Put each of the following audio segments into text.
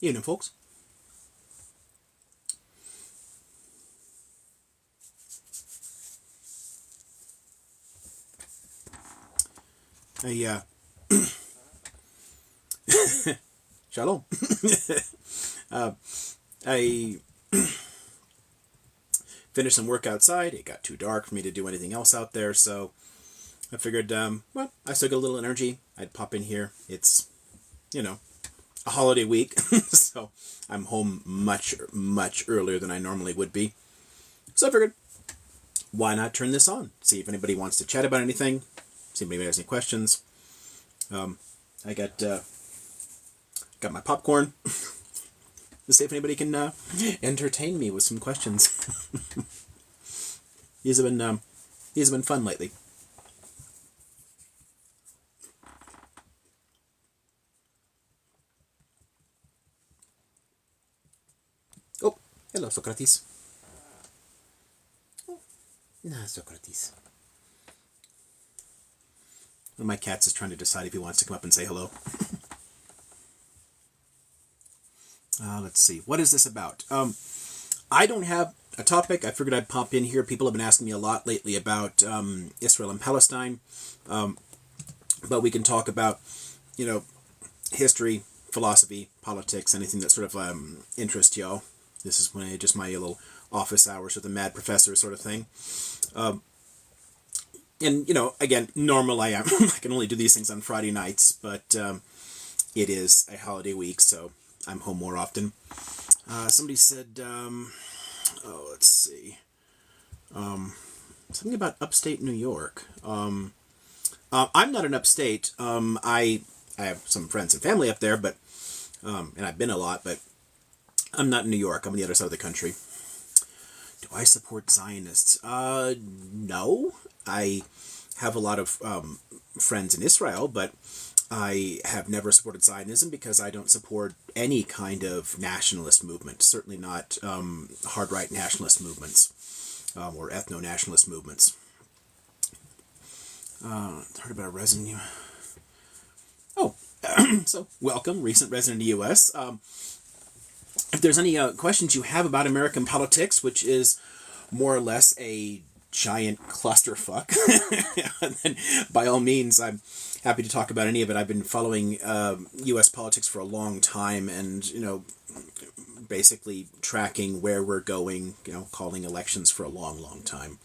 Evening, folks. I, Shalom. I finished some work outside. It got too dark for me to do anything else out there, so I figured, well, I still got a little energy. I'd pop in here. It's, a holiday week, so I'm home much, much earlier than I normally would be. So I figured, why not turn this on? See if anybody wants to chat about anything. See if anybody has any questions. I got my popcorn. Let's see if anybody can entertain me with some questions. These have been fun lately. Oh, hello, Socrates. Oh, nah, Socrates. One of my cats is trying to decide if he wants to come up and say hello. Let's see. What is this about? I don't have a topic. I figured I'd pop in here. People have been asking me a lot lately about Israel and Palestine. But we can talk about, history, philosophy, politics, anything that sort of interests y'all. This is just my little office hours with a mad professor sort of thing. And, again, normally I can only do these things on Friday nights, but it is a holiday week, so I'm home more often. Somebody said, let's see, something about upstate New York. I'm not in upstate. I have some friends and family up there, but and I've been a lot, but I'm not in New York. I'm on the other side of the country. Do I support Zionists? No. I have a lot of friends in Israel, but I have never supported Zionism because I don't support any kind of nationalist movement. Certainly not hard right nationalist movements or ethno-nationalist movements. Heard about a resident. Oh, so welcome, recent resident of the U.S. If there's any questions you have about American politics, which is more or less a giant clusterfuck, then by all means, I'm happy to talk about any of it. I've been following U.S. politics for a long time, and basically tracking where we're going. Calling elections for a long, long time.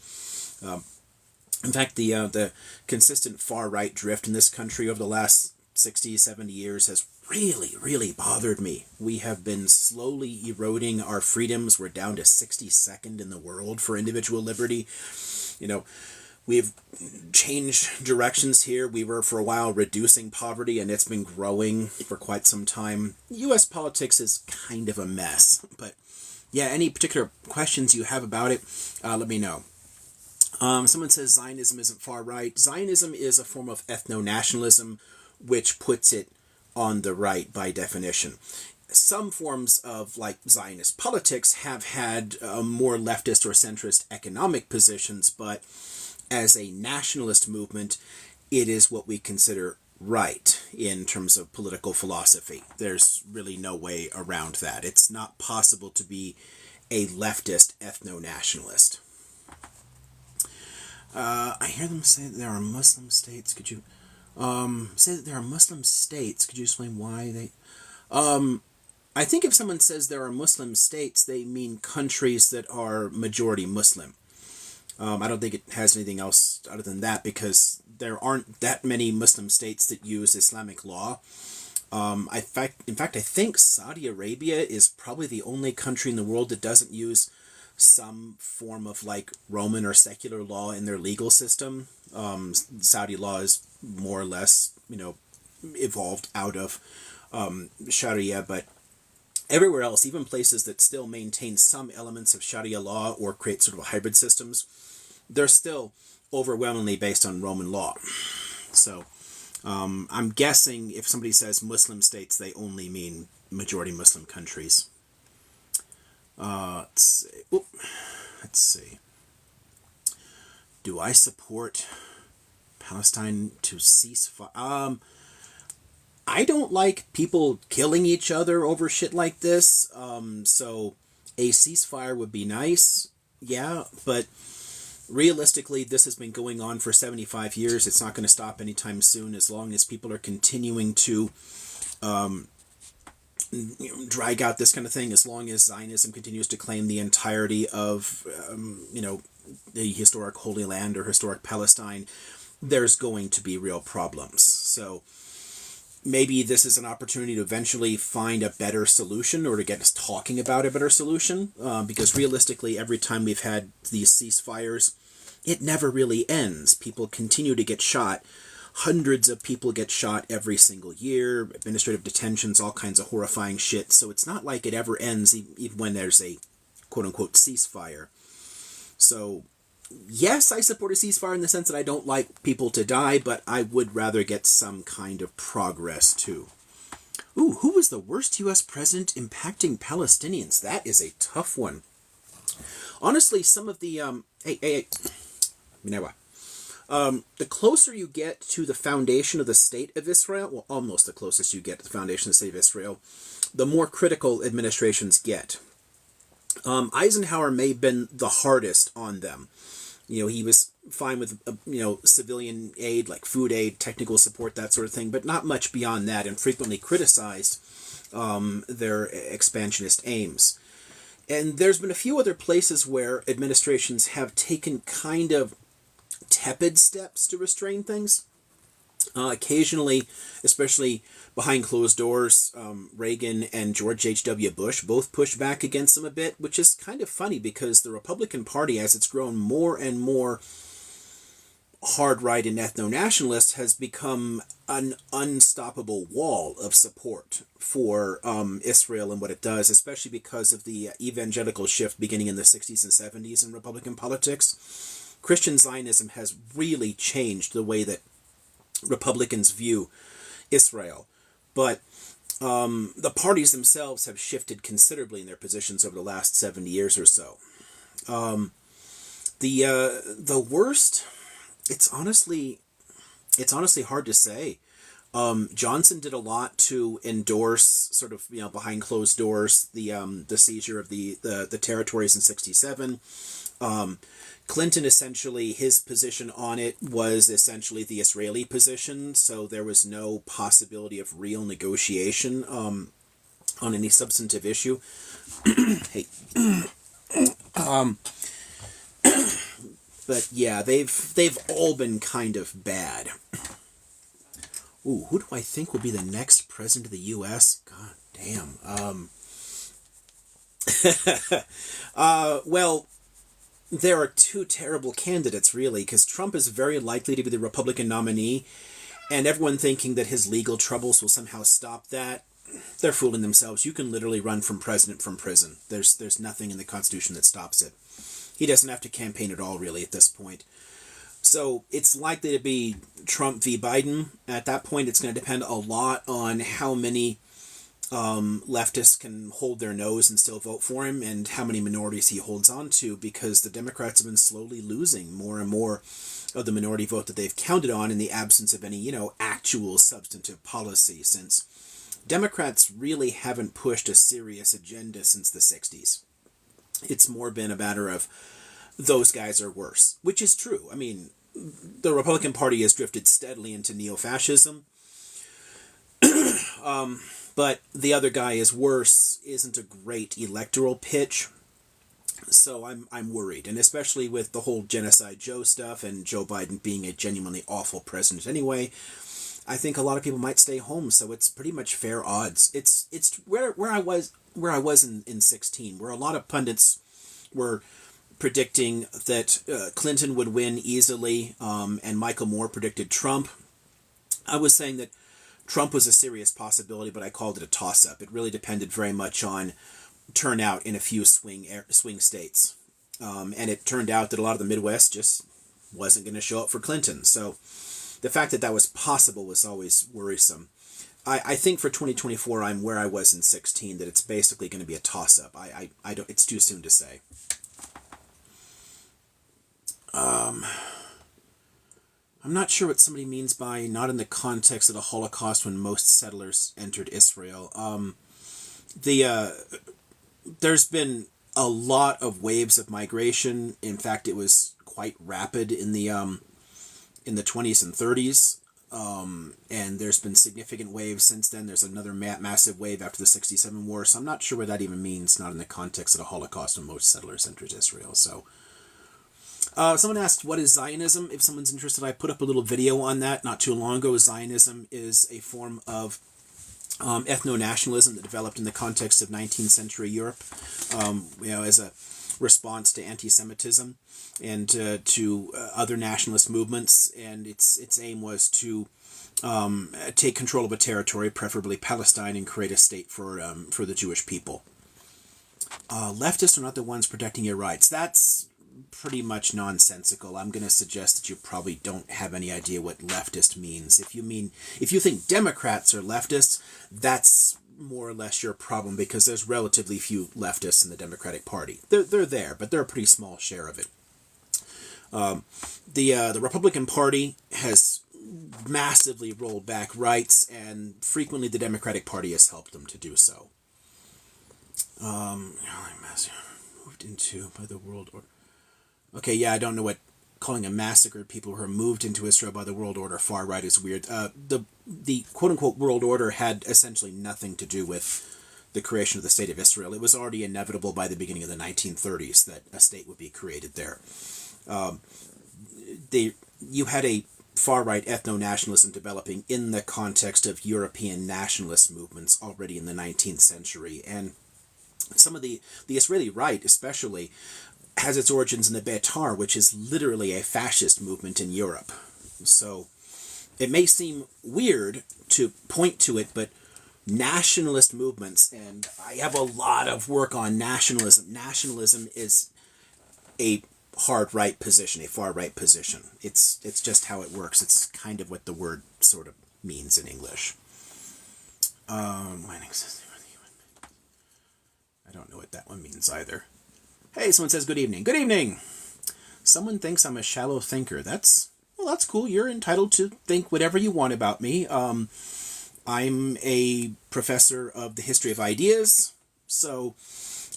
In fact, the consistent far right drift in this country over the last 60, 70 years has really, really bothered me. We have been slowly eroding our freedoms. We're down to 62nd in the world for individual liberty. We've changed directions here. We were for a while reducing poverty, and it's been growing for quite some time. U.S. politics is kind of a mess. But yeah, any particular questions you have about it, let me know. Someone says Zionism isn't far right. Zionism is a form of ethno-nationalism, which puts it on the right by definition. Some forms of Zionist politics have had more leftist or centrist economic positions, but as a nationalist movement, it is what we consider right in terms of political philosophy. There's really no way around that. It's not possible to be a leftist ethno-nationalist. I hear them say that there are Muslim states. Could you say that there are Muslim states? Could you explain why they? I think if someone says there are Muslim states, they mean countries that are majority Muslim. I don't think it has anything else other than that, because there aren't that many Muslim states that use Islamic law. In fact, I think Saudi Arabia is probably the only country in the world that doesn't use some form of Roman or secular law in their legal system. Saudi law is more or less, evolved out of Sharia, but everywhere else, even places that still maintain some elements of Sharia law or create sort of hybrid systems, they're still overwhelmingly based on Roman law. So I'm guessing if somebody says Muslim states, they only mean majority Muslim countries. Let's see. Do I support Palestine to cease fire? I don't like people killing each other over shit like this. So a ceasefire would be nice. Yeah, but realistically, this has been going on for 75 years. It's not going to stop anytime soon as long as people are continuing to drag out this kind of thing, as long as Zionism continues to claim the entirety of, the historic Holy Land or historic Palestine, there's going to be real problems. So maybe this is an opportunity to eventually find a better solution or to get us talking about a better solution, because realistically, every time we've had these ceasefires, it never really ends. People continue to get shot. Hundreds of people get shot every single year, administrative detentions, all kinds of horrifying shit. So it's not like it ever ends, even when there's a quote-unquote ceasefire. So yes, I support a ceasefire in the sense that I don't like people to die, but I would rather get some kind of progress too. Ooh, who was the worst U.S. president impacting Palestinians? That is a tough one. Honestly, some of the the closer you get to the foundation of the State of Israel, well, almost the closest you get to the foundation of the State of Israel, the more critical administrations get. Eisenhower may have been the hardest on them. He was fine with, civilian aid, like food aid, technical support, that sort of thing, but not much beyond that, and frequently criticized their expansionist aims. And there's been a few other places where administrations have taken kind of tepid steps to restrain things. Occasionally, especially behind closed doors, Reagan and George H.W. Bush both pushed back against them a bit, which is kind of funny because the Republican Party, as it's grown more and more hard-right and ethno-nationalist, has become an unstoppable wall of support for Israel and what it does, especially because of the evangelical shift beginning in the 60s and 70s in Republican politics. Christian Zionism has really changed the way that Republicans view Israel. But the parties themselves have shifted considerably in their positions over the last 70 years or so. The worst, it's honestly hard to say. Johnson did a lot to endorse, sort of, behind closed doors, the seizure of the territories in '67. Clinton, essentially, his position on it was essentially the Israeli position, so there was no possibility of real negotiation on any substantive issue. Hey. But yeah, they've all been kind of bad. Ooh, who do I think will be the next president of the U.S.? God damn. Well, there are two terrible candidates, really, because Trump is very likely to be the Republican nominee, and everyone thinking that his legal troubles will somehow stop that, they're fooling themselves. You can literally run for president from prison. There's nothing in the Constitution that stops it. He doesn't have to campaign at all, really, at this point. So it's likely to be Trump v. Biden. At that point, it's going to depend a lot on how many leftists can hold their nose and still vote for him, and how many minorities he holds on to, because the Democrats have been slowly losing more and more of the minority vote that they've counted on in the absence of any, actual substantive policy, since Democrats really haven't pushed a serious agenda since the 60s. It's more been a matter of those guys are worse, which is true. I mean, the Republican Party has drifted steadily into neo-fascism. But the other guy is worse isn't a great electoral pitch. So I'm worried. And especially with the whole Genocide Joe stuff and Joe Biden being a genuinely awful president anyway, I think a lot of people might stay home. So it's pretty much fair odds. It's where I was in 16, where a lot of pundits were predicting that Clinton would win easily, and Michael Moore predicted Trump. I was saying that Trump was a serious possibility, but I called it a toss-up. It really depended very much on turnout in a few swing states. And it turned out that a lot of the Midwest just wasn't going to show up for Clinton. So the fact that was possible was always worrisome. I think for 2024, I'm where I was in 16, that it's basically going to be a toss-up. I don't. It's too soon to say. I'm not sure what somebody means by not in the context of the Holocaust when most settlers entered Israel. There's been a lot of waves of migration. In fact, it was quite rapid in the 20s and 30s. And there's been significant waves since then. There's another massive wave after the 67 war. So I'm not sure what that even means, not in the context of the Holocaust when most settlers entered Israel. So someone asked, what is Zionism? If someone's interested, I put up a little video on that not too long ago. Zionism is a form of ethno-nationalism that developed in the context of 19th century Europe, as a response to anti-Semitism and to other nationalist movements. And its aim was to take control of a territory, preferably Palestine, and create a state for the Jewish people. Leftists are not the ones protecting your rights. That's pretty much nonsensical. I'm going to suggest that you probably don't have any idea what leftist means. If you think Democrats are leftists, that's more or less your problem, because there's relatively few leftists in the Democratic Party. They're there, but they're a pretty small share of it. The Republican Party has massively rolled back rights, and frequently the Democratic Party has helped them to do so. Moved into by the world order. Okay, yeah, I don't know what calling a massacre people who are moved into Israel by the world order far right is weird. The quote-unquote world order had essentially nothing to do with the creation of the state of Israel. It was already inevitable by the beginning of the 1930s that a state would be created there. You had a far-right ethno-nationalism developing in the context of European nationalist movements already in the 19th century. And some of the Israeli right, especially, has its origins in the Beitar, which is literally a fascist movement in Europe. So it may seem weird to point to it, but nationalist movements, and I have a lot of work on nationalism. Nationalism is a hard right position, a far right position. It's just how it works. It's kind of what the word sort of means in English. I don't know what that one means either. Hey, someone says good evening. Good evening! Someone thinks I'm a shallow thinker. That's cool. You're entitled to think whatever you want about me. I'm a professor of the history of ideas, so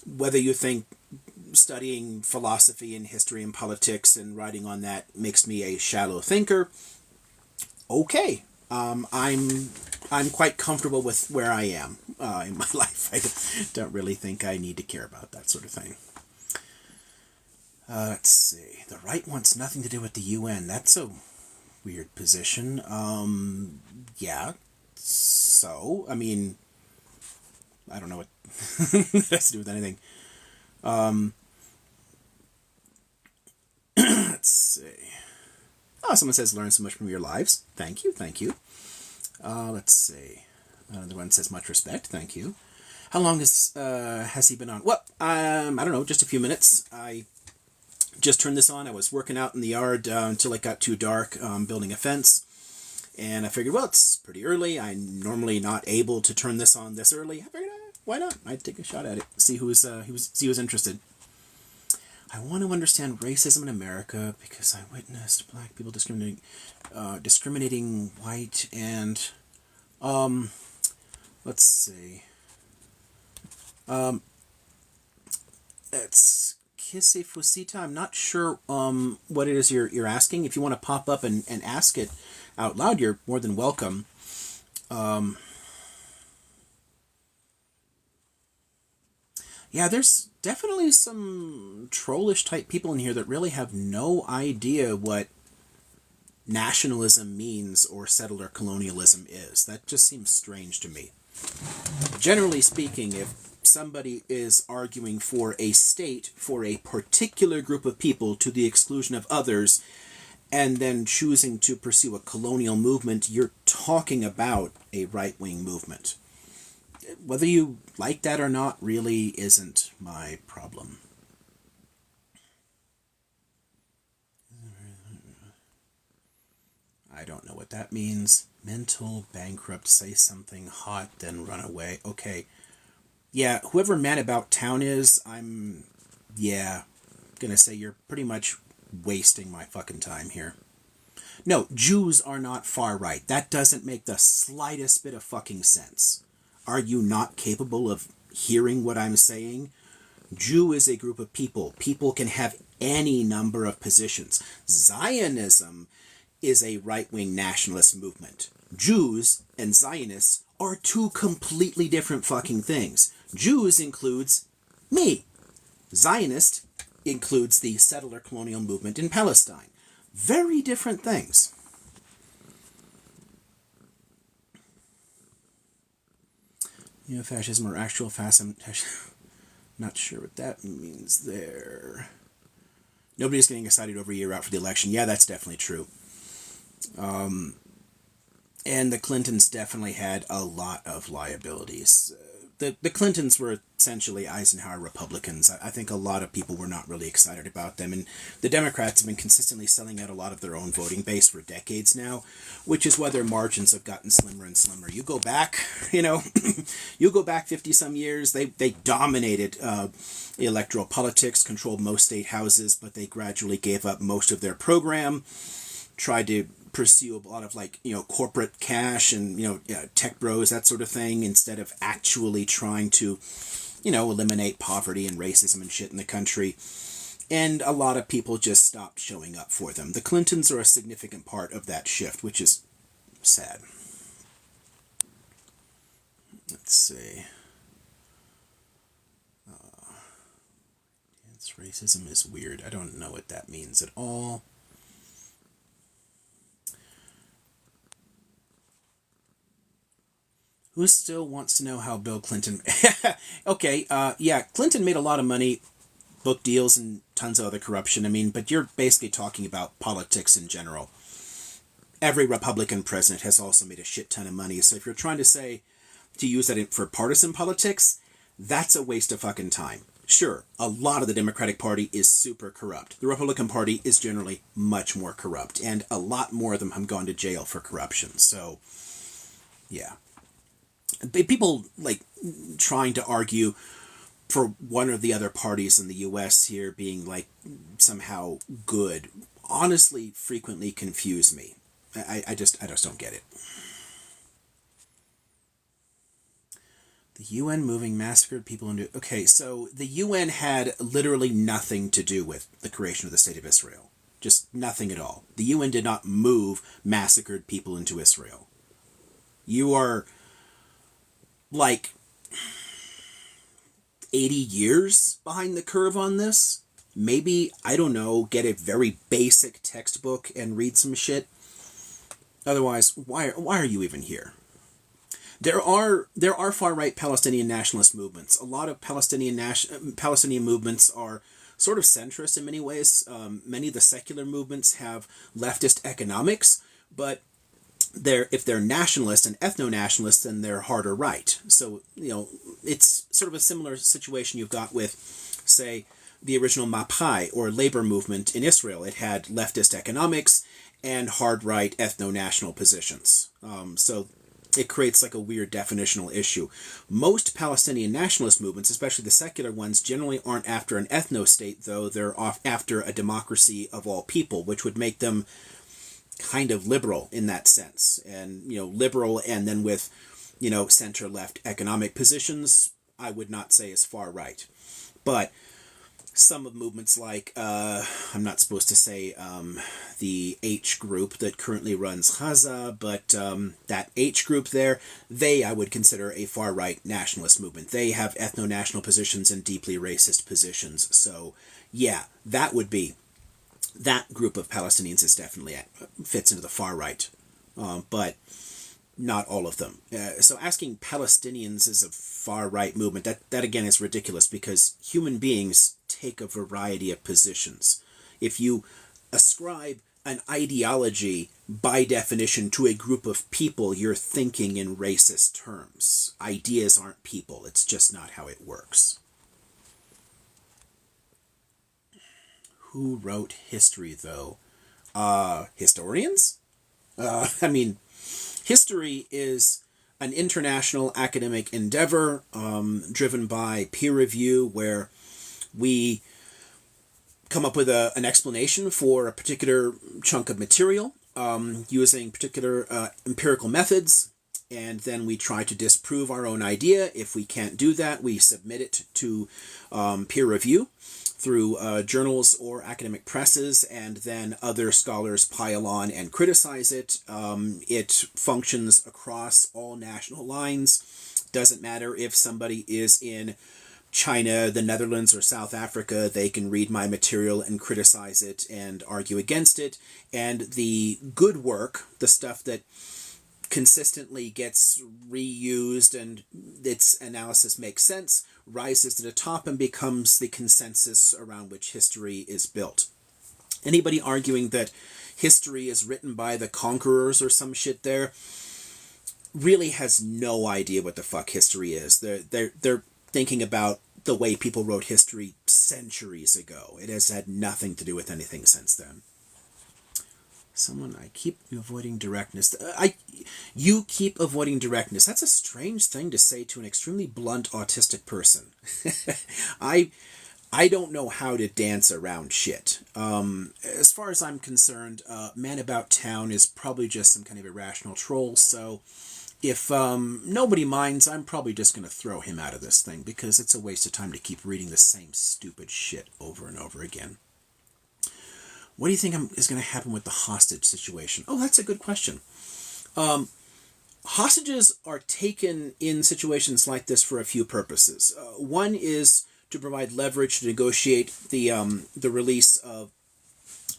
whether you think studying philosophy and history and politics and writing on that makes me a shallow thinker, okay. I'm quite comfortable with where I am in my life. I don't really think I need to care about that sort of thing. Let's see. The right wants nothing to do with the UN. That's a weird position. Yeah. So, I mean, I don't know what that has to do with anything. Let's see. Oh, someone says, learn so much from your lives. Thank you. Let's see. Another one says, much respect. Thank you. How long has he been on? Well, I don't know, just a few minutes. I just turned this on. I was working out in the yard until it got too dark, building a fence. And I figured, well, it's pretty early. I'm normally not able to turn this on this early. I figured, why not? I'd take a shot at it. See who's interested. I want to understand racism in America because I witnessed black people discriminating white and, let's see. It's Kisse Fusita. I'm not sure what it is you're asking. If you want to pop up and ask it out loud, you're more than welcome. Yeah, there's definitely some trollish type people in here that really have no idea what nationalism means or settler colonialism is. That just seems strange to me. Generally speaking, if somebody is arguing for a state for a particular group of people to the exclusion of others, and then choosing to pursue a colonial movement, you're talking about a right-wing movement. Whether you like that or not really isn't my problem. I don't know what that means. Mental bankrupt, say something hot, then run away. Okay. Yeah, whoever Man About Town is, I'm gonna say you're pretty much wasting my fucking time here. No, Jews are not far right. That doesn't make the slightest bit of fucking sense. Are you not capable of hearing what I'm saying? Jew is a group of people. People can have any number of positions. Zionism is a right-wing nationalist movement. Jews and Zionists are two completely different fucking things. Jews includes me. Zionist includes the settler colonial movement in Palestine. Very different things. Fascism or actual fascism. Not sure what that means there. Nobody's getting excited over a year out for the election. Yeah, that's definitely true. And the Clintons definitely had a lot of liabilities. The Clintons were essentially Eisenhower Republicans. I think a lot of people were not really excited about them. And the Democrats have been consistently selling out a lot of their own voting base for decades now, which is why their margins have gotten slimmer and slimmer. You go back, you go back 50-some years, they dominated electoral politics, controlled most state houses, but they gradually gave up most of their program, tried to pursue a lot of corporate cash and tech bros, that sort of thing, instead of actually trying to eliminate poverty and racism and shit in the country. And a lot of people just stopped showing up for them. The Clintons are a significant part of that shift, which is sad. Let's see. Racism is weird. I don't know what that means at all. Who still wants to know how Bill Clinton... Okay, yeah, Clinton made a lot of money, book deals, and tons of other corruption. I mean, but you're basically talking about politics in general. Every Republican president has also made a shit ton of money. So if you're trying to use that for partisan politics, that's a waste of fucking time. Sure, a lot of the Democratic Party is super corrupt. The Republican Party is generally much more corrupt, and a lot more of them have gone to jail for corruption. So, yeah. People trying to argue for one or the other parties in the U.S. here being somehow good honestly frequently confuse me. I just don't get it. The UN moving massacred people into... Okay, so the UN had literally nothing to do with the creation of the State of Israel. Just nothing at all. The UN did not move massacred people into Israel. You are 80 years behind the curve on this. Maybe, I don't know, get a very basic textbook and read some shit. Otherwise, why are you even here? There are far-right Palestinian nationalist movements. A lot of Palestinian movements are sort of centrist in many ways. Many of the secular movements have leftist economics, but if they're nationalist and ethno-nationalist, then they're harder right. So, it's sort of a similar situation you've got with, say, the original Mapai or labor movement in Israel. It had leftist economics and hard right ethno-national positions. So it creates a weird definitional issue. Most Palestinian nationalist movements, especially the secular ones, generally aren't after an ethno-state, though. They're after a democracy of all people, which would make them kind of liberal in that sense. And, liberal and then with, center-left economic positions, I would not say is far right. But some of movements I'm not supposed to say the H group that currently runs Gaza, but that H group there, I would consider a far-right nationalist movement. They have ethno-national positions and deeply racist positions. So, yeah, that group of Palestinians is definitely fits into the far right, but not all of them. So asking Palestinians is a far right movement, that again is ridiculous, because human beings take a variety of positions. If you ascribe an ideology by definition to a group of people, you're thinking in racist terms. Ideas aren't people. It's just not how it works. Who wrote history, though? Historians? History is an international academic endeavor driven by peer review, where we come up with an explanation for a particular chunk of material. using particular empirical methods, and then we try to disprove our own idea. If we can't do that, we submit it to peer review through journals or academic presses, and then other scholars pile on and criticize it. It functions across all national lines. Doesn't matter if somebody is in China, the Netherlands, or South Africa, they can read my material and criticize it and argue against it. And the good work, the stuff that consistently gets reused and its analysis makes sense, rises to the top and becomes the consensus around which history is built. Anybody arguing that history is written by the conquerors or some shit there really has no idea what the fuck history is. They're thinking about the way people wrote history centuries ago. It has had nothing to do with anything since then. I keep avoiding directness. You keep avoiding directness. That's a strange thing to say to an extremely blunt autistic person. I don't know how to dance around shit. As far as I'm concerned, Man About Town is probably just some kind of irrational troll, so if nobody minds, I'm probably just going to throw him out of this thing, because it's a waste of time to keep reading the same stupid shit over and over again. What do you think is going to happen with the hostage situation? Oh, that's a good question. Hostages are taken in situations like this for a few purposes. One is to provide leverage to negotiate the release of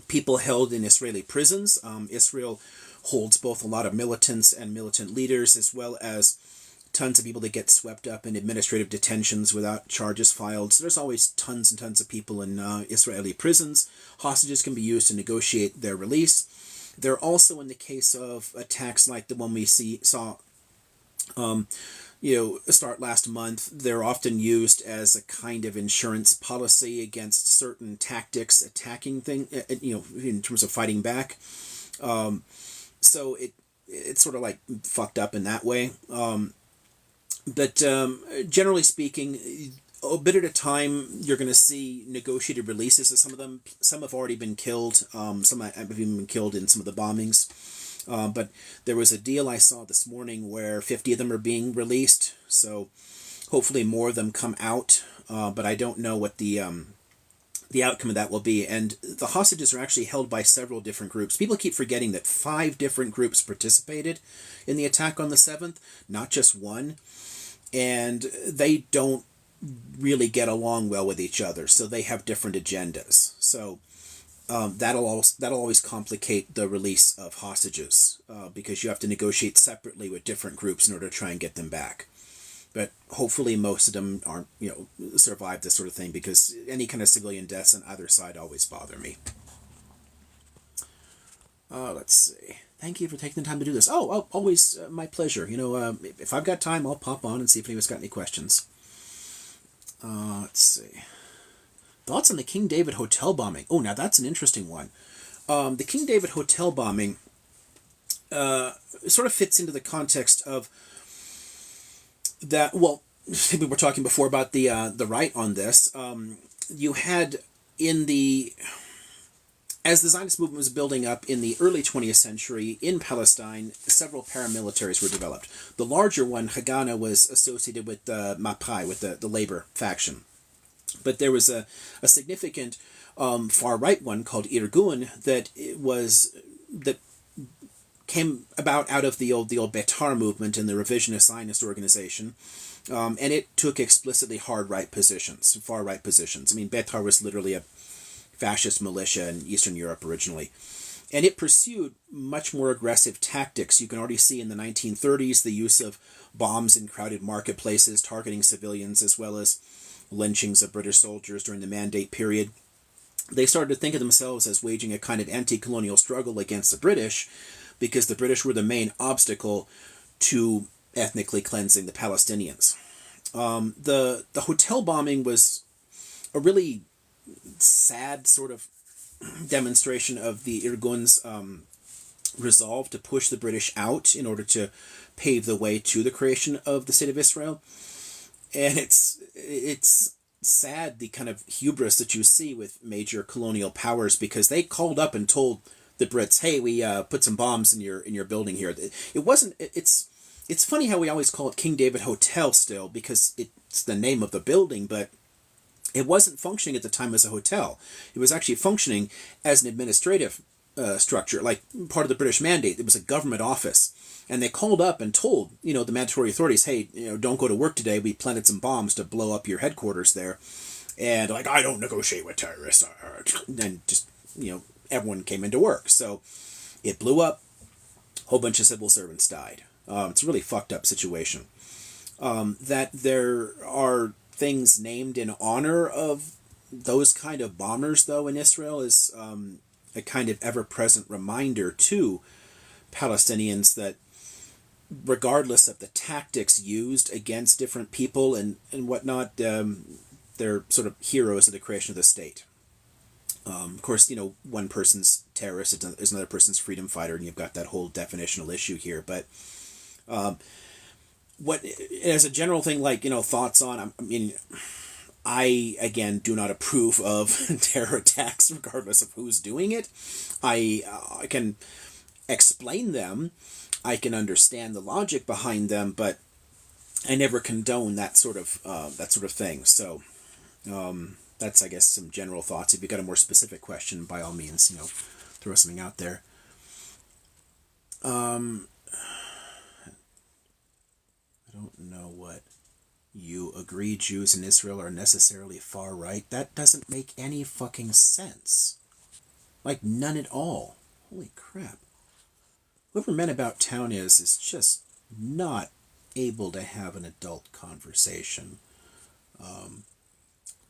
people held in Israeli prisons. Israel holds both a lot of militants and militant leaders, as well as tons of people that get swept up in administrative detentions without charges filed. So there's always tons and tons of people in Israeli prisons. Hostages can be used to negotiate their release. They're also, in the case of attacks like the one we saw start last month, they're often used as a kind of insurance policy against certain tactics attacking in terms of fighting back. So it's sort of like fucked up in that way. But generally speaking, a bit at a time, you're going to see negotiated releases of some of them. Some have already been killed. Some have even been killed in some of the bombings. But there was a deal I saw this morning where 50 of them are being released. So hopefully more of them come out. But I don't know what the outcome of that will be. And the hostages are actually held by several different groups. People keep forgetting that 5 different groups participated in the attack on the 7th, not just one. And they don't really get along well with each other, so they have different agendas. So that'll always complicate the release of hostages, because you have to negotiate separately with different groups in order to try and get them back. But hopefully most of them aren't, survive this sort of thing, because any kind of civilian deaths on either side always bother me. Let's see. Thank you for taking the time to do this. Oh, always my pleasure. If I've got time, I'll pop on and see if anyone's got any questions. Let's see. Thoughts on the King David Hotel bombing? Oh, now that's an interesting one. The King David Hotel bombing sort of fits into the context of that. Well, we were talking before about the right on this. You had as the Zionist movement was building up in the early 20th century in Palestine, several paramilitaries were developed. The larger one, Haganah, was associated with Mapai, with the labor faction. But there was a significant far-right one called Irgun that came about out of the old Betar movement and the revisionist Zionist organization. And it took explicitly far-right positions. I mean, Betar was literally a fascist militia in Eastern Europe originally. And it pursued much more aggressive tactics. You can already see in the 1930s the use of bombs in crowded marketplaces, targeting civilians, as well as lynchings of British soldiers during the Mandate period. They started to think of themselves as waging a kind of anti-colonial struggle against the British, because the British were the main obstacle to ethnically cleansing the Palestinians. The hotel bombing was a really sad sort of demonstration of the Irgun's resolve to push the British out in order to pave the way to the creation of the State of Israel. And it's sad, the kind of hubris that you see with major colonial powers, because they called up and told the Brits, hey, we put some bombs in your building here. It wasn't. It's funny how we always call it King David Hotel still because it's the name of the building, but it wasn't functioning at the time as a hotel. It was actually functioning as an administrative structure, like part of the British Mandate. It was a government office. And they called up and told, the mandatory authorities, hey, don't go to work today. We planted some bombs to blow up your headquarters there. And like, I don't negotiate with terrorists. And just, everyone came into work. So it blew up. A whole bunch of civil servants died. It's a really fucked up situation. That there are things named in honor of those kind of bombers, though, in Israel is a kind of ever-present reminder to Palestinians that regardless of the tactics used against different people and whatnot, they're sort of heroes of the creation of the state. Of course, one person's terrorist is another person's freedom fighter, and you've got that whole definitional issue here. But what, as a general thing, like, thoughts on, I, again, do not approve of terror attacks, regardless of who's doing it. I can explain them. I can understand the logic behind them, but I never condone that sort of thing. So that's, I guess, some general thoughts. If you got a more specific question, by all means, throw something out there. I don't know what you agree Jews in Israel are necessarily far right. That doesn't make any fucking sense. Like, none at all. Holy crap. Whoever Men About Town is just not able to have an adult conversation.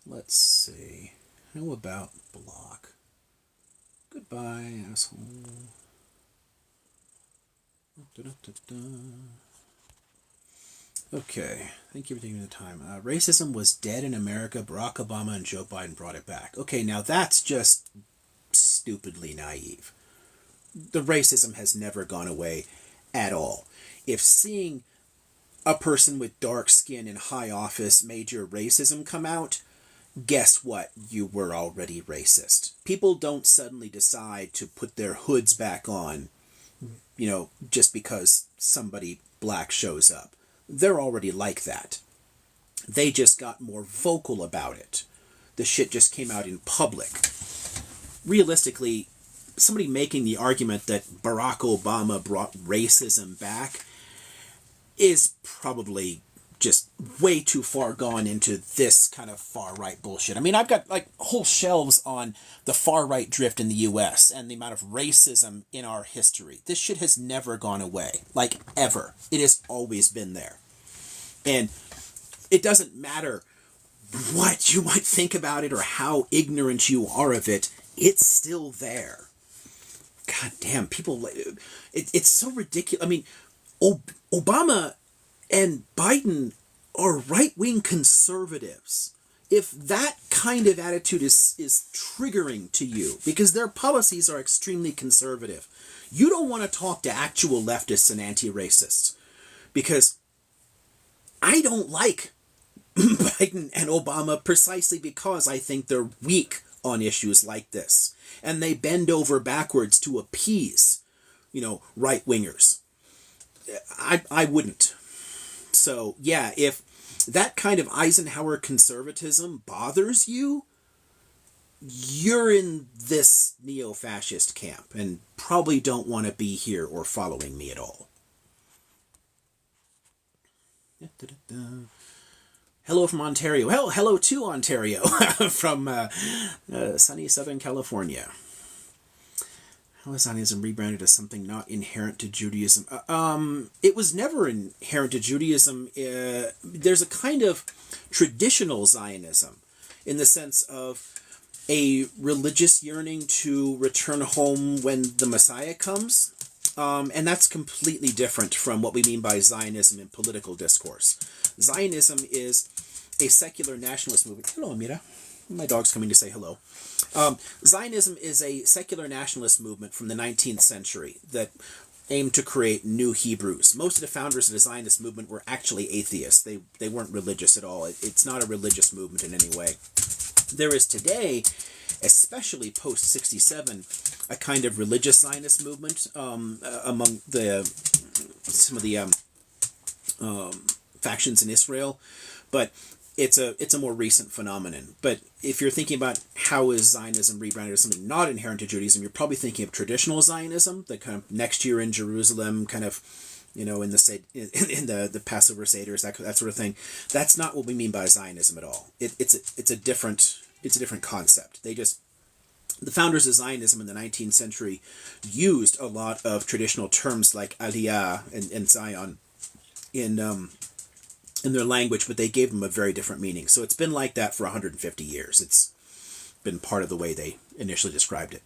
Let's see. How about block? Goodbye, asshole. Okay, thank you for taking the time. Racism was dead in America. Barack Obama and Joe Biden brought it back. Okay, now that's just stupidly naive. The racism has never gone away at all. If seeing a person with dark skin in high office made your racism come out, guess what? You were already racist. People don't suddenly decide to put their hoods back on, just because somebody black shows up. They're already like that. They just got more vocal about it. The shit just came out in public. Realistically, somebody making the argument that Barack Obama brought racism back is probably just way too far gone into this kind of far-right bullshit. I mean, I've got like whole shelves on the far-right drift in the U.S. and the amount of racism in our history. This shit has never gone away, like ever. It has always been there. And it doesn't matter what you might think about it or how ignorant you are of it, it's still there. God damn, people, it's so ridiculous. I mean, Obama and Biden are right-wing conservatives. If that kind of attitude is triggering to you, because their policies are extremely conservative, you don't want to talk to actual leftists and anti-racists. Because I don't like Biden and Obama precisely because I think they're weak on issues like this. And they bend over backwards to appease, right-wingers. I wouldn't. So, yeah, if that kind of Eisenhower conservatism bothers you, you're in this neo-fascist camp and probably don't want to be here or following me at all. Hello from Ontario. Hell, hello to Ontario from sunny Southern California. How is Zionism rebranded as something not inherent to Judaism? It was never inherent to Judaism. There's a kind of traditional Zionism in the sense of a religious yearning to return home when the Messiah comes. And that's completely different from what we mean by Zionism in political discourse. Zionism is a secular nationalist movement. Hello, Amira. My dog's coming to say hello. Zionism is a secular nationalist movement from the 19th century that aimed to create new Hebrews. Most of the founders of the Zionist movement were actually atheists. They weren't religious at all. It's not a religious movement in any way. There is today especially post 67, a kind of religious Zionist movement among some of the factions in Israel, but it's a more recent phenomenon. But if you're thinking about how is Zionism rebranded as something not inherent to Judaism, you're probably thinking of traditional Zionism, the kind of next year in Jerusalem, kind of, in the Passover Seders, that sort of thing. That's not what we mean by Zionism at all. It's a different concept. The founders of Zionism in the 19th century used a lot of traditional terms like Aliyah and Zion in their language, but they gave them a very different meaning. So it's been like that for 150 years. It's been part of the way they initially described it.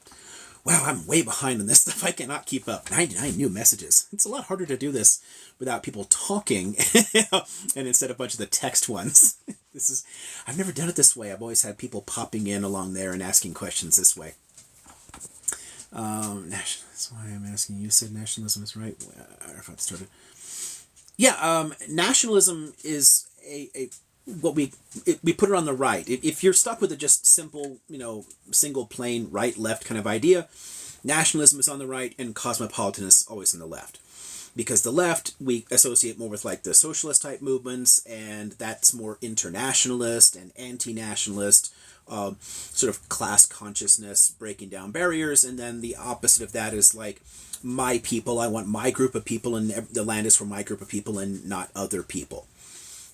Wow, I'm way behind on this stuff. I cannot keep up. 99 new messages. It's a lot harder to do this without people talking and instead of a bunch of the text ones. I've never done it this way. I've always had people popping in along there and asking questions this way. That's why I'm asking. You said nationalism is right. Arafat started. Yeah, nationalism is we put it on the right. If you're stuck with a just simple, single plain right-left kind of idea, nationalism is on the right and cosmopolitan is always on the left. Because the left, we associate more with like the socialist type movements, and that's more internationalist and anti-nationalist, sort of class consciousness, breaking down barriers. And then the opposite of that is like, my people, I want my group of people, and the land is for my group of people and not other people.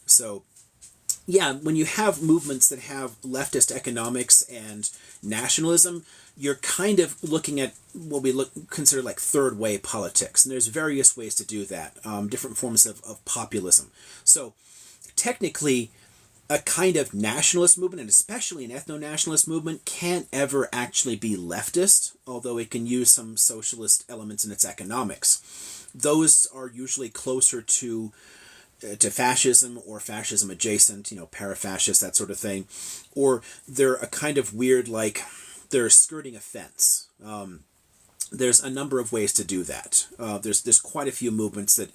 So, yeah, when you have movements that have leftist economics and nationalism, you're kind of looking at what we consider like third way politics. And there's various ways to do that, different forms of populism. So, technically, a kind of nationalist movement, and especially an ethno-nationalist movement, can't ever actually be leftist, although it can use some socialist elements in its economics. Those are usually closer to fascism or fascism adjacent, para-fascist, that sort of thing. Or they're a kind of weird, like, they're skirting a fence. There's a number of ways to do that. There's quite a few movements that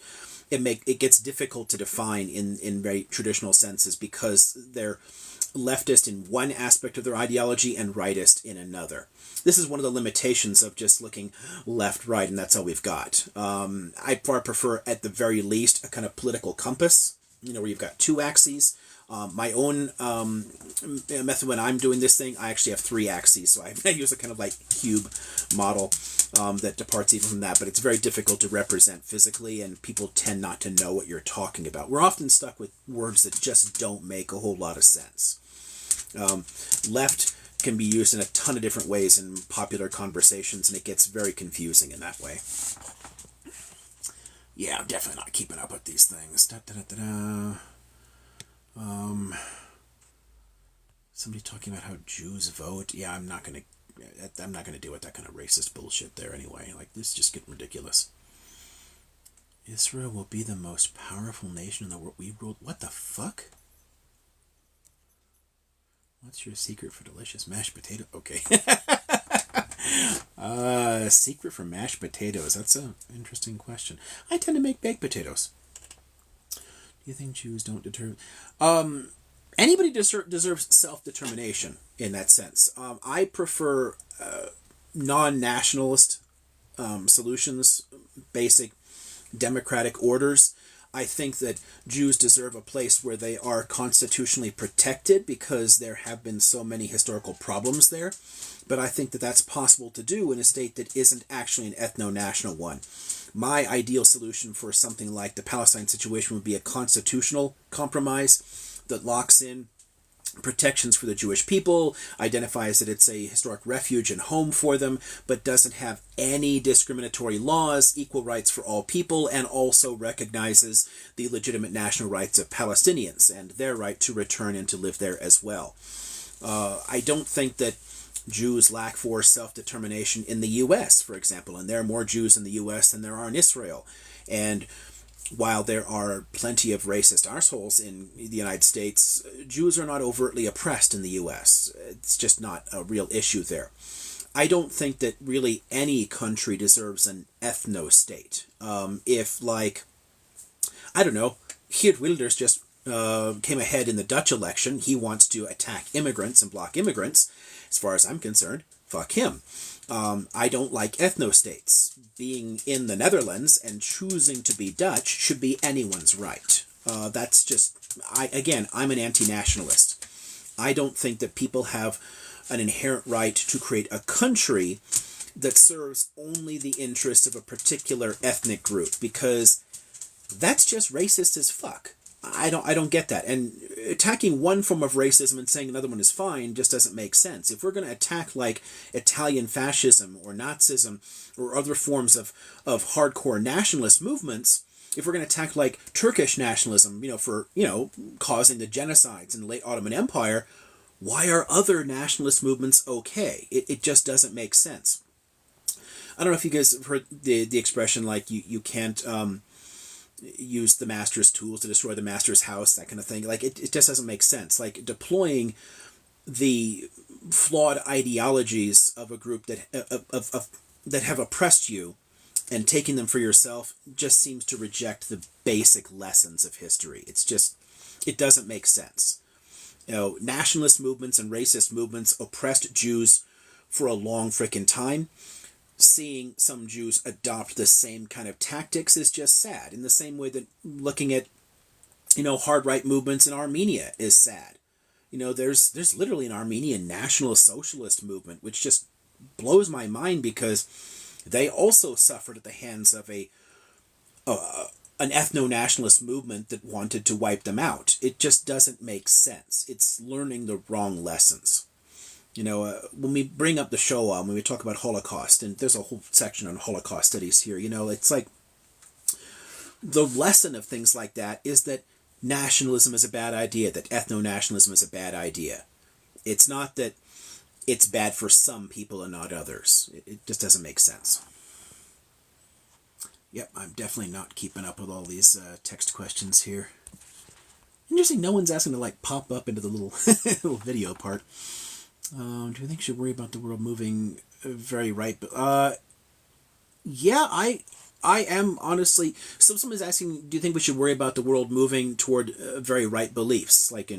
it gets difficult to define in very traditional senses because they're leftist in one aspect of their ideology and rightist in another. This is one of the limitations of just looking left-right, and that's all we've got. I far prefer, at the very least, a kind of political compass, where you've got two axes. My own method when I'm doing this thing, I actually have three axes, so I use a kind of like cube model that departs even from that, but it's very difficult to represent physically, and people tend not to know what you're talking about. We're often stuck with words that just don't make a whole lot of sense. Left can be used in a ton of different ways in popular conversations, and it gets very confusing in that way. Yeah, I'm definitely not keeping up with these things. Somebody talking about how Jews vote. Yeah, I'm not gonna deal with that kind of racist bullshit there anyway. Like, this is just getting ridiculous. Israel will be the most powerful nation in the world. We ruled. What the fuck? What's your secret for delicious mashed potato? Okay. Secret for mashed potatoes. That's an interesting question. I tend to make baked potatoes. Do you think Jews don't determine? Anybody deserves self-determination in that sense. I prefer non-nationalist solutions, basic democratic orders. I think that Jews deserve a place where they are constitutionally protected because there have been so many historical problems there. But I think that that's possible to do in a state that isn't actually an ethno-national one. My ideal solution for something like the Palestine situation would be a constitutional compromise that locks in protections for the Jewish people, identifies that it's a historic refuge and home for them, but doesn't have any discriminatory laws, equal rights for all people, and also recognizes the legitimate national rights of Palestinians and their right to return and to live there as well. I don't think that Jews lack for self-determination in the U.S., for example, and there are more Jews in the U.S. than there are in Israel. And while there are plenty of racist arseholes in the United States, Jews are not overtly oppressed in the U.S. It's just not a real issue there. I don't think that really any country deserves an ethno-state. If, like, I don't know, Geert Wilders just came ahead in the Dutch election. He wants to attack immigrants and block immigrants. As far as I'm concerned, fuck him. I don't like ethnostates. Being in the Netherlands and choosing to be Dutch should be anyone's right. That's just, I'm an anti-nationalist. I don't think that people have an inherent right to create a country that serves only the interests of a particular ethnic group, because that's just racist as fuck. I don't get that. And attacking one form of racism and saying another one is fine just doesn't make sense. If we're going to attack like Italian fascism or Nazism or other forms of hardcore nationalist movements, if we're going to attack like Turkish nationalism, for, causing the genocides in the late Ottoman Empire, why are other nationalist movements okay? It just doesn't make sense. I don't know if you guys have heard the expression, like, you can't use the master's tools to destroy the master's house, that kind of thing. Like, it just doesn't make sense. Like, deploying the flawed ideologies of a group that that have oppressed you and taking them for yourself just seems to reject the basic lessons of history. It doesn't make sense. Nationalist movements and racist movements oppressed Jews for a long frickin' time. Seeing some Jews adopt the same kind of tactics is just sad. In the same way that looking at, hard right movements in Armenia is sad. There's literally an Armenian nationalist socialist movement, which just blows my mind, because they also suffered at the hands of an ethno-nationalist movement that wanted to wipe them out. It just doesn't make sense. It's learning the wrong lessons. When we bring up the Shoah, when we talk about Holocaust, and there's a whole section on Holocaust studies here, it's like the lesson of things like that is that nationalism is a bad idea, that ethno-nationalism is a bad idea. It's not that it's bad for some people and not others. It just doesn't make sense. Yep, I'm definitely not keeping up with all these text questions here. Interesting, no one's asking to like pop up into the little little video part. Do you think you should worry about the world moving very right? Yeah, I am honestly. So someone's asking, do you think we should worry about the world moving toward very right beliefs? Like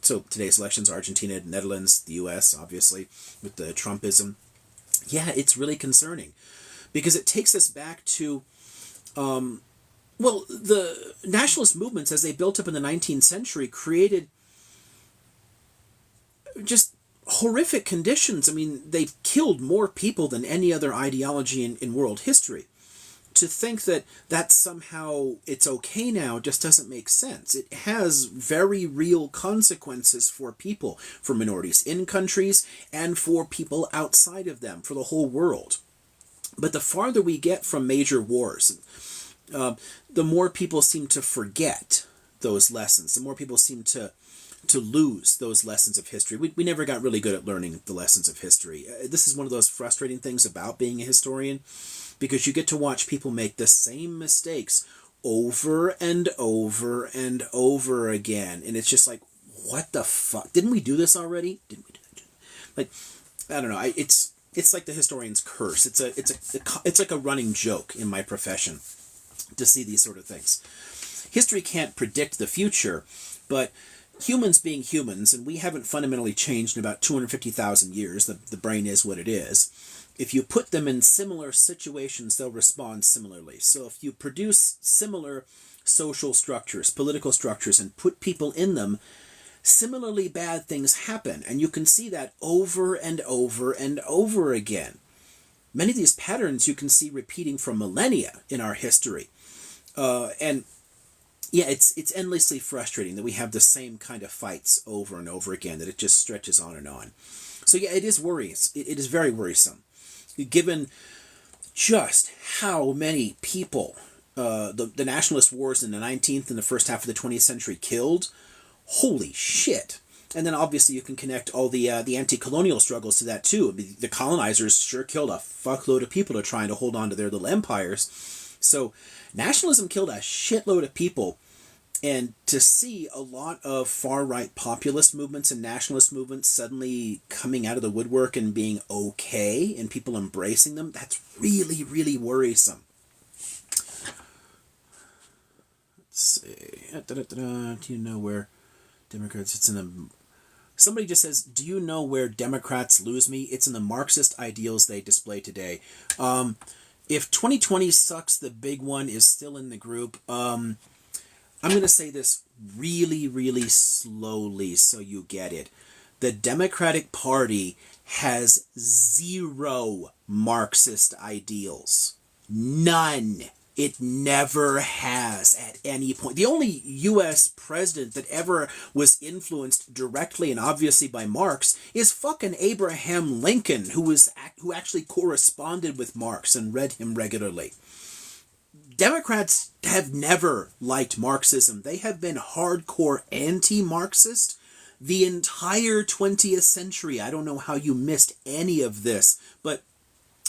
so today's elections, Argentina, Netherlands, the U.S., obviously, with the Trumpism. Yeah, it's really concerning, because it takes us back to, the nationalist movements as they built up in the 19th century created just horrific conditions. I mean, they've killed more people than any other ideology in world history. To think that somehow it's okay now just doesn't make sense. It has very real consequences for people, for minorities in countries, and for people outside of them, for the whole world. But the farther we get from major wars, the more people seem to forget those lessons, the more people seem to lose those lessons of history. We never got really good at learning the lessons of history. This is one of those frustrating things about being a historian, because you get to watch people make the same mistakes over and over and over again. And it's just like, what the fuck? Didn't we do this already? Didn't we do that? Like, I don't know. It's like the historian's curse. It's like a running joke in my profession to see these sort of things. History can't predict the future, but humans being humans, and we haven't fundamentally changed in about 250,000 years, the brain is what it is. If you put them in similar situations, they'll respond similarly. So if you produce similar social structures, political structures, and put people in them, similarly bad things happen. And you can see that over and over and over again. Many of these patterns you can see repeating for millennia in our history. And yeah, it's endlessly frustrating that we have the same kind of fights over and over again, that it just stretches on and on. So yeah, it is worrisome. It is very worrisome, given just how many people the nationalist wars in the 19th and the first half of the 20th century killed. Holy shit. And then obviously you can connect all the anti-colonial struggles to that too. The colonizers sure killed a fuckload of people to trying to hold on to their little empires. So nationalism killed a shitload of people. And to see a lot of far-right populist movements and nationalist movements suddenly coming out of the woodwork and being okay, and people embracing them, that's really, really worrisome. Let's see. Do you know where Democrats? It's in the. Somebody just says, "Do you know where Democrats lose me? It's in the Marxist ideals they display today." If 2020 sucks, the big one is still in the group. I'm going to say this really, really slowly so you get it. The Democratic Party has zero Marxist ideals. None. It never has at any point. The only U.S. president that ever was influenced directly and obviously by Marx is fucking Abraham Lincoln, who actually corresponded with Marx and read him regularly. Democrats have never liked Marxism. They have been hardcore anti-Marxist the entire 20th century. I don't know how you missed any of this, but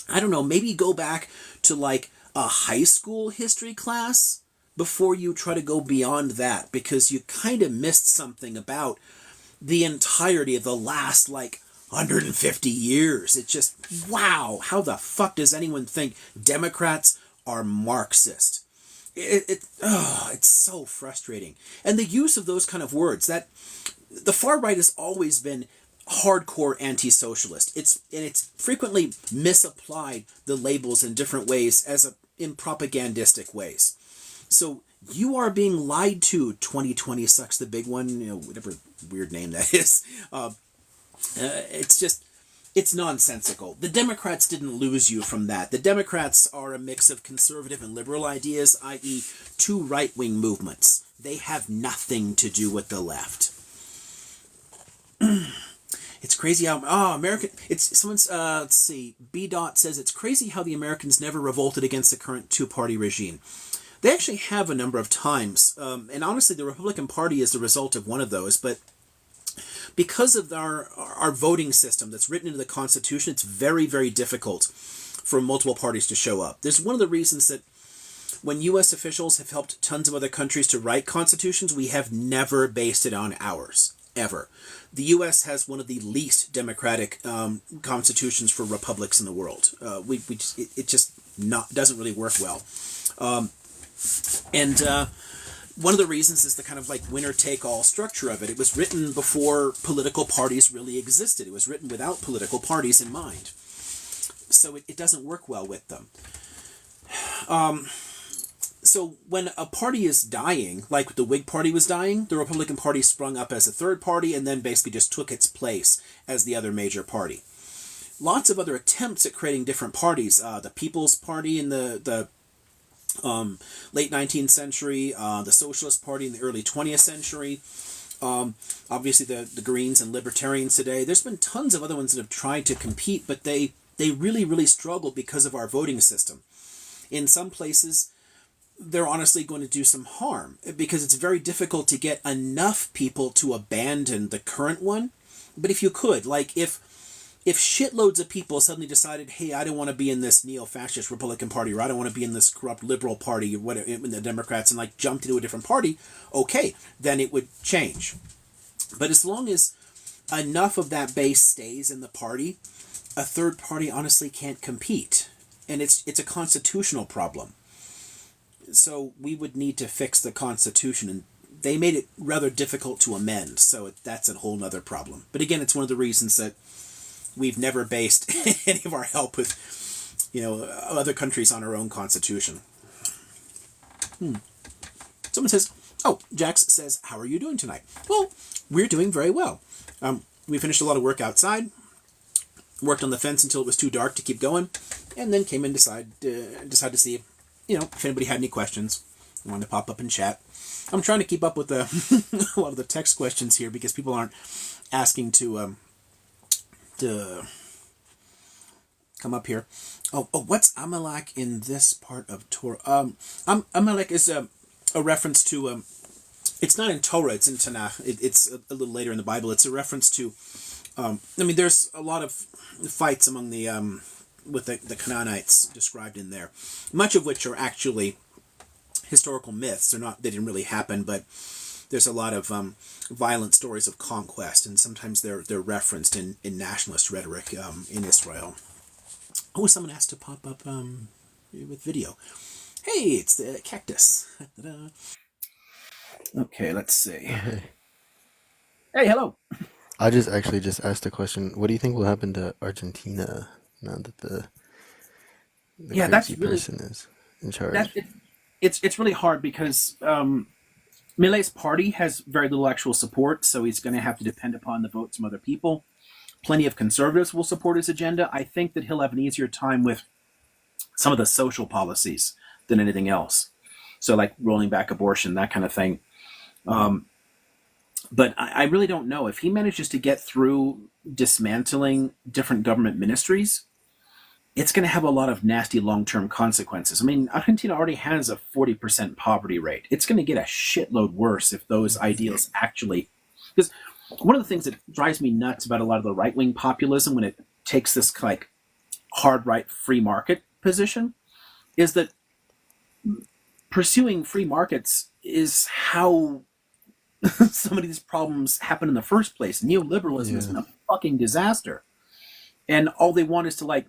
I don't know, maybe go back to like a high school history class before you try to go beyond that, because you kind of missed something about the entirety of the last like 150 years. It's just, wow, how the fuck does anyone think Democrats are Marxist? It's so frustrating. And the use of those kind of words, that the far right has always been hardcore anti-socialist. It's frequently misapplied the labels in different ways in propagandistic ways. So you are being lied to. 2020 sucks, the big one, whatever weird name that is. It's nonsensical. The Democrats didn't lose you from that. The Democrats are a mix of conservative and liberal ideas, i.e. two right-wing movements. They have nothing to do with the left. It's crazy how let's see, B. Dot says it's crazy how the Americans never revolted against the current two-party regime. They actually have a number of times, and honestly, the Republican Party is the result of one of those. But because of our voting system that's written into the Constitution, it's very, very difficult for multiple parties to show up. There's one of the reasons that when U.S. officials have helped tons of other countries to write constitutions, we have never based it on ours. Ever. The U.S. has one of the least democratic constitutions for republics in the world. It just doesn't really work well. And one of the reasons is the kind of like winner-take-all structure of it. It was written before political parties really existed. It was written without political parties in mind. So it doesn't work well with them. So when a party is dying, like the Whig Party was dying, the Republican Party sprung up as a third party and then basically just took its place as the other major party. Lots of other attempts at creating different parties. The People's Party in the late 19th century, the Socialist Party in the early 20th century, obviously the Greens and Libertarians today. There's been tons of other ones that have tried to compete, but they really, really struggle because of our voting system. In some places, they're honestly going to do some harm because it's very difficult to get enough people to abandon the current one. But if you could, like if shitloads of people suddenly decided, hey, I don't want to be in this neo-fascist Republican Party, or I don't want to be in this corrupt liberal party, or whatever, in the Democrats, and like jump into a different party, okay, then it would change. But as long as enough of that base stays in the party, a third party honestly can't compete. And it's a constitutional problem. So we would need to fix the Constitution, and they made it rather difficult to amend, so that's a whole other problem. But again, it's one of the reasons that we've never based any of our help with, other countries on our own Constitution. Someone says, Jax says, how are you doing tonight? Well, we're doing very well. We finished a lot of work outside, worked on the fence until it was too dark to keep going, and then came in and decided to see if anybody had any questions. I wanted to pop up and chat. I'm trying to keep up with a lot of the text questions here because people aren't asking to come up here. What's Amalek in this part of Torah? Amalek is a reference to, it's not in Torah, it's in Tanakh. It's a little later in the Bible. It's a reference to, there's a lot of fights among with the Canaanites described in there, much of which are actually historical myths. They didn't really happen, but there's a lot of violent stories of conquest, and sometimes they're referenced in nationalist rhetoric in Israel. Someone asked to pop up with video. Hey, it's the cactus. Okay, let's see. Hey, Hey, hello. I just actually just asked a question. What do you think will happen to Argentina now that the Yeah, crazy that's really person is in that charge? it's really hard because Milei's party has very little actual support, so he's going to have to depend upon the votes from other people. Plenty of conservatives will support his agenda. I think that he'll have an easier time with some of the social policies than anything else. So, like rolling back abortion, that kind of thing. Um, but I really don't know if he manages to get through dismantling different government ministries. It's going to have a lot of nasty long-term consequences. I mean, Argentina already has a 40% poverty rate. It's going to get a shitload worse if those ideals actually. Because one of the things that drives me nuts about a lot of the right-wing populism when it takes this like hard right free market position is that pursuing free markets is how some of these problems happen in the first place. Neoliberalism has Yeah, been a fucking disaster, and all they want is to like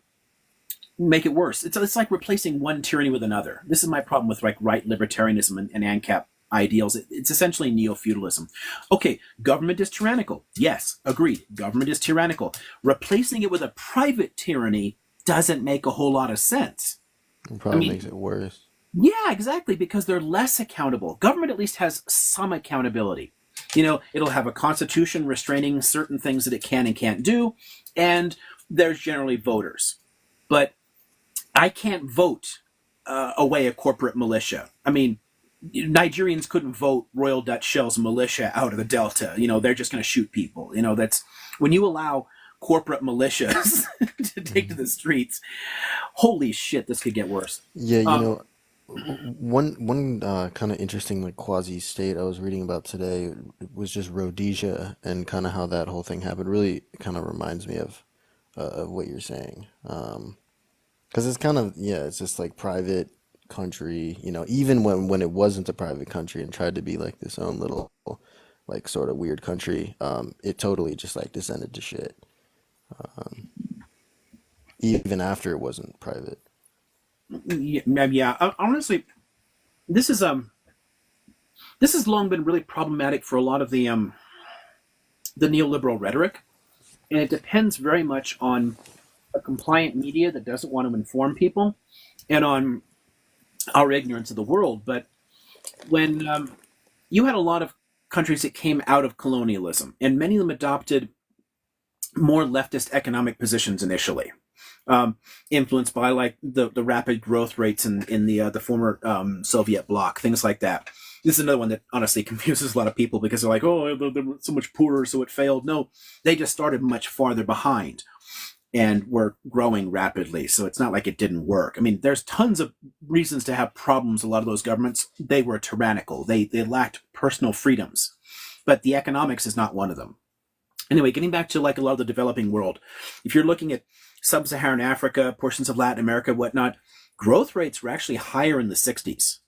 make it worse. It's like replacing one tyranny with another. This is my problem with like right libertarianism and ANCAP ideals. It's essentially neo-feudalism. Okay, government is tyrannical. Yes, agreed. Government is tyrannical. Replacing it with a private tyranny doesn't make a whole lot of sense. it I probably makes mean, it worse. yeah, exactly, because they're less accountable. Government at least has some accountability. It'll have a constitution restraining certain things that it can and can't do, and there's generally voters. But I can't vote away a corporate militia. I mean, Nigerians couldn't vote Royal Dutch Shell's militia out of the Delta. They're just going to shoot people. That's when you allow corporate militias to take to Mhm. the streets. Holy shit, this could get worse. Yeah, Um, one kind of interesting like quasi state I was reading about today was just Rhodesia and kind of how that whole thing happened. Really kind of reminds me of what you're saying. Because it's kind of, yeah, it's just like private country, even when it wasn't a private country and tried to be like this own little like sort of weird country, it totally just like descended to shit, even after it wasn't private. yeah. Honestly, this is this has long been really problematic for a lot of the neoliberal rhetoric, and it depends very much on a compliant media that doesn't want to inform people and on our ignorance of the world. But when you had a lot of countries that came out of colonialism, and many of them adopted more leftist economic positions initially, influenced by like the rapid growth rates in the former Soviet bloc, things like that. This is another one that honestly confuses a lot of people because they're like, oh, they're so much poorer, so it failed. No, they just started much farther behind and were growing rapidly. So it's not like it didn't work. I mean, there's tons of reasons to have problems. A lot of those governments, they were tyrannical. They lacked personal freedoms, but the economics is not one of them. Anyway, getting back to like a lot of the developing world, if you're looking at sub-Saharan Africa, portions of Latin America, whatnot, growth rates were actually higher in the 60s.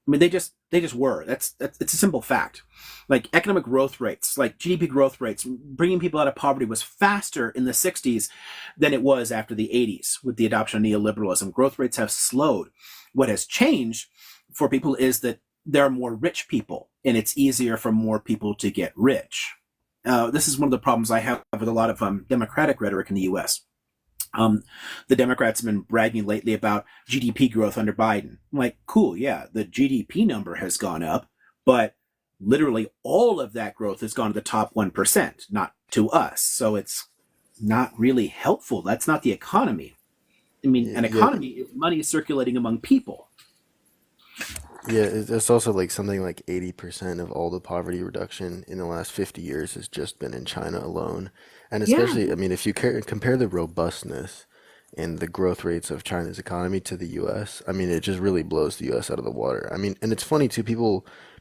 I mean, they just were. That's it's a simple fact. Like economic growth rates, like GDP growth rates, bringing people out of poverty was faster in the 60s than it was after the 80s with the adoption of neoliberalism. Growth rates have slowed. What has changed for people is that there are more rich people, and it's easier for more people to get rich. This is one of the problems I have with a lot of democratic rhetoric in the U.S. Um, the Democrats have been bragging lately about GDP growth under Biden. I'm like, cool, yeah, the GDP number has gone up, but literally all of that growth has gone to the top 1%, not to us. So it's not really helpful. That's not the economy. I mean, Yeah, an yeah, economy is money circulating among people. yeah. It's also like something like 80% of all the poverty reduction in the last 50 years has just been in China alone. And Yeah, especially, I mean, if you compare the robustness and the growth rates of China's economy to the US, I mean, it just really blows the US out of the water. I mean, and it's funny too,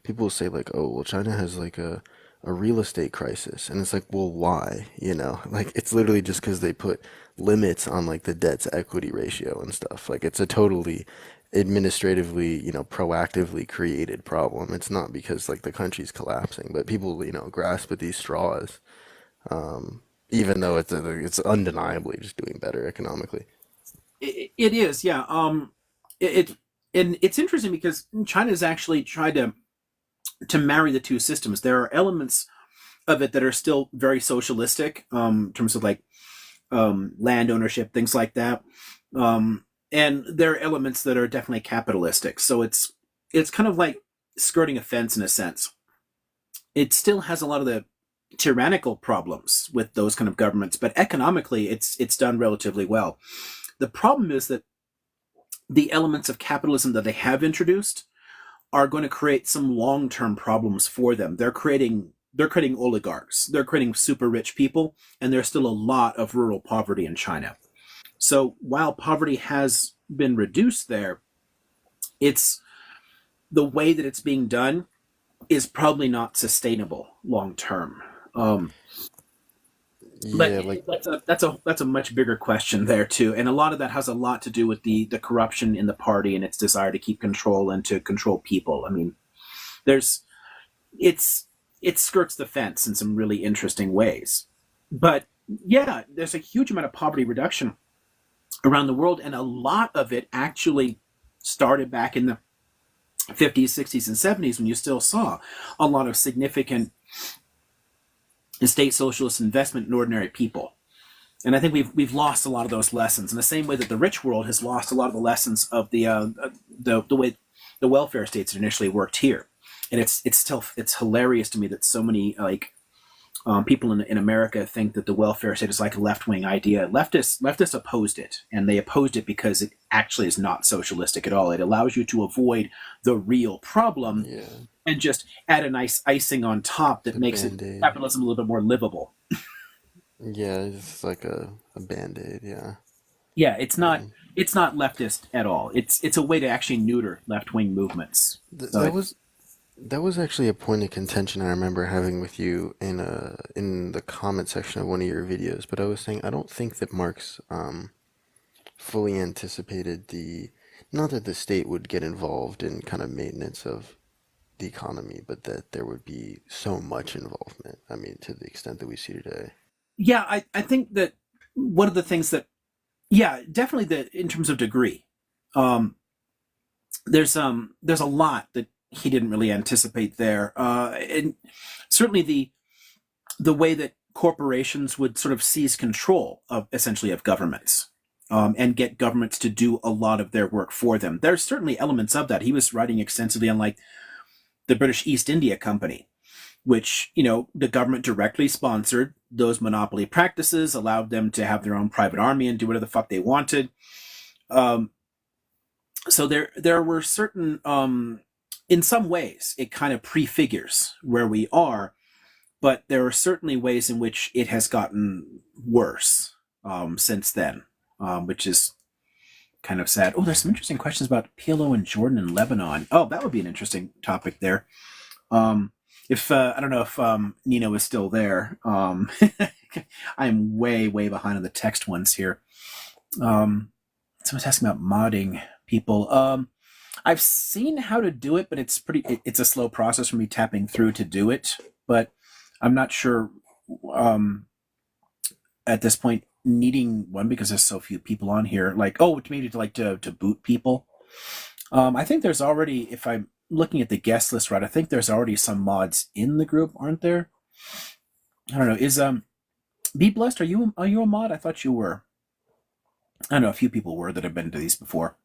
people say like, "Oh, well, China has like a real estate crisis." And it's like, "Well, why?" Like it's literally just because they put limits on like the debt to equity ratio and stuff. Like it's a totally administratively, proactively created problem. It's not because like the country's collapsing, but people, grasp at these straws, even though it's undeniably just doing better economically. it is. Yeah. It and it's interesting because China's actually tried to to marry the two systems. There are elements of it that are still very socialistic, in terms of like land ownership, things like that. And there are elements that are definitely capitalistic. So it's kind of like skirting a fence in a sense. It still has a lot of the tyrannical problems with those kind of governments, but economically, it's done relatively well. The problem is that the elements of capitalism that they have introduced are going to create some long-term problems for them. They're creating oligarchs. They're creating super rich people, and there's still a lot of rural poverty in China. So while poverty has been reduced there, it's the way that it's being done is probably not sustainable long term. Um, but Yeah, like that's a much bigger question there too, and a lot of that has a lot to do with the corruption in the party and its desire to keep control and to control people. I mean, there's it's it skirts the fence in some really interesting ways. But yeah, there's a huge amount of poverty reduction around the world, and a lot of it actually started back in the 50s, 60s, and 70s when you still saw a lot of significant state socialist investment in ordinary people. And I think we've lost a lot of those lessons in the same way that the rich world has lost a lot of the lessons of the way the welfare states initially worked here. And it's hilarious to me that so many like people in America think that the welfare state is like a left wing idea. Leftists opposed it, and they opposed it because it actually is not socialistic at all. It allows you to avoid the real problem yeah, and just add a nice icing on top that the makes it band-aid. capitalism a little bit more livable. Yeah, it's like a band-aid, yeah. Yeah, it's not Um, it's not leftist at all. It's a way to actually neuter left wing movements. th So that was actually a point of contention I remember having with you in the comment section of one of your videos. But I was saying I don't think that Marx fully anticipated the not that the state would get involved in kind of maintenance of the economy, but that there would be so much involvement. I mean, to the extent that we see today. yeah, I think that one of the things that yeah, definitely the in terms of degree, um, there's a lot that he didn't really anticipate there, and certainly the way that corporations would sort of seize control of essentially of governments. And get governments to do a lot of their work for them. There's certainly elements of that. He was writing extensively on like the British East India Company, which, the government directly sponsored those monopoly practices, allowed them to have their own private army and do whatever the fuck they wanted. Um, so there were certain, in some ways, it kind of prefigures where we are, but there are certainly ways in which it has gotten worse since then, which is kind of sad. Oh, there's some interesting questions about PLO and Jordan and Lebanon. Oh, that would be an interesting topic there. Um, if I don't know if Nino is still there. I'm way, way behind on the text ones here. Someone's asking about modding people. I've seen how to do it, but it's a slow process for me tapping through to do it. But I'm not sure um, at this point needing one because there's so few people on here. Like, oh, maybe to boot people. I think there's already, if I'm looking at the guest list right, I think there's already some mods in the group, aren't there? I don't know. Is Be Blessed? Are you a mod? I thought you were. I know a few people were that have been to these before.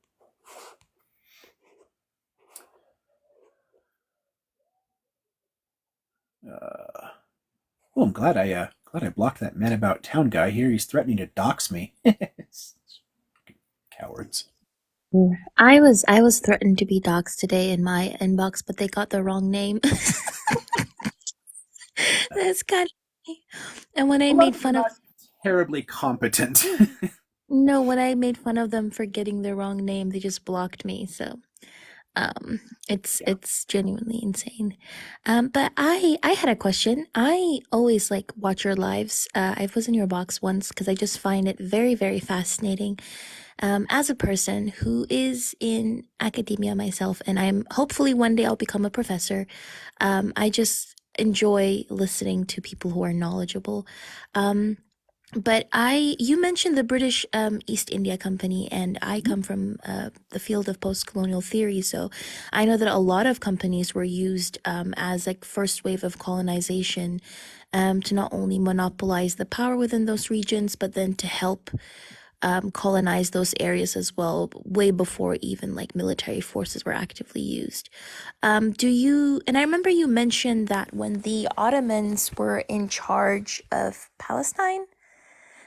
Uh, oh, I'm glad I blocked that man about town guy here. He's threatening to dox me. Cowards. Yeah. I was threatened to be doxxed today in my inbox, but they got the wrong name. That's kind of and when I A lot of made them are fun of not terribly competent. no, when I made fun of them for getting the wrong name, they just blocked me. So um Yeah. it's genuinely insane. But I had a question. I always like watch your lives. I was in your box once because I just find it very, very fascinating. As a person who is in academia myself, and I'm hopefully one day I'll become a professor, I just enjoy listening to people who are knowledgeable. Um, But you mentioned the British East India Company, and I come from the field of post-colonial theory, so I know that a lot of companies were used as like first wave of colonization, to not only monopolize the power within those regions, but then to help colonize those areas as well, way before even like military forces were actively used. And I remember you mentioned that when the Ottomans were in charge of Palestine,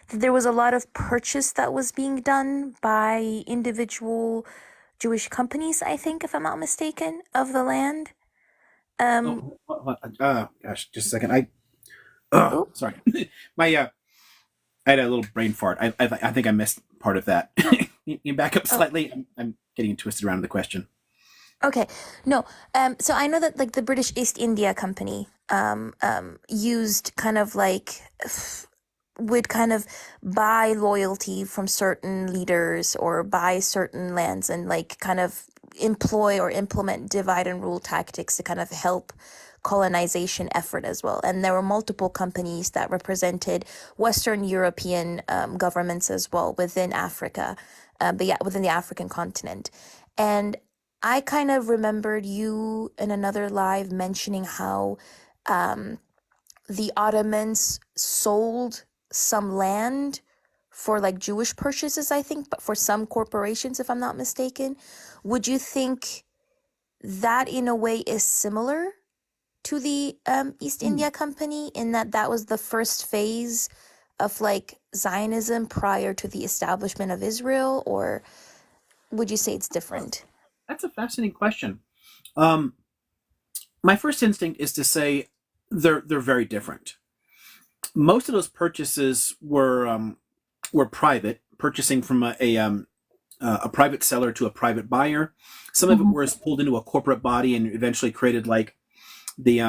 there was a lot of purchase that was being done by individual Jewish companies, I think, if I'm not mistaken, of the land. Um, Gosh, just a second. oh, Sorry. My I had a little brain fart. I think I missed part of that. You back up oh, slightly. I'm getting twisted around the question. okay. No. So I know that like the British East India Company used kind of like would kind of buy loyalty from certain leaders or buy certain lands and like kind of employ or implement divide and rule tactics to kind of help colonization effort as well. And there were multiple companies that represented Western European governments as well within Africa, but yeah, within the African continent. And I kind of remembered you in another live mentioning how um, the Ottomans sold some land for like Jewish purchases, I think, but for some corporations, if I'm not mistaken. Would you think that in a way is similar to the East Hmm. India Company in that that was the first phase of like Zionism prior to the establishment of Israel, or would you say it's Oh, different? that's a fascinating question. Um, my first instinct is to say they're very different. Most of those purchases were private, purchasing from a private seller to a private buyer. Some of it Mm-hmm. was pulled into a corporate body and eventually created like the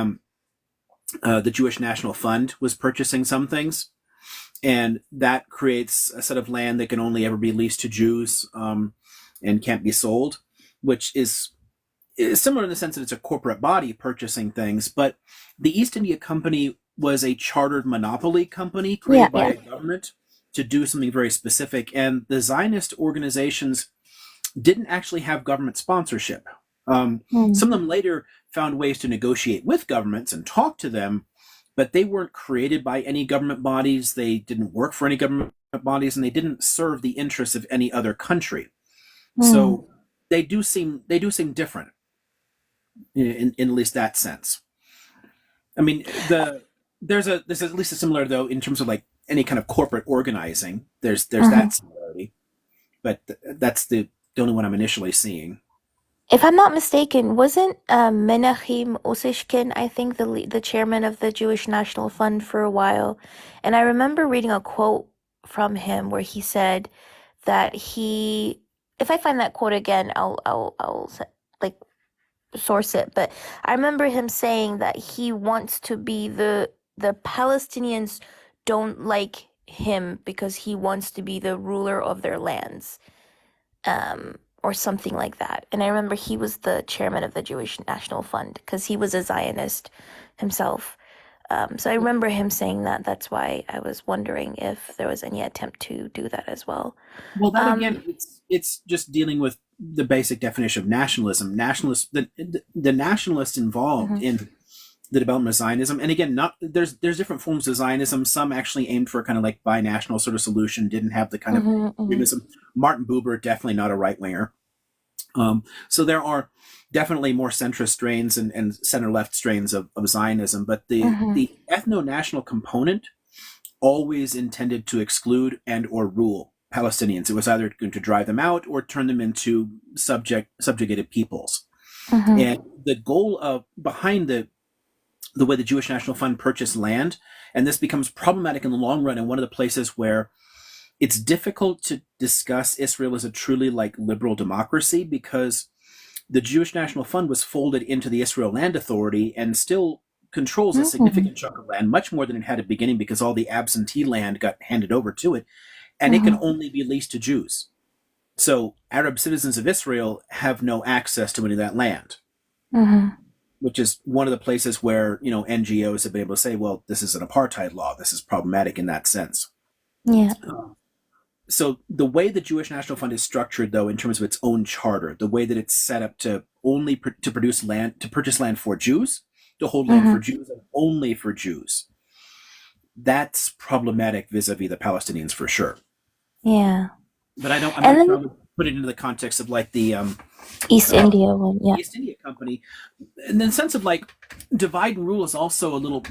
the Jewish National Fund was purchasing some things, and that creates a set of land that can only ever be leased to Jews, and can't be sold, which is similar in the sense that it's a corporate body purchasing things. But the East India Company was a chartered monopoly company Yeah, created by yeah. a government to do something very specific, and the Zionist organizations didn't actually have government sponsorship. Some of them later found ways to negotiate with governments and talk to them, but they weren't created by any government bodies. They didn't work for any government bodies, and they didn't serve the interests of any other country. Mm-hmm. So they do seem different in at least that sense. I mean, there's at least a similar though in terms of like any kind of corporate organizing. There's that similarity, but that's the only one I'm initially seeing. If I'm not mistaken, wasn't Menachem Osishkin, I think, the chairman of the Jewish National Fund for a while? And I remember reading a quote from him where he said that if I find that quote again, like source it. But I remember him saying that he wants to be the Palestinians don't like him because he wants to be the ruler of their lands, or something like that. And I remember he was the chairman of the Jewish National Fund because he was a Zionist himself. So I remember him saying that. That's why I was wondering if there was any attempt to do that as well. Well, that Um, again, it's just dealing with the basic definition of nationalism. The nationalists involved mhm, in the development of Zionism, and again, not there's different forms of Zionism. Some actually aimed for a kind of like binational sort of solution, didn't have the kind of mhm, mhm, extremism. Martin Buber, definitely not a right winger. So there are definitely more centrist strains and center left strains of Zionism, but mhm, the ethno national component always intended to exclude and or rule Palestinians. It was either going to drive them out or turn them into subjugated peoples. mhm, And the goal of behind the way the Jewish National Fund purchased land, and this becomes problematic in the long run, and one of the places where it's difficult to discuss Israel as a truly like liberal democracy because the Jewish National Fund was folded into the Israel Land Authority and still controls a mhm, significant chunk of land, much more than it had at the beginning because all the absentee land got handed over to it, and it can mhm, only be leased to Jews. So Arab citizens of Israel have no access to any of that land, mhm. which is one of the places where NGOs have been able to say, well, this is an apartheid law. This is problematic in that sense. Yeah. So the way the Jewish National Fund is structured, though, in terms of its own charter, the way that it's set up to only to produce land, to purchase land for Jews, to hold land for Mm-hmm. Jews and only for Jews, that's problematic vis-a-vis the Palestinians for sure. Yeah. But I'm And not sure then I would put it into the context of like the East India one. Yeah. East India Company, in the sense of like divide and rule is also a little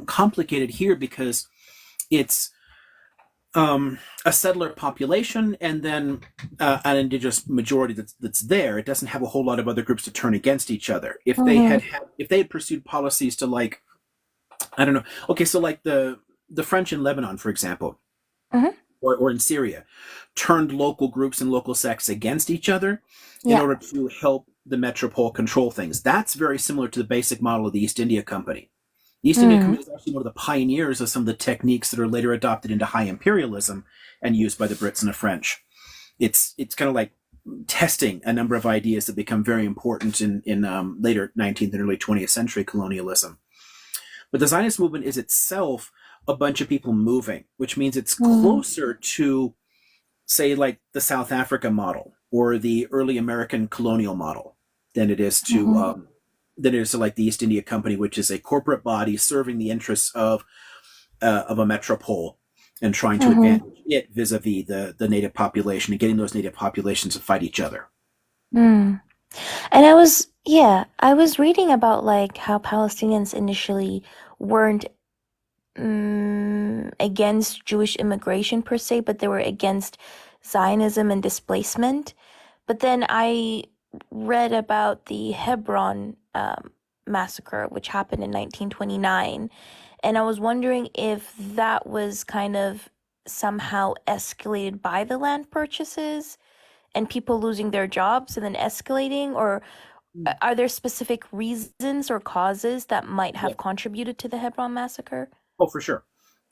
complicated here because it's a settler population and then an indigenous majority that's there. It doesn't have a whole lot of other groups to turn against each other. Mm-hmm. If they had pursued policies to like, I don't know. Okay, so like the French in Lebanon, for example, Mm-hmm. or in Syria, turned local groups and local sects against each other in Yeah. order to help the metropole control things. That's very similar to the basic model of the East India Company. The East India Mm. Company is actually one of the pioneers of some of the techniques that are later adopted into high imperialism and used by the Brits and the French. It's kind of like testing a number of ideas that become very important in later 19th and early 20th century colonialism. But the Zionist movement is itself a bunch of people moving, which means it's Mm. closer to, say, like the South Africa model or the early American colonial model than it is to Mm-hmm. like the East India Company, which is a corporate body serving the interests of a metropole and trying to Mm-hmm. advantage it vis-a-vis the native population and getting those native populations to fight each other. Mm. And I was reading about like how Palestinians initially weren't against Jewish immigration per se, but they were against Zionism and displacement. But then I read about the Hebron massacre, which happened in 1929, and I was wondering if that was kind of somehow escalated by the land purchases and people losing their jobs and then escalating, or are there specific reasons or causes that might Yeah. have contributed to the Hebron massacre? Oh, for sure.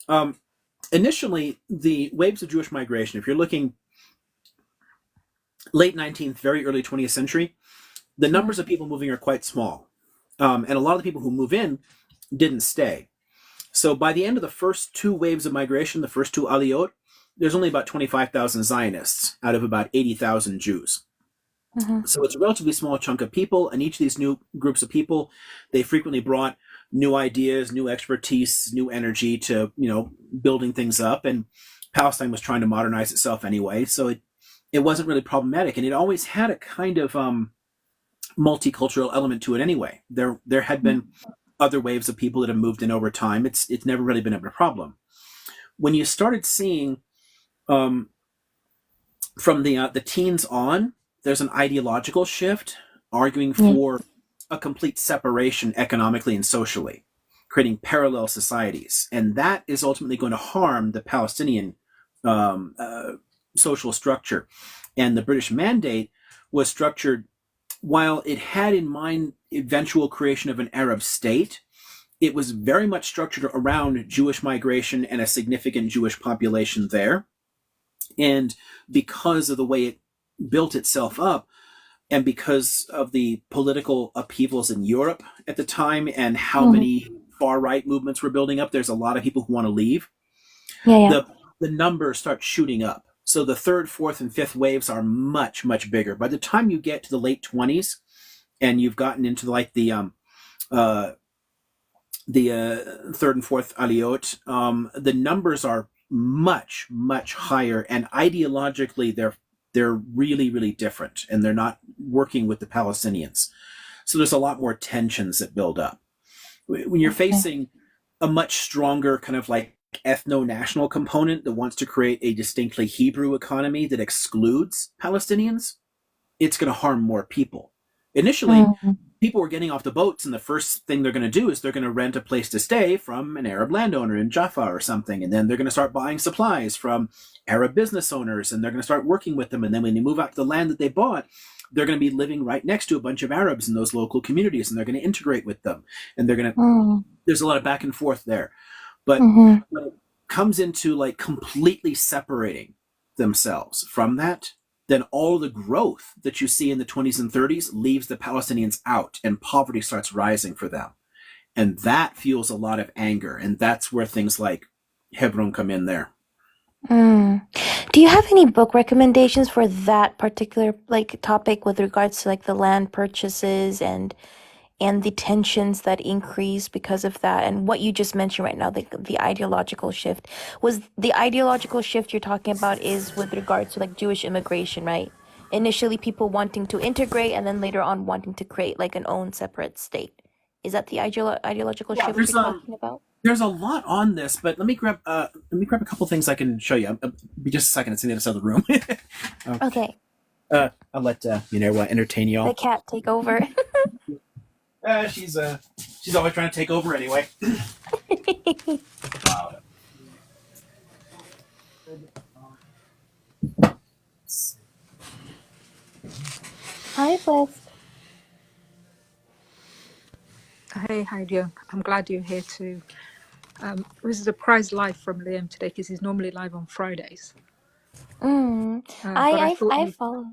Um, Initially, the waves of Jewish migration, if you're looking late 19th, very early 20th century, the Mm-hmm. numbers of people moving are quite small. And a lot of the people who move in didn't stay. So by the end of the first two waves of migration, the first two aliyot, there's only about 25,000 Zionists out of about 80,000 Jews. Mm-hmm. So it's a relatively small chunk of people, and each of these new groups of people, they frequently brought new ideas, new expertise, new energy to, building things up. And Palestine was trying to modernize itself anyway, so it wasn't really problematic, and it always had a kind of multicultural element to it anyway. There had been other waves of people that have moved in over time. It's never really been a problem. When you started seeing um, from the teens on, there's an ideological shift arguing Yeah. for a complete separation economically and socially, creating parallel societies, and that is ultimately going to harm the Palestinian um, uh, social structure. And the British Mandate was structured while it had in mind eventual creation of an Arab state. It was very much structured around Jewish migration and a significant Jewish population there. And because of the way it built itself up, and because of the political upheavals in Europe at the time and how Mm-hmm. many far right movements were building up, there's a lot of people who want to leave. Yeah, yeah. The numbers start shooting up. So the third, fourth, and fifth waves are much, much bigger. By the time you get to the late 20s and you've gotten into like uh, the third and fourth aliyot, the numbers are much, much higher, and ideologically they're really, really different, and they're not working with the Palestinians. So there's a lot more tensions that build up when you're Okay. facing a much stronger kind of like ethno-national component that wants to create a distinctly Hebrew economy that excludes Palestinians. It's going to harm more people. Initially, Mm-hmm. people were getting off the boats, and the first thing they're going to do is they're going to rent a place to stay from an Arab landowner in Jaffa or something, and then they're going to start buying supplies from Arab business owners, and they're going to start working with them. And then when they move out to the land that they bought, they're going to be living right next to a bunch of Arabs in those local communities, and they're going to integrate with them, and they're going to. Mm-hmm. There's a lot of back and forth there, but Mm-hmm. when it comes into like completely separating themselves from that, then all the growth that you see in the 20s and 30s leaves the Palestinians out, and poverty starts rising for them. And that fuels a lot of anger. And that's where things like Hebron come in there. Mm. Do you have any book recommendations for that particular like topic with regards to like the land purchases and the tensions that increase because of that and what you just mentioned right now, the ideological shift? Was the ideological shift you're talking about is with regards to like Jewish immigration, right? Initially people wanting to integrate and then later on wanting to create like an own separate state. Is that the ideological Yeah, shift you're talking about? there's a lot on this, but let me grab a couple things I can show you. Be just a second. It's in the other side of the room. uh, Okay, I'll let entertain the y'all. cat take over. She's always trying to take over anyway. Hi, Blessed. Hey, how you doing? I'm glad you're here too. This is a prize live from Liam today because he's normally live on Fridays. Mm. But I thought I you, follow.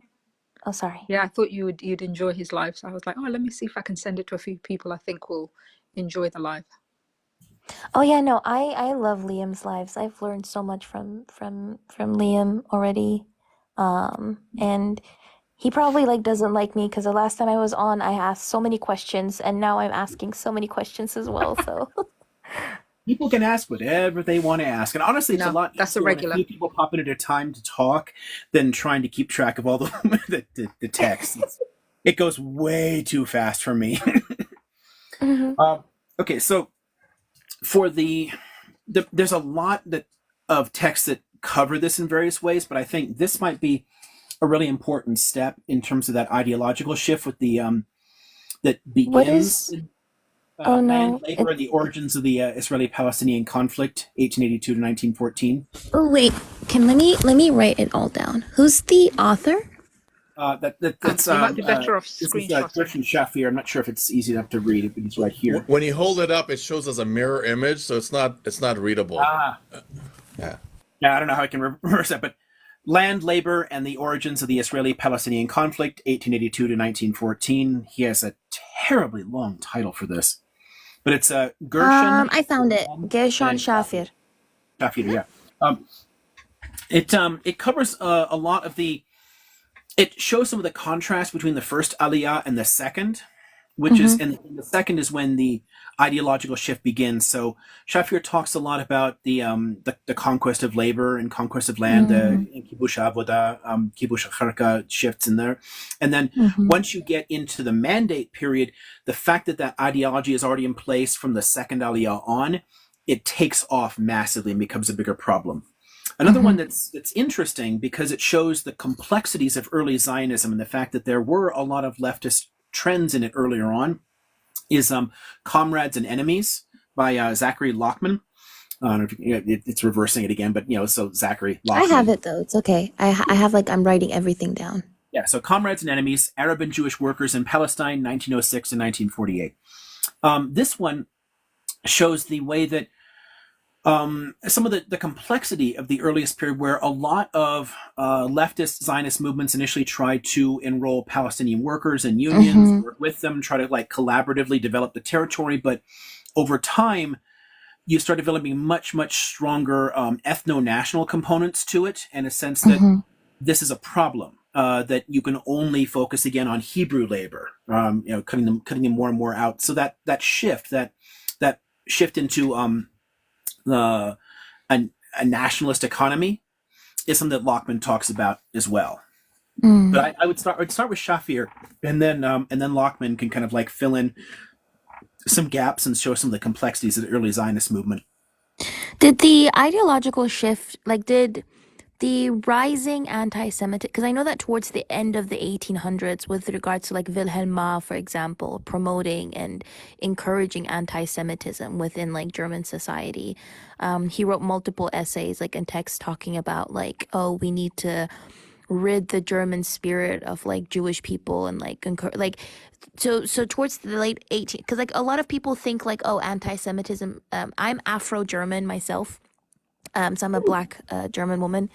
Oh, sorry. yeah, I thought you'd enjoy his live. So I was like, oh, let me see if I can send it to a few people I think will enjoy the live. Oh yeah, no, I love Liam's lives. I've learned so much from Liam already. And he probably like doesn't like me because the last time I was on, I asked so many questions, and now I'm asking so many questions as well. So, People can ask whatever they want to ask, and honestly, it's a No, lot that's a easier when a regular. few people pop in at a time to talk than trying to keep track of all the the text. It goes way too fast for me. hmm um, okay, so for there's a lot of texts that cover this in various ways, but I think this might be a really important step in terms of that ideological shift with the that what begins is? in Oh Land, no, Labor, and it's. the Origins of the Israeli-Palestinian Conflict, 1882 to 1914. Oh wait, can let me write it all down. Who's the author? That's You might be better off this is screenshotting. Gershon Shafir. I'm not sure if it's easy enough to read, but it's right here. When you hold it up, it shows as a mirror image, so it's not readable. Ah, Yeah. yeah, I don't know how I can reverse that, but Land, Labor, and the Origins of the Israeli-Palestinian Conflict, 1882 to 1914. He has a terribly long title for this, but it's Gershon I found it. and Gershon Shafir. Shafir. Shafir, yeah. Um, it covers a lot of the. It shows some of the contrast between the first Aliyah and the second, which is Mm-hmm. and the second is when the ideological shift begins. So Shafir talks a lot about the conquest of labor and conquest of land, Mm-hmm. the kibush avoda, kibush harka shifts in there, and then Mm-hmm. once you get into the mandate period, the fact that that ideology is already in place from the second Aliyah on, it takes off massively and becomes a bigger problem. Another one Mm-hmm. that's interesting because it shows the complexities of early Zionism and the fact that there were a lot of leftist trends in it earlier on is Comrades and Enemies by Zachary Lockman. I don't know if it's reversing it again, but so Zachary I have Lockman. it though. It's okay. I have like I'm writing everything down. Yeah, so Comrades and Enemies, Arab and Jewish Workers in Palestine, 1906 to 1948. This one shows the way that some of the complexity of the earliest period, where a lot of leftist Zionist movements initially tried to enroll Palestinian workers in unions, Mm-hmm. work with them, try to like collaboratively develop the territory. But over time, you start developing much stronger ethno-national components to it, and a sense that Mm-hmm. this is a problem. That you can only focus again on Hebrew labor, cutting them more and more out. So that shift into the a, a nationalist economy is something that Lockman talks about as well. Mm. But I'd start with Shafir, and then Lockman can kind of like fill in some gaps and show some of the complexities of the early Zionist movement. Did the ideological shift, like, did the rising anti-Semitic, because I know that towards the end of the 1800s, with regards to like Wilhelm Marr, for example, promoting and encouraging anti-Semitism within like German society, he wrote multiple essays, like, and texts talking about like, oh, we need to rid the German spirit of like Jewish people and like like so towards the late 18, because like a lot of people think like, oh, anti-Semitism, I'm Afro-German myself, so I'm a black German woman,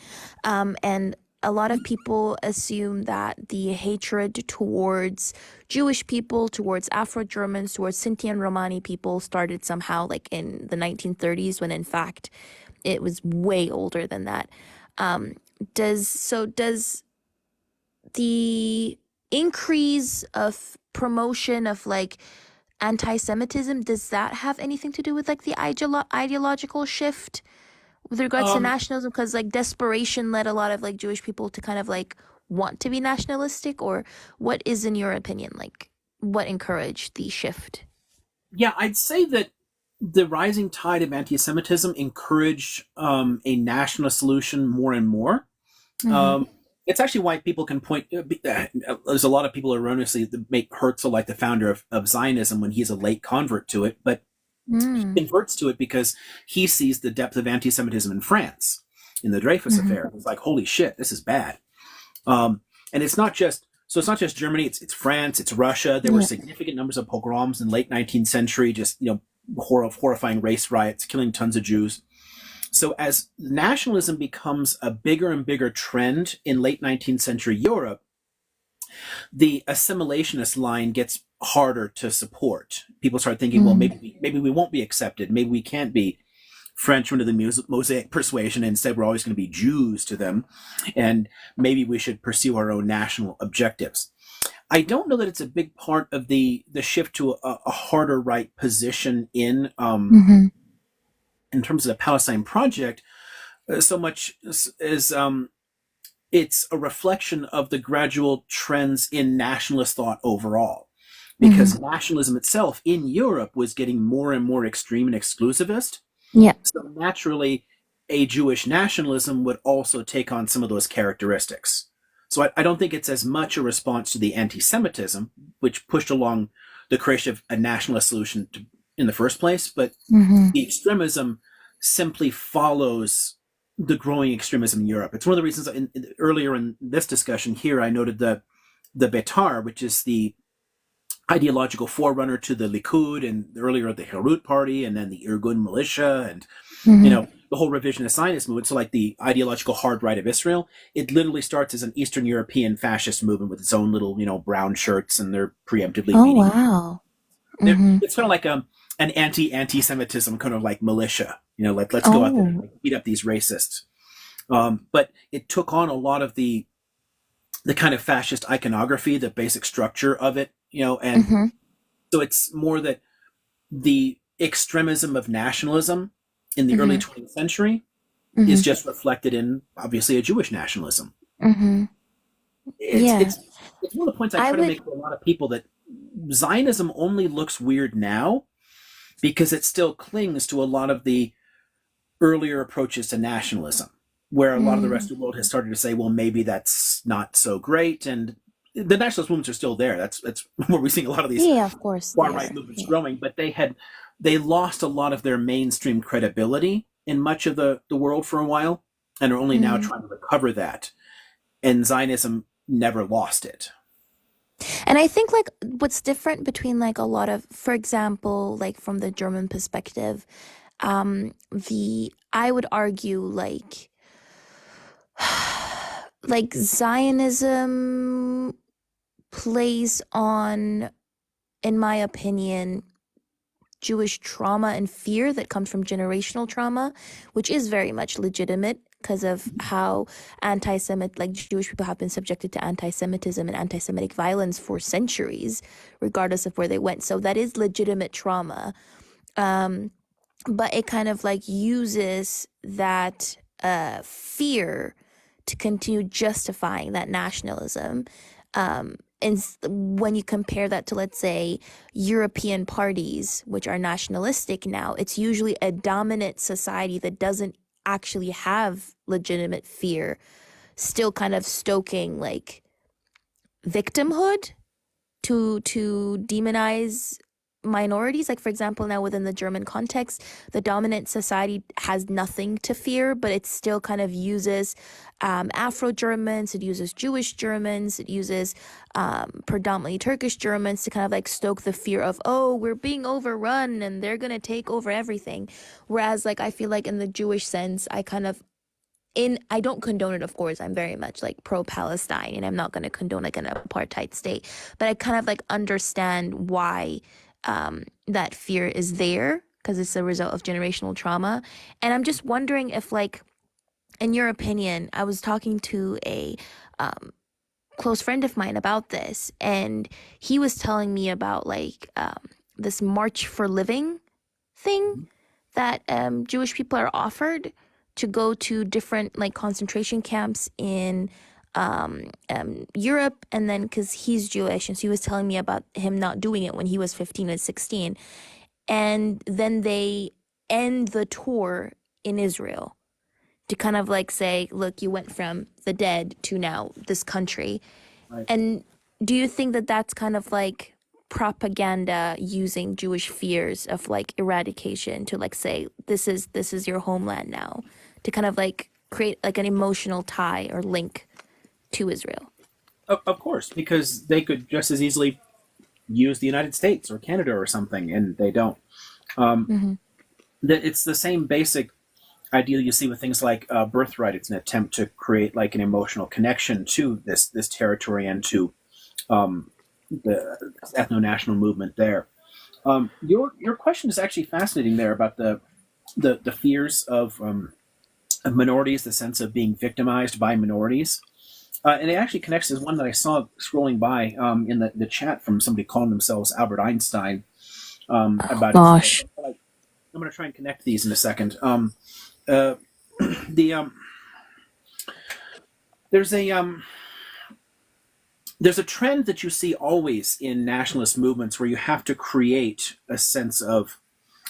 and a lot of people assume that the hatred towards Jewish people, towards Afro-Germans, towards Sinti and Romani people started somehow like in the 1930s, when in fact it was way older than that. Um, does the increase of promotion of like anti-Semitism, does that have anything to do with like the ideological shift with regards to Um, nationalism? Because like desperation led a lot of like Jewish people to kind of like want to be nationalistic, or what is, in your opinion, like what encouraged the shift? yeah, I'd say that the rising tide of anti-Semitism encouraged a nationalist solution more and more. Mm-hmm. Um, it's actually why people can point. There's a lot of people erroneously that make Herzl like the founder of Zionism when he's a late convert to it, but he Mm. converts to it because he sees the depth of anti-Semitism in France in the Dreyfus Mm-hmm. affair. It's like, holy shit, this is bad. Um, and it's not just it's not just Germany. It's France. It's Russia. There were Yeah. significant numbers of pogroms in the late 19th century. Just horrifying race riots, killing tons of Jews. So as nationalism becomes a bigger and bigger trend in late 19th century Europe, the assimilationist line gets harder to support. People start thinking, well, Mm. maybe we won't be accepted. Maybe we can't be Frenchmen of the Mosaic persuasion. Instead, we're always going to be Jews to them. And maybe we should pursue our own national objectives. I don't know that it's a big part of the shift to a harder right position Mm-hmm. in terms of the Palestine project, so much as it's a reflection of the gradual trends in nationalist thought overall. Mm-hmm. Because nationalism itself in Europe was getting more and more extreme and exclusivist. Yeah. So naturally, a Jewish nationalism would also take on some of those characteristics. So I don't think it's as much a response to the anti-Semitism, which pushed along the creation of a nationalist solution in the first place, but Mm-hmm. the extremism simply follows the growing extremism in Europe. It's one of the reasons earlier in this discussion here, I noted the Betar, which is the ideological forerunner to the Likud and earlier the Herut Party, and then the Irgun militia, and Mm-hmm. the whole revisionist Zionist movement. So like the ideological hard right of Israel, it literally starts as an Eastern European fascist movement with its own little brown shirts, and they're preemptively Oh beating. wow. Mm-hmm. It's kind of like an anti-Semitism kind of like militia. Let's go out there and Oh. like, beat up these racists. But it took on a lot of the kind of fascist iconography, the basic structure of it, and Mm-hmm. so it's more that the extremism of nationalism in the early Mm-hmm. 20th century Mm-hmm. is just reflected in obviously a Jewish nationalism. Mm-hmm. It's Yeah. it's it's one of the points I I try to would. make to a lot of people that Zionism only looks weird now because it still clings to a lot of the earlier approaches to nationalism, where a lot of the rest Mm. of the world has started to say, well, maybe that's not so great, and the nationalist movements are still there. That's where we're seeing a lot of these Yeah, of course they far right are. movements Yeah. growing, but they lost a lot of their mainstream credibility in much of the world for a while, and are only now Mm. trying to recover that. And Zionism never lost it. And I think like what's different between like a lot of, for example, like from the German perspective, the I would argue like Zionism plays on, in my opinion, Jewish trauma and fear that comes from generational trauma, which is very much legitimate because of how like Jewish people have been subjected to anti-Semitism and anti-Semitic violence for centuries, regardless of where they went. So that is legitimate trauma. Um, but it kind of like uses that fear to continue justifying that nationalism. And when you compare that to, let's say, European parties, which are nationalistic now, it's usually a dominant society that doesn't actually have legitimate fear, still kind of stoking like victimhood to demonize minorities. Like for example, now within the German context, the dominant society has nothing to fear, but it still kind of uses Afro Germans, it uses Jewish Germans, it uses predominantly Turkish Germans to kind of like stoke the fear of, oh, we're being overrun and they're gonna take over everything. Whereas like I feel like in the Jewish sense, I don't condone it, of course. I'm very much like pro Palestine and I'm not going to condone like an apartheid state, but I kind of like understand why that fear is there. because it's a result of generational trauma. And I'm just wondering if, like, in your opinion, I was talking to a close friend of mine about this, and he was telling me about like this March for Living thing that Jewish people are offered to go to different like concentration camps in Europe, and then because he's Jewish, and so he was telling me about him not doing it when he was 15 and 16, and then they end the tour in Israel to kind of like say, look, you went from the dead to now this country. Right. And do you think that that's kind of like propaganda using Jewish fears of like eradication to like say this is your homeland now, to kind of like create like an emotional tie or link to Israel? Of course, because they could just as easily use the United States or Canada or something, and they don't. It's the same basic idea you see with things like birthright. It's an attempt to create like an emotional connection to this territory and to the ethno-national movement there. Your question is actually fascinating there about the fears of minorities, the sense of being victimized by minorities. And it actually connects to one that I saw scrolling by in the chat from somebody calling themselves Albert Einstein about Gosh. I'm going to try and connect these in a second. The there's a trend that you see always in nationalist movements where you have to create a sense of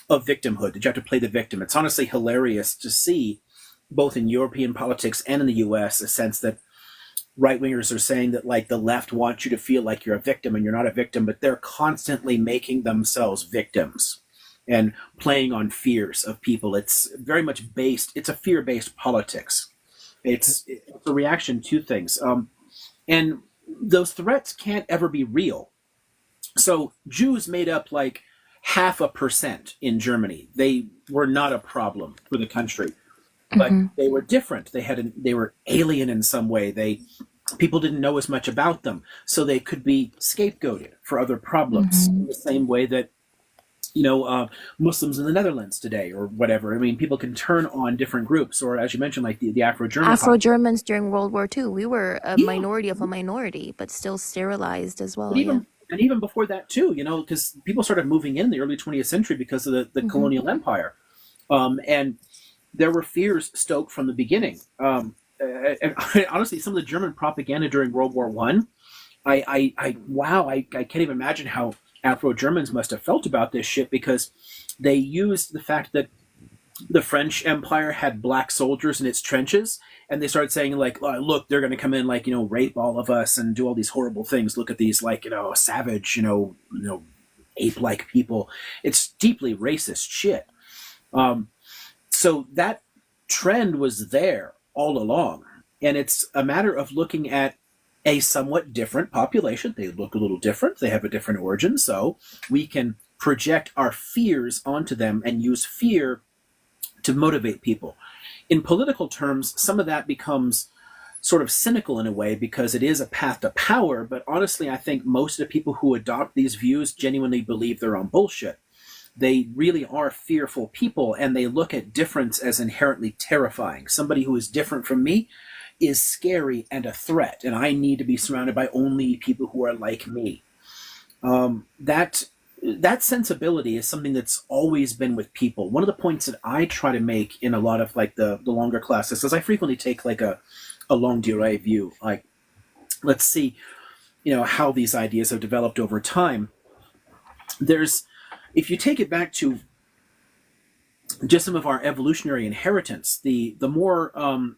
victimhood, that you have to play the victim. It's honestly hilarious to see, both in European politics and in the U.S., a sense that right-wingers are saying that like the left wants you to feel like you're a victim and you're not a victim, but they're constantly making themselves victims and playing on fears of people. It's very much it's a fear-based politics. It's a reaction to things. And those threats can't ever be real. So Jews made up like 0.5% in Germany. They were not a problem for the country, but they were different. They were alien in some way. People didn't know as much about them, so they could be scapegoated for other problems in the same way that Muslims in the Netherlands today or whatever. I mean, people can turn on different groups, or as you mentioned, like the Afro-German. Afro-Germans during World War II, we were a Yeah. minority of a minority, but still sterilized as well. But even before that too, because people started moving in the early 20th century because of the colonial empire, and there were fears stoked from the beginning. And honestly, some of the German propaganda during World War One, I can't even imagine how Afro-Germans must have felt about this shit, because they used the fact that the French Empire had black soldiers in its trenches, and they started saying like, oh, look, they're going to come in like, rape all of us and do all these horrible things. Look at these like, savage, ape-like people. It's deeply racist shit. So that trend was there all along, and it's a matter of looking at a somewhat different population. They look a little different. They have a different origin, so we can project our fears onto them and use fear to motivate people. In political terms, some of that becomes sort of cynical in a way because it is a path to power, but honestly, I think most of the people who adopt these views genuinely believe their own bullshit. They really are fearful people, and they look at difference as inherently terrifying. Somebody who is different from me is scary and a threat, and I need to be surrounded by only people who are like me. That sensibility is something that's always been with people. One of the points that I try to make in a lot of like the longer classes is I frequently take like a longue durée view. Like, let's see, how these ideas have developed over time. If you take it back to just some of our evolutionary inheritance, the more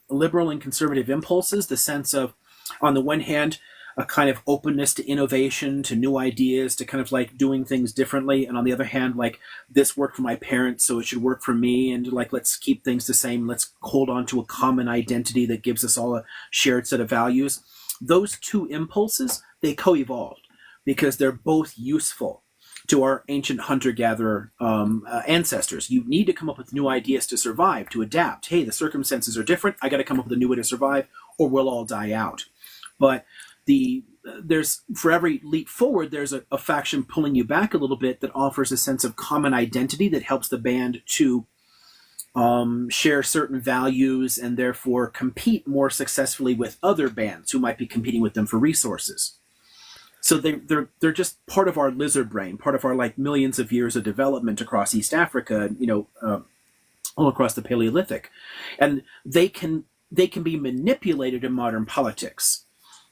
liberal and conservative impulses, the sense of, on the one hand, a kind of openness to innovation, to new ideas, to kind of like doing things differently, and on the other hand, like, this worked for my parents, so it should work for me, and like, let's keep things the same, let's hold on to a common identity that gives us all a shared set of values. Those two impulses, they co-evolved because they're both useful to our ancient hunter-gatherer ancestors. You need to come up with new ideas to survive, to adapt. Hey, the circumstances are different. I got to come up with a new way to survive, or we'll all die out. But the there's, for every leap forward, there's a faction pulling you back a little bit that offers a sense of common identity that helps the band to share certain values and therefore compete more successfully with other bands who might be competing with them for resources. So they're just part of our lizard brain, part of our like millions of years of development across East Africa, all across the Paleolithic, and they can be manipulated in modern politics.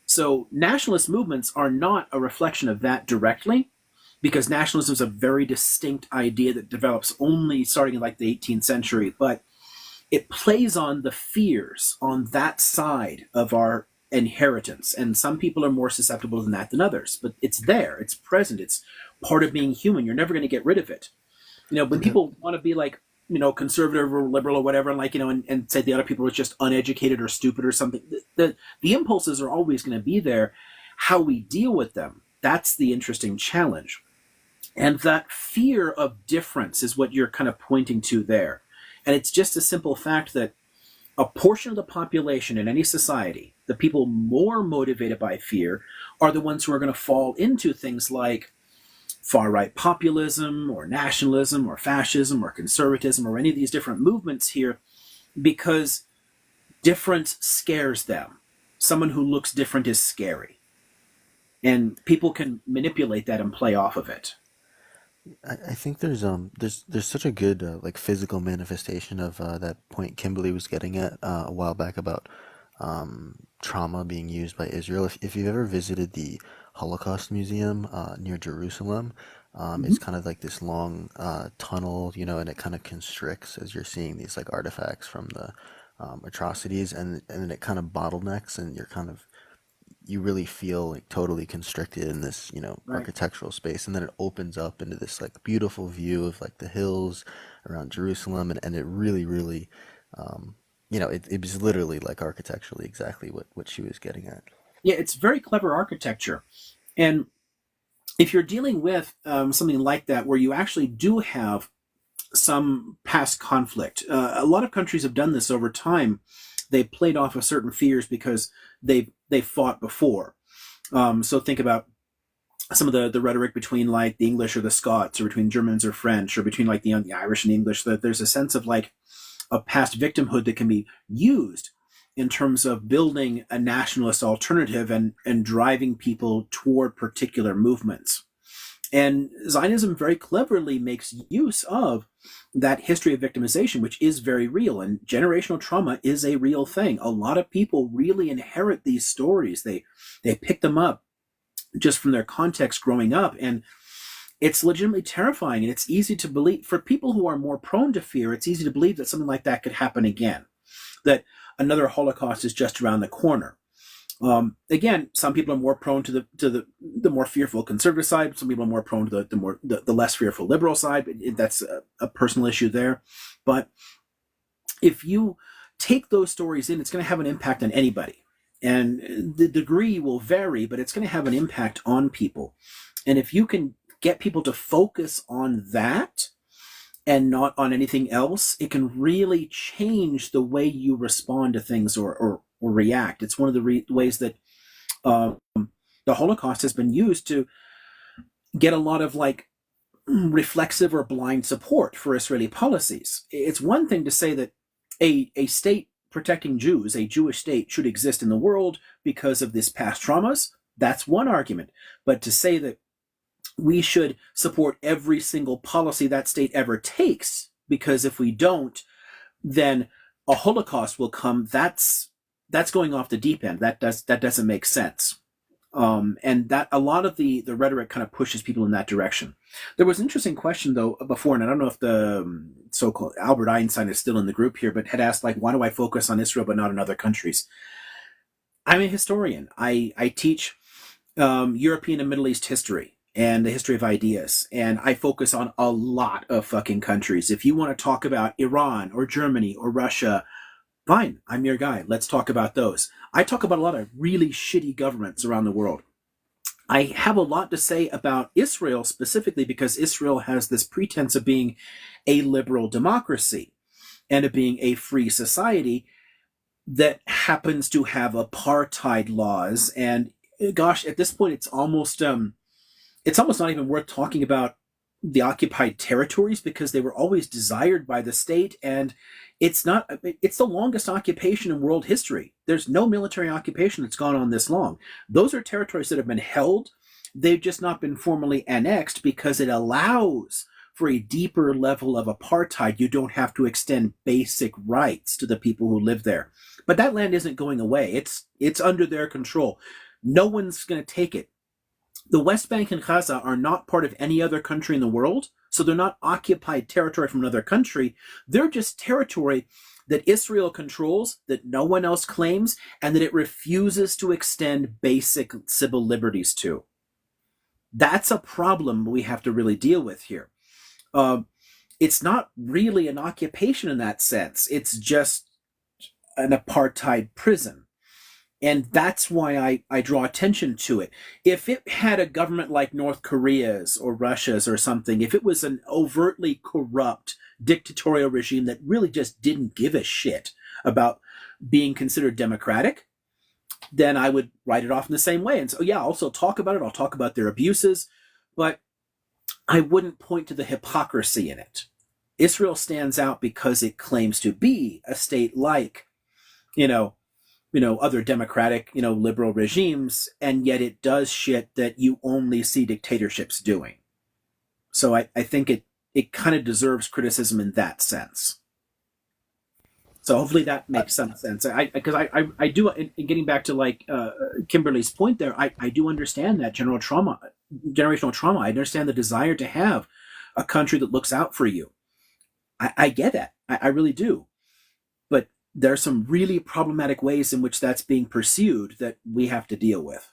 So nationalist movements are not a reflection of that directly, because nationalism is a very distinct idea that develops only starting in like the 18th century, but it plays on the fears on that side of our inheritance. And some people are more susceptible than that than others, but it's there, it's present, it's part of being human. You're never going to get rid of it. When people want to be like, conservative or liberal or whatever, and like, and say the other people are just uneducated or stupid or something, the impulses are always going to be there. How we deal with them, that's the interesting challenge. And that fear of difference is what you're kind of pointing to there. And it's just a simple fact that a portion of the population in any society, the people more motivated by fear, are the ones who are going to fall into things like far-right populism or nationalism or fascism or conservatism or any of these different movements here, because difference scares them. Someone who looks different is scary. And people can manipulate that and play off of it. I think there's such a good like physical manifestation of that point Kimberly was getting at a while back about trauma being used by Israel. If you've ever visited the Holocaust Museum near Jerusalem, it's kind of like this long tunnel, and it kind of constricts as you're seeing these like artifacts from the atrocities, and then it kind of bottlenecks, and you really feel like totally constricted in this, Right. architectural space. And then it opens up into this like beautiful view of like the hills around Jerusalem. And it really, really, it was literally like architecturally exactly what she was getting at. Yeah, it's very clever architecture. And if you're dealing with something like that, where you actually do have some past conflict, a lot of countries have done this over time. They played off of certain fears because they fought before. So think about some of the rhetoric between like the English or the Scots, or between Germans or French, or between like the Irish and the English. That there's a sense of like a past victimhood that can be used in terms of building a nationalist alternative and driving people toward particular movements. And Zionism very cleverly makes use of that history of victimization, which is very real. And generational trauma is a real thing. A lot of people really inherit these stories. They pick them up just from their context growing up. And it's legitimately terrifying. And it's easy to believe, for people who are more prone to fear, it's easy to believe that something like that could happen again, that another Holocaust is just around the corner. Again, some people are more prone to the more fearful conservative side. Some people are more prone to the less fearful liberal side. That's a personal issue there. But if you take those stories in, it's going to have an impact on anybody. And the degree will vary, but it's going to have an impact on people. And if you can get people to focus on that and not on anything else, it can really change the way you respond to things or react. It's one of the ways that the Holocaust has been used to get a lot of like reflexive or blind support for Israeli policies. It's one thing to say that a state protecting Jews, a Jewish state, should exist in the world because of this past traumas. That's one argument. But to say that we should support every single policy that state ever takes, because if we don't, then a Holocaust will come, that's going off the deep end. That doesn't make sense. And that a lot of the rhetoric kind of pushes people in that direction. There was an interesting question though before, and I don't know if the so-called Albert Einstein is still in the group here, but had asked like, why do I focus on Israel but not on other countries? I'm a historian. I teach European and Middle East history and the history of ideas, and I focus on a lot of fucking countries. If you want to talk about Iran or Germany or Russia, fine, I'm your guy. Let's talk about those. I talk about a lot of really shitty governments around the world. I have a lot to say about Israel specifically because Israel has this pretense of being a liberal democracy and of being a free society that happens to have apartheid laws and gosh, at this point, it's almost not even worth talking about the occupied territories because they were always desired by the state, and it's the longest occupation in world history. There's no military occupation that's gone on this long. Those are territories that have been held. They've just not been formally annexed because it allows for a deeper level of apartheid. You don't have to extend basic rights to the people who live there. But that land isn't going away. It's under their control. No one's going to take it. The West Bank and Gaza are not part of any other country in the world, so they're not occupied territory from another country. They're just territory that Israel controls, that no one else claims, and that it refuses to extend basic civil liberties to. That's a problem we have to really deal with here. It's not really an occupation in that sense. It's just an apartheid prison. And that's why I draw attention to it. If it had a government like North Korea's or Russia's or something, if it was an overtly corrupt dictatorial regime that really just didn't give a shit about being considered democratic, then I would write it off in the same way. And so, yeah, I'll also talk about it. I'll talk about their abuses, but I wouldn't point to the hypocrisy in it. Israel stands out because it claims to be a state like, other democratic, liberal regimes, and yet it does shit that you only see dictatorships doing. So I think it kind of deserves criticism in that sense. So hopefully that makes some sense. Because I do, in getting back to Kimberly's point there, I do understand that generational trauma. I understand the desire to have a country that looks out for you. I get that. I really do. But there are some really problematic ways in which that's being pursued that we have to deal with.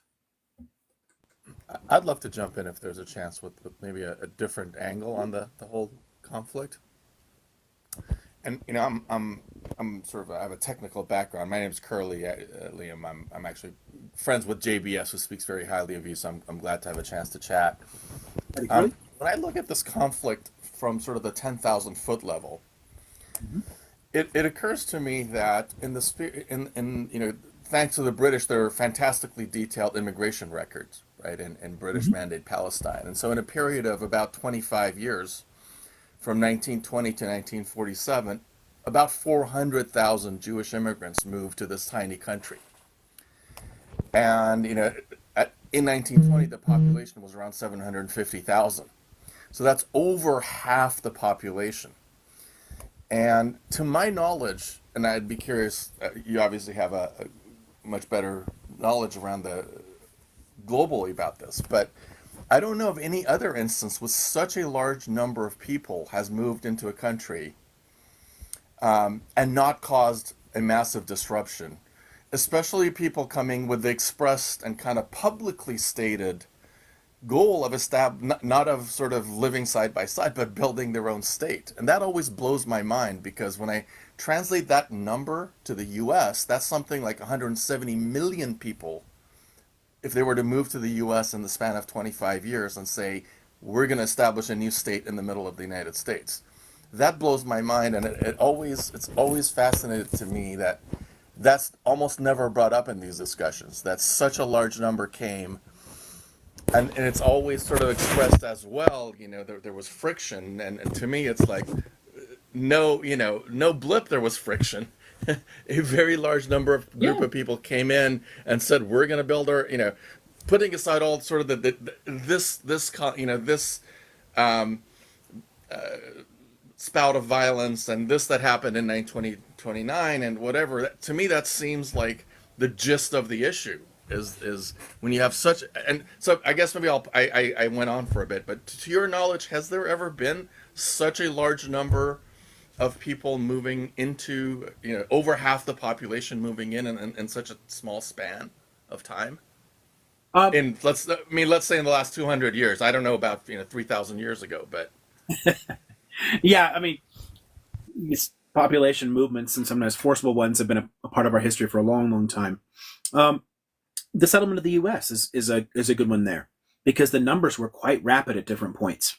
I'd love to jump in if there's a chance with maybe a different angle on the whole conflict. And I'm sort of I have a technical background. My name's Curly, Liam. I'm actually friends with JBS, who speaks very highly of you. So I'm glad to have a chance to chat. When I look at this conflict from sort of the 10,000-foot level, it occurs to me that in the thanks to the British, there are fantastically detailed immigration records, right, in British Mandate Palestine. And so in a period of about 25 years, from 1920 to 1947, about 400,000 Jewish immigrants moved to this tiny country. And, in 1920, the population was around 750,000. So that's over half the population. And to my knowledge, and I'd be curious, you obviously have a much better knowledge around globally about this, but I don't know of any other instance with such a large number of people has moved into a country and not caused a massive disruption, especially people coming with the expressed and kind of publicly stated goal of not of sort of living side by side, but building their own state. And that always blows my mind because when I translate that number to the US, that's something like 170 million people if they were to move to the US in the span of 25 years and say, we're going to establish a new state in the middle of the United States. That blows my mind, and it's always fascinated to me that that's almost never brought up in these discussions, that such a large number came, and it's always sort of expressed as, well, there was friction, and to me it's like, no blip, there was friction. A very large group of people came in and said, we're going to build our, putting aside all sort of this spout of violence and this that happened in 1929 and whatever. To me, that seems like the gist of the issue is when you have such, and so I guess maybe I went on for a bit, but to your knowledge, has there ever been such a large number of people moving into, over half the population moving in such a small span of time? Let's say in the last 200 years. I don't know about 3,000 years ago, but yeah, these population movements and sometimes forcible ones have been a part of our history for a long, long time. The settlement of the U.S. is a good one there because the numbers were quite rapid at different points,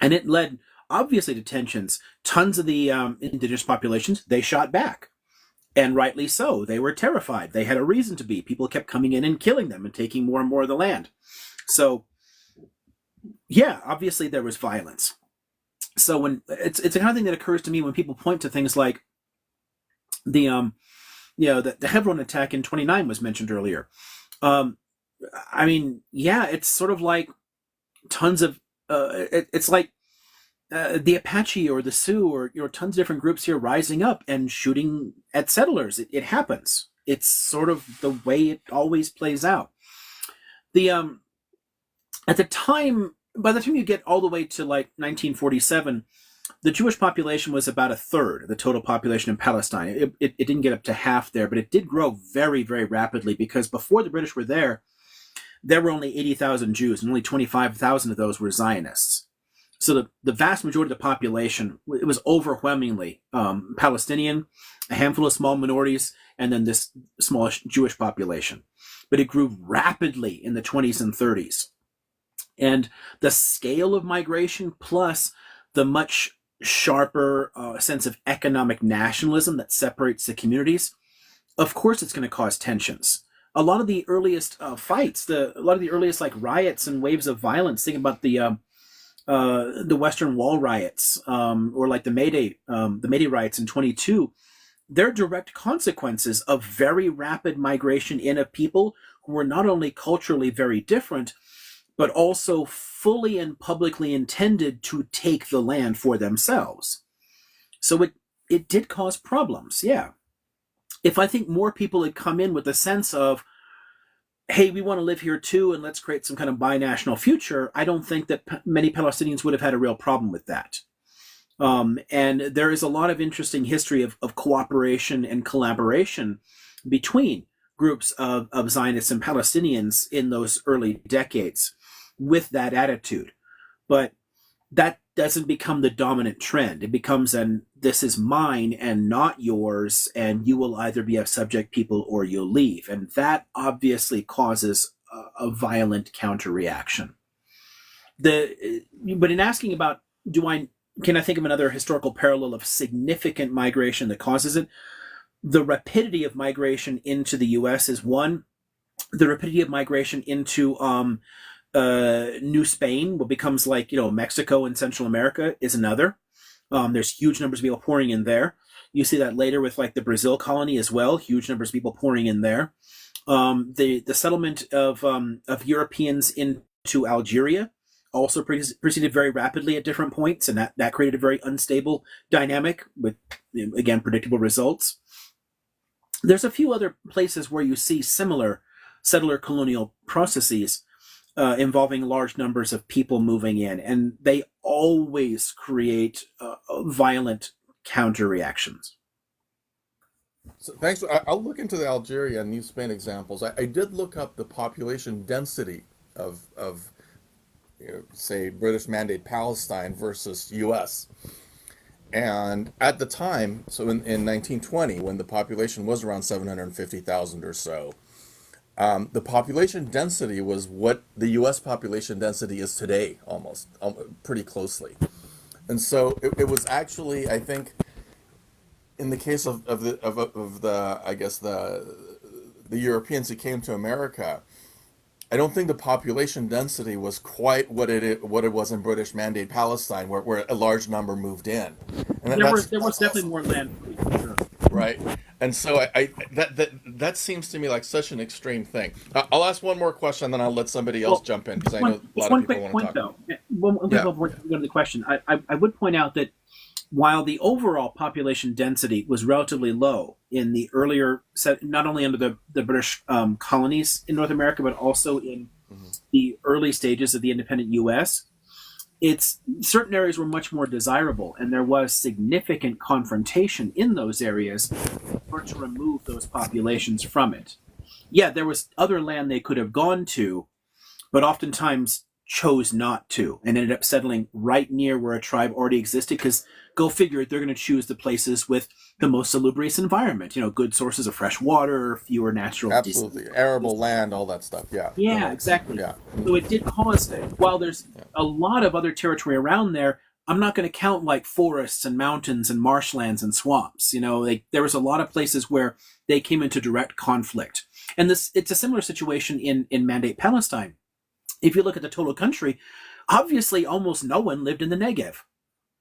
and it led obviously to tensions. Tons of the indigenous populations, they shot back. And rightly so. They were terrified. They had a reason to be. People kept coming in and killing them and taking more and more of the land. So, yeah, obviously there was violence. So when it's the kind of thing that occurs to me when people point to things like the the Hebron attack in 29 was mentioned earlier. I mean, yeah, it's sort of like tons of it's like the Apache or the Sioux or tons of different groups here rising up and shooting at settlers. It happens. It's sort of the way it always plays out. The at the time, by the time you get all the way to like 1947, the Jewish population was about a third of the total population in Palestine. It didn't get up to half there, but it did grow very, very rapidly because before the British were there were only 80,000 Jews, and only 25,000 of those were Zionists. So the vast majority of the population, it was overwhelmingly Palestinian, a handful of small minorities, and then this smallish Jewish population. But it grew rapidly in the 20s and 30s. And the scale of migration plus the much sharper sense of economic nationalism that separates the communities, of course it's going to cause tensions. A lot of the earliest fights, a lot of the earliest like riots and waves of violence, think about the Western Wall riots, or like the May Day riots in 22, they're direct consequences of very rapid migration in of people who were not only culturally very different, but also fully and publicly intended to take the land for themselves. So it did cause problems, yeah. If I think more people had come in with a sense of, hey, we want to live here too, and let's create some kind of binational future, I don't think that many Palestinians would have had a real problem with that. And there is a lot of interesting history of cooperation and collaboration between groups of Zionists and Palestinians in those early decades with that attitude. But that doesn't become the dominant trend. It becomes this is mine and not yours, and you will either be a subject people or you'll leave. And that obviously causes a violent counter-reaction. But in asking about, can I think of another historical parallel of significant migration that causes it? The rapidity of migration into the U.S. is one. The rapidity of migration into New Spain, what becomes like Mexico and Central America, is another. There's huge numbers of people pouring in there. You see that later with like the Brazil colony as well. Huge numbers of people pouring in there. The settlement of Europeans into Algeria also proceeded very rapidly at different points, and that created a very unstable dynamic with, again, predictable results. There's a few other places where you see similar settler colonial processes involving large numbers of people moving in, and they always create violent counter reactions. So thanks. I'll look into the Algeria and New Spain examples. I did look up the population density of say British Mandate Palestine versus U.S. And at the time, so in 1920, when the population was around 750,000 or so, the population density was what the U.S. population density is today, almost pretty closely. And so it was actually, I think, in the case of the I guess the Europeans who came to America, I don't think the population density was quite what it was in British Mandate Palestine, where a large number moved in. And there was definitely more land, for sure. Right. And so that seems to me like such an extreme thing. I'll ask one more question, then I'll let somebody else jump in, because I know a lot of people want to talk. Though. One quick point before we go to the question. I would point out that while the overall population density was relatively low in the earlier, not only under the British colonies in North America, but also in the early stages of the independent U.S., certain areas were much more desirable, and there was significant confrontation in those areas in order to remove those populations from it. Yeah, there was other land they could have gone to, but oftentimes chose not to, and ended up settling right near where a tribe already existed, because go figure, they're going to choose the places with the most salubrious environment, good sources of fresh water, fewer natural absolutely arable land, all that stuff. Yeah, exactly. Yeah. So it did cause, while there's a lot of other territory around there, I'm not going to count like forests and mountains and marshlands and swamps. There was a lot of places where they came into direct conflict. And it's a similar situation in Mandate Palestine. If you look at the total country, obviously almost no one lived in the Negev.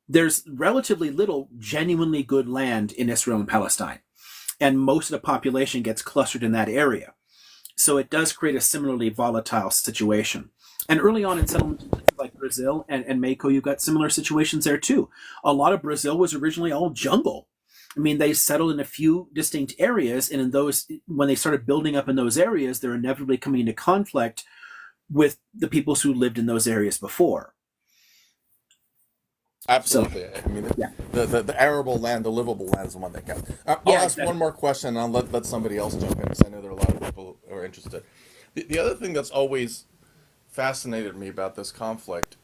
There's relatively little genuinely good land in Israel and Palestine, and most of the population gets clustered in that area. So it does create a similarly volatile situation. And early on in settlements like Brazil and Mexico, you've got similar situations there too. A lot of Brazil was originally all jungle. I mean, they settled in a few distinct areas, and in those, when they started building up in those areas, they're inevitably coming into conflict with the peoples who lived in those areas before. Absolutely. So, I mean, yeah. the arable land, the livable land is the one that counts. I'll Yeah, ask exactly. one more question, and I'll let somebody else jump in, because I know there are a lot of people who are interested. The other thing that's always fascinated me about this conflict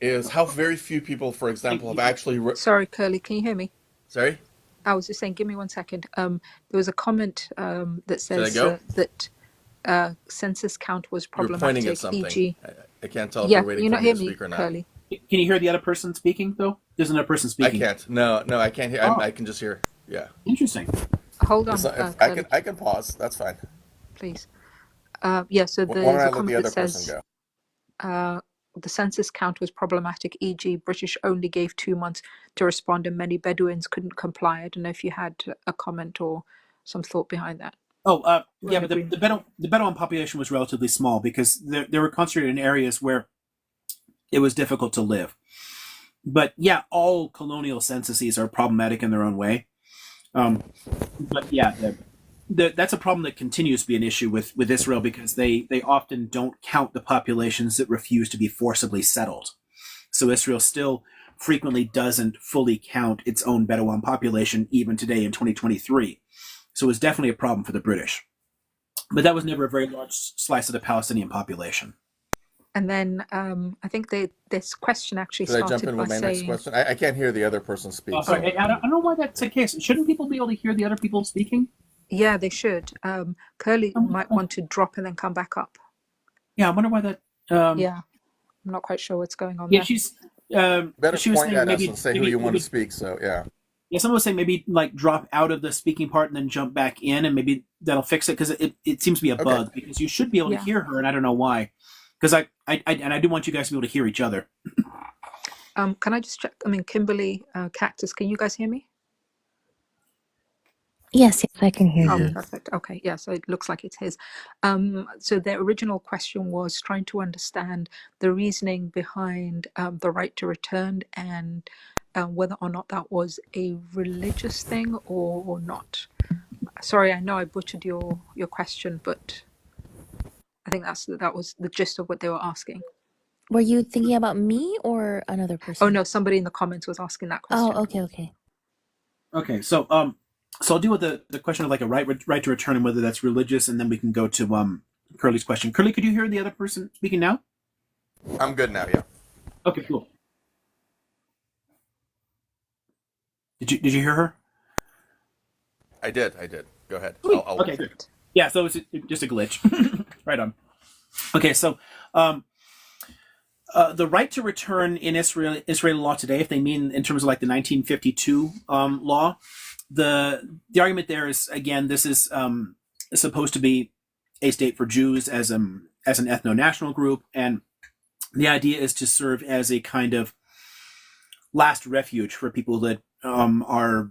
is how very few people, for example, have actually... Sorry, Curly, can you hear me? Sorry? I was just saying, give me 1 second. There was a comment that Should I says go? that census count was You're pointing at problematic, something. e.g. I can't tell if Yeah, you're can waiting you for not me hear to me, speak or not. Curly? Can you hear the other person speaking, though? There's another person I speaking. can't. No, I can't hear. Oh, I can just hear. Yeah. interesting. Hold on, So if Curly, I can pause. That's fine. please. Yeah, so Why don't there's I a let the comment that other person says go? the census count was problematic, e.g. British only gave 2 months to respond and many Bedouins couldn't comply. I don't know if you had a comment or some thought behind that. Oh, We're yeah, in but the agreement. Bedouin population was relatively small because they were concentrated in areas where it was difficult to live. But yeah, all colonial censuses are problematic in their own way. But yeah, that's a problem that continues to be an issue with Israel because they often don't count the populations that refuse to be forcibly settled. So Israel still frequently doesn't fully count its own Bedouin population even today in 2023. So it's definitely a problem for the British. But that was never a very large slice of the Palestinian population. And then I think this question actually Should I jump started in by with my next saying, question? I can't hear the other person speak, Sorry, so I don't know why that's the case. Shouldn't people be able to hear the other people speaking? yeah, they should. Curly might Oh, want to drop and then come back up. yeah, I wonder why that. Um, Yeah, I'm not quite sure what's going on yeah, there. better she was point saying at us and say who you want to maybe speak. So yeah. yeah, someone was saying maybe like drop out of the speaking part and then jump back in, and maybe that'll fix it because it seems to be a Okay. bug because you should be able to Yeah. hear her, and I don't know why. Because I do want you guys to be able to hear each other. Can I just check? I mean, Kimberly, Cactus, can you guys hear me? Yes, I can hear Oh, you. perfect. Okay, yeah, so it looks like it's his. So the original question was trying to understand the reasoning behind the right to return and whether or not that was a religious thing or not. Sorry, I know I butchered your question, but I think that was the gist of what they were asking. Were you thinking about me or another Oh person? no, somebody in the comments was asking that Oh, question. okay. Okay, so I'll deal with the question of like a right to return and whether that's religious, and then we can go to Curly's question. Curly, could you hear the other person speaking now? I'm good now. Yeah. Okay, cool. Did you hear her? I did. Go ahead. Sweet. I'll Okay, wait. good. Yeah, so it's just a glitch. Right on. Okay, so the right to return in Israeli law today, if they mean in terms of like the 1952 law, the argument there is again this is supposed to be a state for Jews as an ethno-national group, and the idea is to serve as a kind of last refuge for people that are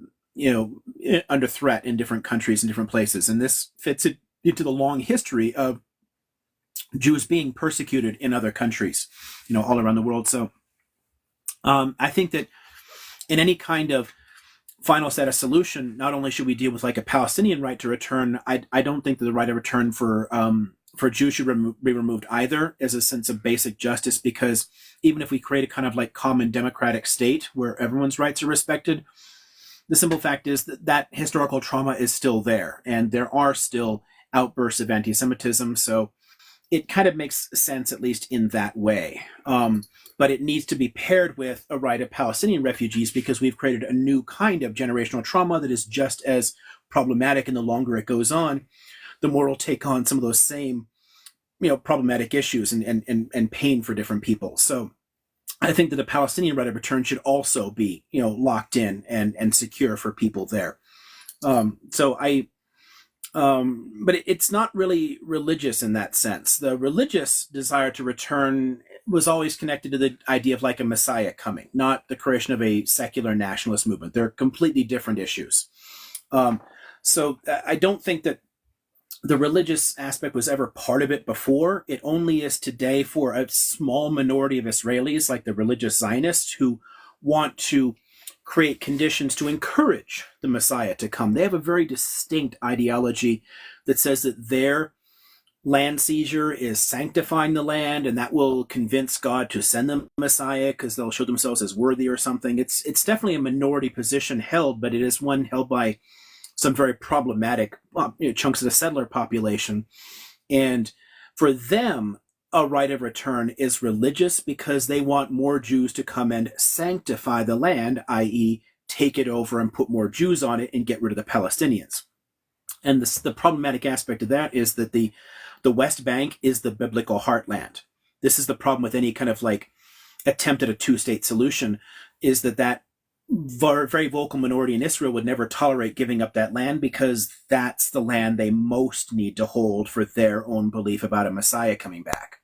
under threat in different countries and different places, and this fits it into the long history of Jews being persecuted in other countries, all around the world. So I think that in any kind of final status solution, not only should we deal with like a Palestinian right to return, I don't think that the right of return for Jews should be removed either as a sense of basic justice, because even if we create a kind of like common democratic state where everyone's rights are respected, the simple fact is that historical trauma is still there, and there are still outbursts of anti-Semitism. So it kind of makes sense, at least in that way. But it needs to be paired with a right of Palestinian refugees, because we've created a new kind of generational trauma that is just as problematic, and the longer it goes on, the more it'll take on some of those same problematic issues and pain for different people. So I think that the Palestinian right of return should also be, locked in and secure for people there. So I, but it's not really religious in that sense. The religious desire to return was always connected to the idea of like a Messiah coming, not the creation of a secular nationalist movement. They're completely different issues. So I don't think that the religious aspect was ever part of it before. It only is today for a small minority of Israelis, like the religious Zionists, who want to create conditions to encourage the Messiah to come. They have a very distinct ideology that says that their land seizure is sanctifying the land, and that will convince God to send them Messiah because they'll show themselves as worthy or something. It's definitely a minority position held, but it is one held by some very problematic chunks of the settler population. And for them, a right of return is religious because they want more Jews to come and sanctify the land, i.e., take it over and put more Jews on it and get rid of the Palestinians. And the problematic aspect of that is that the West Bank is the biblical heartland. This is the problem with any kind of like attempt at a two-state solution, is that very vocal minority in Israel would never tolerate giving up that land because that's the land they most need to hold for their own belief about a Messiah coming back.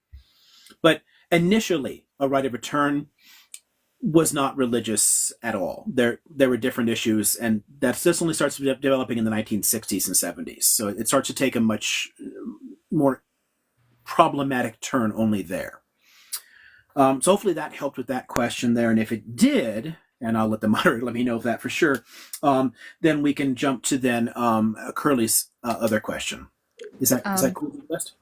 But initially, a right of return was not religious at all. There were different issues, and this only starts developing in the 1960s and 70s. So it starts to take a much more problematic turn only there. So hopefully that helped with that question there. And if it did, and I'll let the moderator let me know of that for sure, then we can jump to then Curly's other question. Is that cool with the list?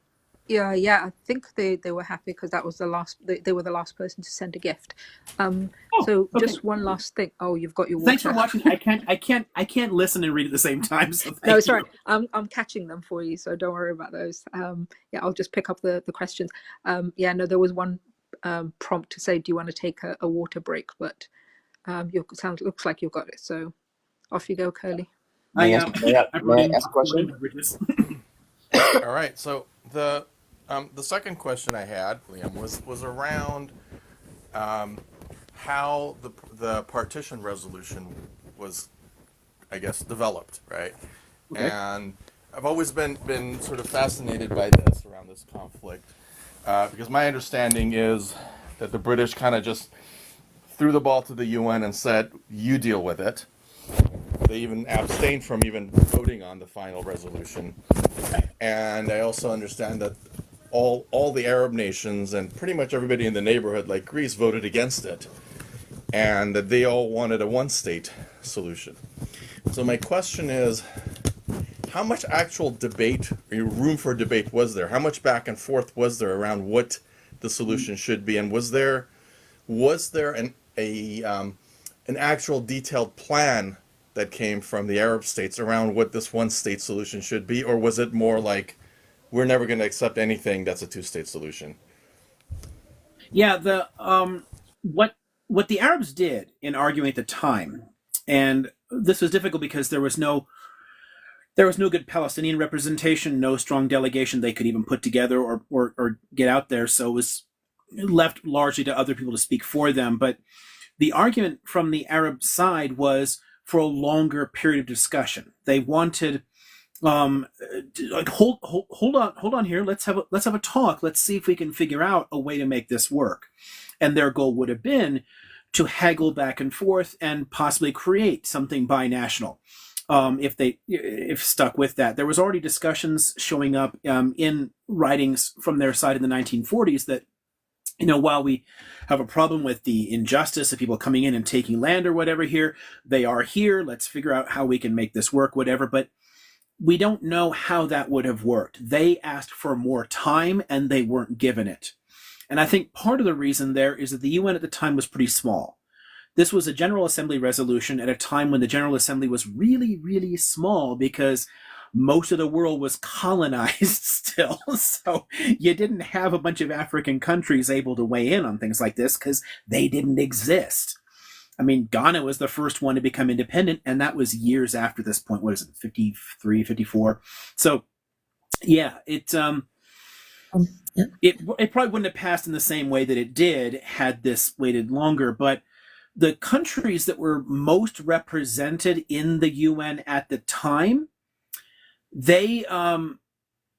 Yeah, I think they were happy because that was the last. They were the last person to send a gift. So okay. just one last thing. Oh, you've got your water. Thanks for watching. I can't listen and read at the same time. So no, sorry, I'm catching them for you, so don't worry about those. Yeah, I'll just pick up the questions. Yeah, no, there was one prompt to say, do you want to take a water break? But looks like you've got it. So off you go, Curly. May I ask a question? All right. So the second question I had, Liam, was around how the partition resolution was, I guess, developed, right? Okay. And I've always been sort of fascinated by this around this conflict because my understanding is that the British kind of just threw the ball to the UN and said, "You deal with it." They even abstained from even voting on the final resolution. And I also understand that all the Arab nations and pretty much everybody in the neighborhood, like Greece, voted against it. And that they all wanted a one-state solution. So my question is, how much actual debate, room for debate was there? How much back and forth was there around what the solution should be? And was there an actual detailed plan that came from the Arab states around what this one-state solution should be, or was it more like, we're never going to accept anything that's a two-state solution? Yeah, the what the Arabs did in arguing at the time, and this was difficult because there was no good Palestinian representation, no strong delegation they could even put together or get out there, so it was left largely to other people to speak for them. But the argument from the Arab side was for a longer period of discussion. They wanted like hold on here. Let's have a talk. Let's see if we can figure out a way to make this work. And their goal would have been to haggle back and forth and possibly create something binational. If stuck with that, there was already discussions showing up in writings from their side in the 1940s that, while we have a problem with the injustice of people coming in and taking land or whatever here, they are here. Let's figure out how we can make this work, whatever. But we don't know how that would have worked. They asked for more time and they weren't given it. And I think part of the reason there is that the UN at the time was pretty small. This was a General Assembly resolution at a time when the General Assembly was really, really small because most of the world was colonized still. So you didn't have a bunch of African countries able to weigh in on things like this because they didn't exist. I mean, Ghana was the first one to become independent, and that was years after this point. What is it, 53, 54? So, yeah, Yeah. It probably wouldn't have passed in the same way that it did had this waited longer, but the countries that were most represented in the UN at the time, they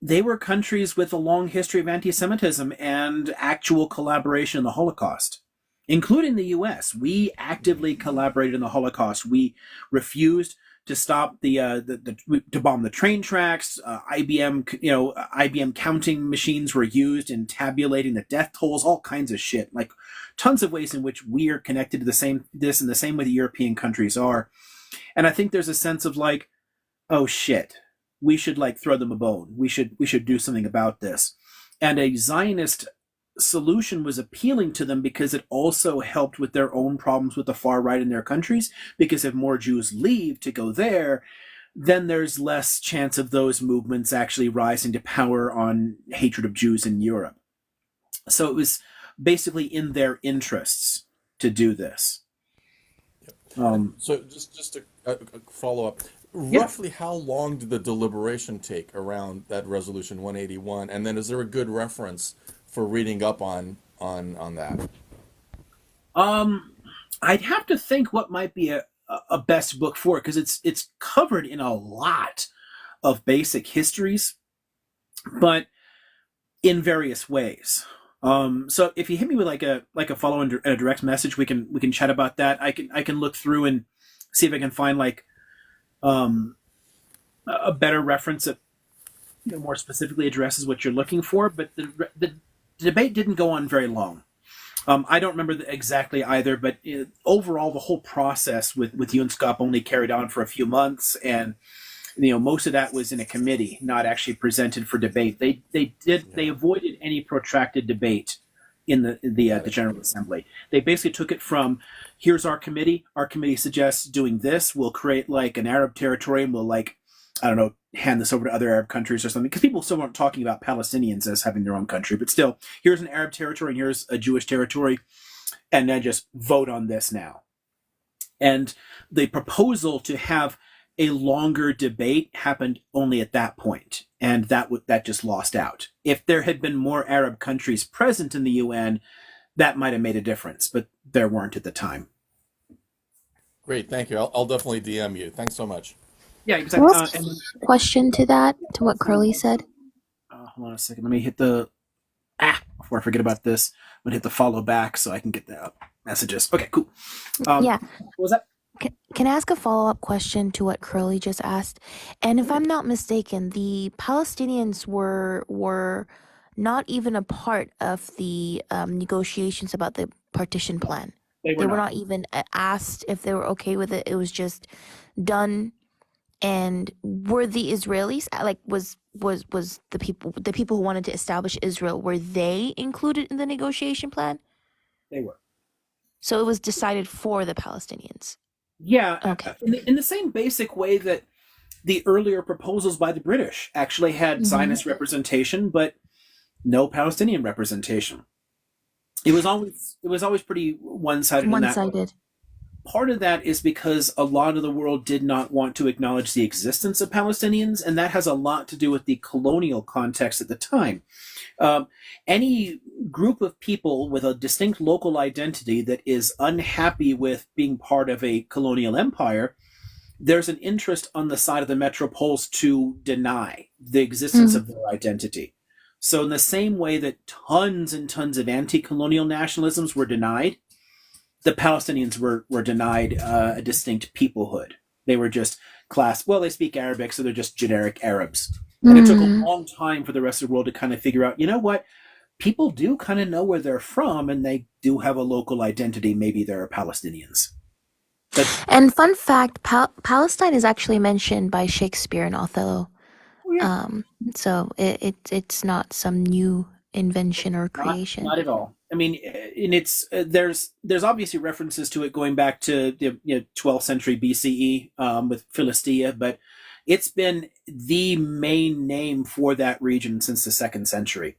they were countries with a long history of anti-Semitism and actual collaboration in the Holocaust, including the U.S. We actively collaborated in the Holocaust. We refused to stop to bomb the train tracks. IBM counting machines were used in tabulating the death tolls. All kinds of shit. Like tons of ways in which we are connected to this in the same way the European countries are. And I think there's a sense of like, oh shit, we should like throw them a bone. We should do something about this. And a Zionist solution was appealing to them because it also helped with their own problems with the far right in their countries. Because if more Jews leave to go there, then there's less chance of those movements actually rising to power on hatred of Jews in Europe. So it was basically in their interests to do this. So just a follow up. Yeah. Roughly how long did the deliberation take around that resolution 181? And then is there a good reference for reading up on that? I'd have to think what might be a best book for it because it's covered in a lot of basic histories, but in various ways. So if you hit me with like a follow and a direct message, we can chat about that. I can look through and see if I can find like a better reference that more specifically addresses what you're looking for. But the debate didn't go on very long. I don't remember exactly either, but overall, the whole process with UNSCOP only carried on for a few months, and most of that was in a committee, not actually presented for debate. They avoided any protracted debate in the General Assembly. They basically took it from, here's our committee. Our committee suggests doing this. We'll create like an Arab territory, and we'll like, I don't know, hand this over to other Arab countries or something. Because people still aren't talking about Palestinians as having their own country, but still, here's an Arab territory and here's a Jewish territory, and then just vote on this now. And the proposal to have a longer debate happened only at that point, and that just lost out. If there had been more Arab countries present in the UN, that might have made a difference, but there weren't at the time. Great, thank you. I'll definitely DM you. Thanks so much. Yeah, Can I exactly. ask a question to that, to what Curly said? Hold on a second. Let me hit the before I forget about this. I'm gonna hit the follow back so I can get the messages. Okay, cool. Yeah. What was that? Can I ask a follow-up question to what Curly just asked? And if I'm not mistaken, the Palestinians were not even a part of the negotiations about the partition plan. They They were were not. not even asked if they were okay with it. It was just done. And were the Israelis like was the people who wanted to establish Israel, were they included in the negotiation plan? They were. So it was decided for the Palestinians. Yeah, Okay. in the same basic way that the earlier proposals by the British actually had Mm-hmm. Zionist representation, but no Palestinian representation. It was always pretty one-sided in that way. One-sided. Part of that is because a lot of the world did not want to acknowledge the existence of Palestinians, and that has a lot to do with the colonial context at the time. Any group of people with a distinct local identity that is unhappy with being part of a colonial empire, there's an interest on the side of the metropoles to deny the existence of their identity. So in the same way that tons and tons of anti-colonial nationalisms were denied, the Palestinians were denied a distinct peoplehood. They were just they speak Arabic, so they're just generic Arabs. And it took a long time for the rest of the world to kind of figure out, you know what? People do kind of know where they're from, and they do have a local identity. Maybe they're Palestinians. But, And fun fact, Palestine is actually mentioned by Shakespeare in Othello. oh yeah, So it's not some new invention or creation. not at all. I mean, and it's there's obviously references to it going back to the 12th century BCE with Philistia, but it's been the main name for that region since the 2nd century,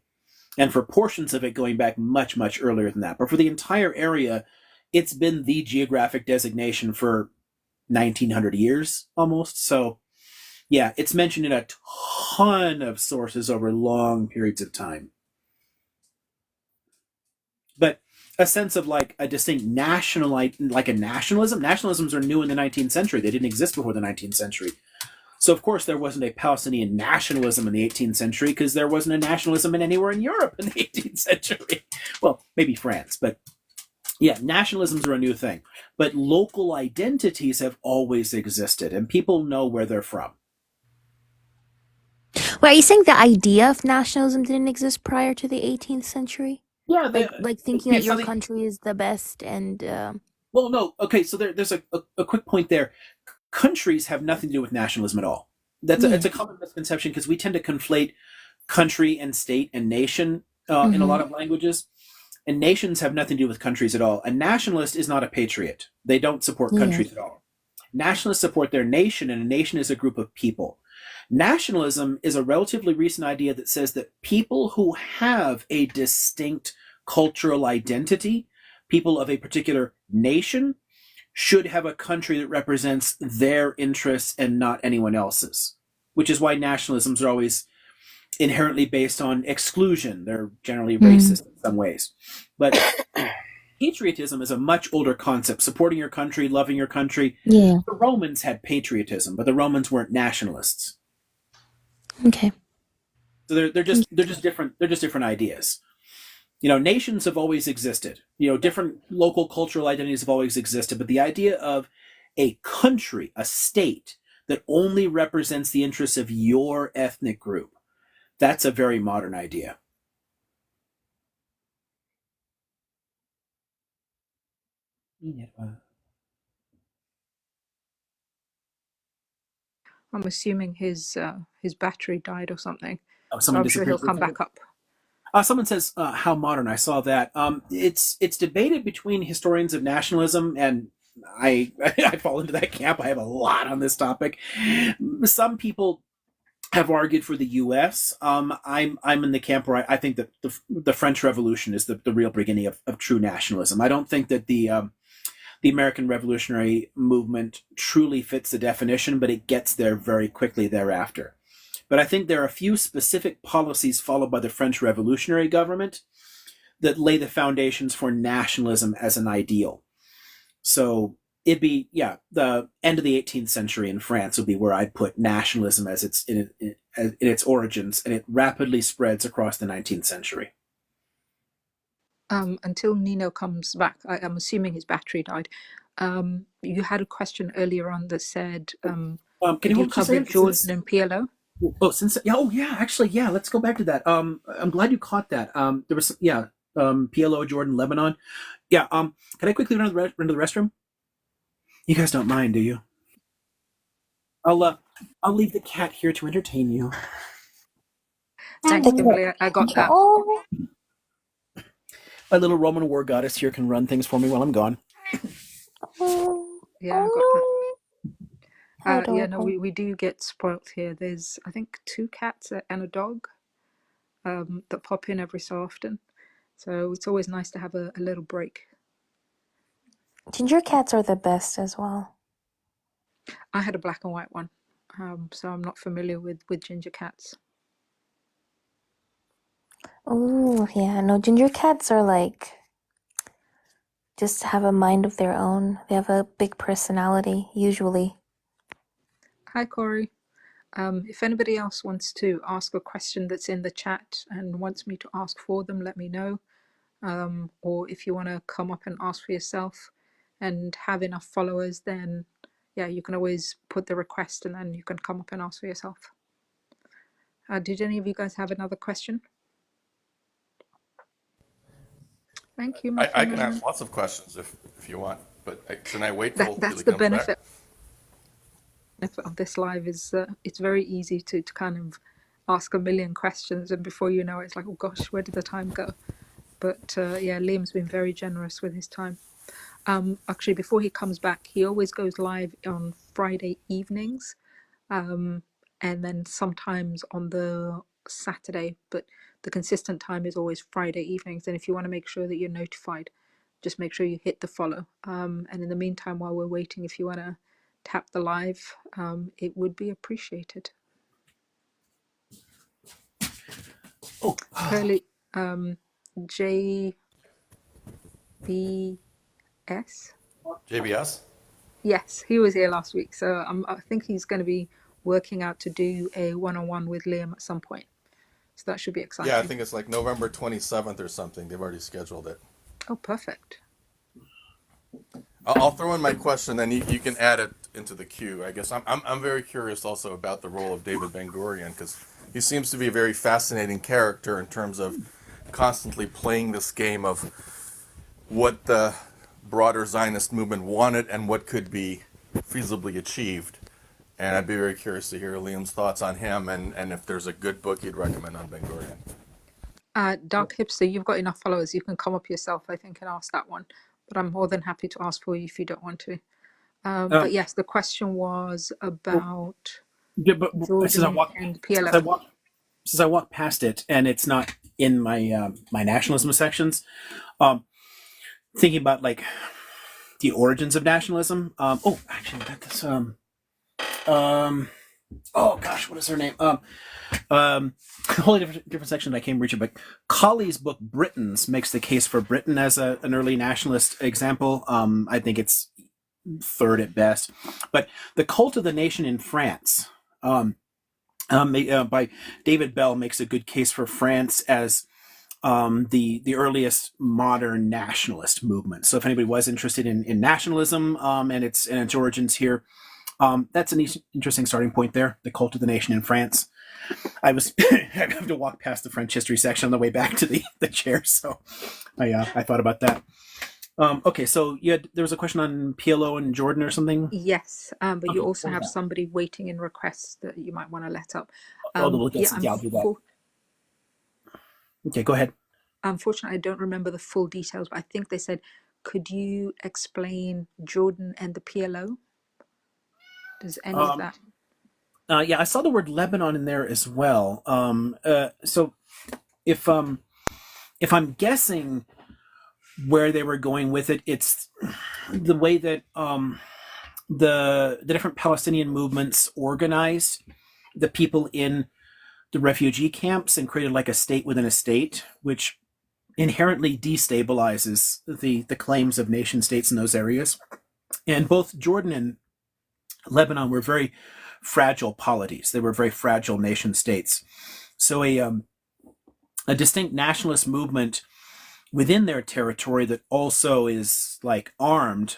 and for portions of it going back much earlier than that. But for the entire area, it's been the geographic designation for 1900 years almost. So yeah, it's mentioned in a ton of sources over long periods of time. a sense of like a distinct national, like a nationalism. Nationalisms are new in the 19th century. They didn't exist before the 19th century. So of course there wasn't a Palestinian nationalism in the 18th century because there wasn't a nationalism in anywhere in Europe in the 18th century. Well, maybe France, but yeah, nationalisms are a new thing. But local identities have always existed, and people know where they're from. Well, are you saying the idea of nationalism didn't exist prior to the 18th century? Yeah, Like thinking that your something. country is the best and Well, no, okay. So there's a quick point there. Countries have nothing to do with nationalism at all. It's yeah. a common misconception because we tend to conflate country and state and nation in a lot Mm-hmm. of languages. And nations have nothing to do with countries at all. A nationalist is not a patriot. They don't support Yeah. countries at all. Nationalists support their nation, and a nation is a group of people. Nationalism is a relatively recent idea that says that people who have a distinct cultural identity, people of a particular nation, should have a country that represents their interests and not anyone else's. Which is why nationalisms are always inherently based on exclusion. They're generally Mm. racist in some ways. But patriotism is a much older concept. Supporting your country, loving your country. Yeah. The Romans had patriotism, but the Romans weren't nationalists. Okay. So they're just different. They're just different ideas. Nations have always existed. Different local cultural identities have always existed. But the idea of a country, a state that only represents the interests of your ethnic group, that's a very modern idea. I'm assuming his battery died or something, Oh, so someone I'm sure he'll disappeared for a come second. back up. Someone says how modern. I saw that. It's debated between historians of nationalism, and I I fall into that camp. I have a lot on this topic. Some people have argued for the U.S. I'm in the camp where I think that the French Revolution is the real beginning of true nationalism. I don't think that the American Revolutionary movement truly fits the definition, but it gets there very quickly thereafter. But I think there are a few specific policies followed by the French Revolutionary government that lay the foundations for nationalism as an ideal. So it'd be, yeah, the end of the 18th century in France would be where I'd put nationalism as in its origins, and it rapidly spreads across the 19th century. Until Nino comes back, I'm assuming his battery died. You had a question earlier on that said, Can you did you hold just a cover second? Jordan and PLO? Oh yeah, actually yeah. Let's go back to that. I'm glad you caught that. There was yeah. PLO Jordan Lebanon. Yeah. Can I quickly run to the restroom? You guys don't mind, do you? I'll uh, I'll leave the cat here to entertain you. Thanks, Kimberly. I got that. Oh, My little Roman war goddess here can run things for me while I'm gone. oh, Yeah, I got that. oh no. How Yeah, no, adorable. we do get spoilt here. There's, I think, two cats and a dog that pop in every so often. So it's always nice to have a little break. Ginger cats are the best as well. I had a black and white one, so I'm not familiar with ginger cats. Oh, yeah. No, ginger cats are like just have a mind of their own. They have a big personality, usually. Hi, Corey. If anybody else wants to ask a question that's in the chat and wants me to ask for them, let me know. Or if you want to come up and ask for yourself and have enough followers, then yeah, you can always put the request and then you can come up and ask for yourself. Did any of you guys have another question? Thank you, I can Muhammad. ask lots of questions if you want, but shouldn't I wait till That's he the comes back? benefit of this live is it's very easy to kind of ask a million questions and before you know it, it's like, oh gosh, where did the time go? But yeah, Liam's been very generous with his time. Actually, before he comes back, he always goes live on Friday evenings, and then sometimes on the Saturday, but the consistent time is always Friday evenings. And if you want to make sure that you're notified, just make sure you hit the follow. And in the meantime, while we're waiting, if you want to tap the live, it would be appreciated. Oh, Curly, Jay JBS. JBS. Yes, he was here last week, so I think he's going to be working out to do a one-on-one with Liam at some point. So that should be Yeah, I exciting. think it's like November 27th or something. They've already scheduled it. Oh, perfect. I'll throw in my question, then you can add it into the queue. I guess I'm very curious also about the role of David Ben Gurion, because he seems to be a very fascinating character in terms of constantly playing this game of what the broader Zionist movement wanted and what could be feasibly achieved. And I'd be very curious to hear Liam's thoughts on him, and if there's a good book you'd recommend on Ben Gurion. Dark Hipster, you've got enough followers. You can come up yourself, I think, and ask that one. But I'm more than happy to ask for you if you don't want to. But yes, the question was about Yeah, but Jordan and PLO. Since I walked past it and it's not in my my nationalism sections, thinking about like the origins of nationalism. Actually, I got this. Oh gosh, what is her name? A wholly different section that I came reaching, but Colley's book Britons makes the case for Britain as an early nationalist example. I think it's third at best, but The Cult of the Nation in France by David Bell makes a good case for France as the earliest modern nationalist movement. So if anybody was interested in nationalism and its origins here, that's an interesting starting point there. The Cult of the Nation in France. I have to walk past the French history section on the way back to the chair, so I thought about that. Okay, so there was a question on PLO and Jordan or something. Yes, but you also have somebody waiting in requests that you might want to let up. I'll do that. Okay, go ahead. Unfortunately, I don't remember the full details, but I think they said, could you explain Jordan and the PLO? Does any of that? Yeah, I saw the word Lebanon in there as well. So if I'm guessing where they were going with it, it's the way that the different Palestinian movements organized the people in the refugee camps and created like a state within a state, which inherently destabilizes the claims of nation states in those areas. And both Jordan and Lebanon were very fragile polities. They were very fragile nation states. So a distinct nationalist movement within their territory that also is like armed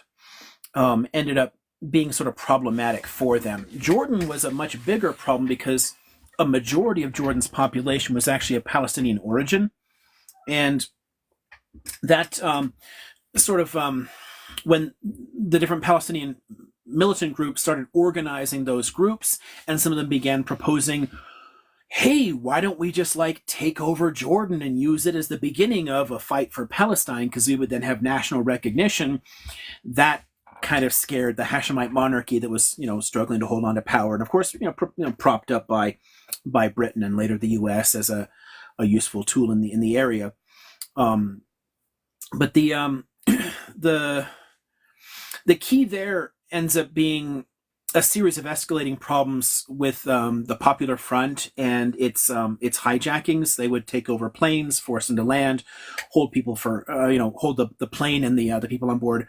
ended up being sort of problematic for them. Jordan was a much bigger problem because a majority of Jordan's population was actually of Palestinian origin. And that when the different Palestinian militant groups started organizing those groups, and some of them began proposing, hey, why don't we just like take over Jordan and use it as the beginning of a fight for Palestine, because we would then have national recognition. That kind of scared the Hashemite monarchy that was, struggling to hold on to power, and of course, propped up by Britain and later the U.S. as a useful tool in the area. But the key there ends up being a series of escalating problems with the Popular Front and its hijackings. They would take over planes, force them to land, hold people for hold the plane and the people on board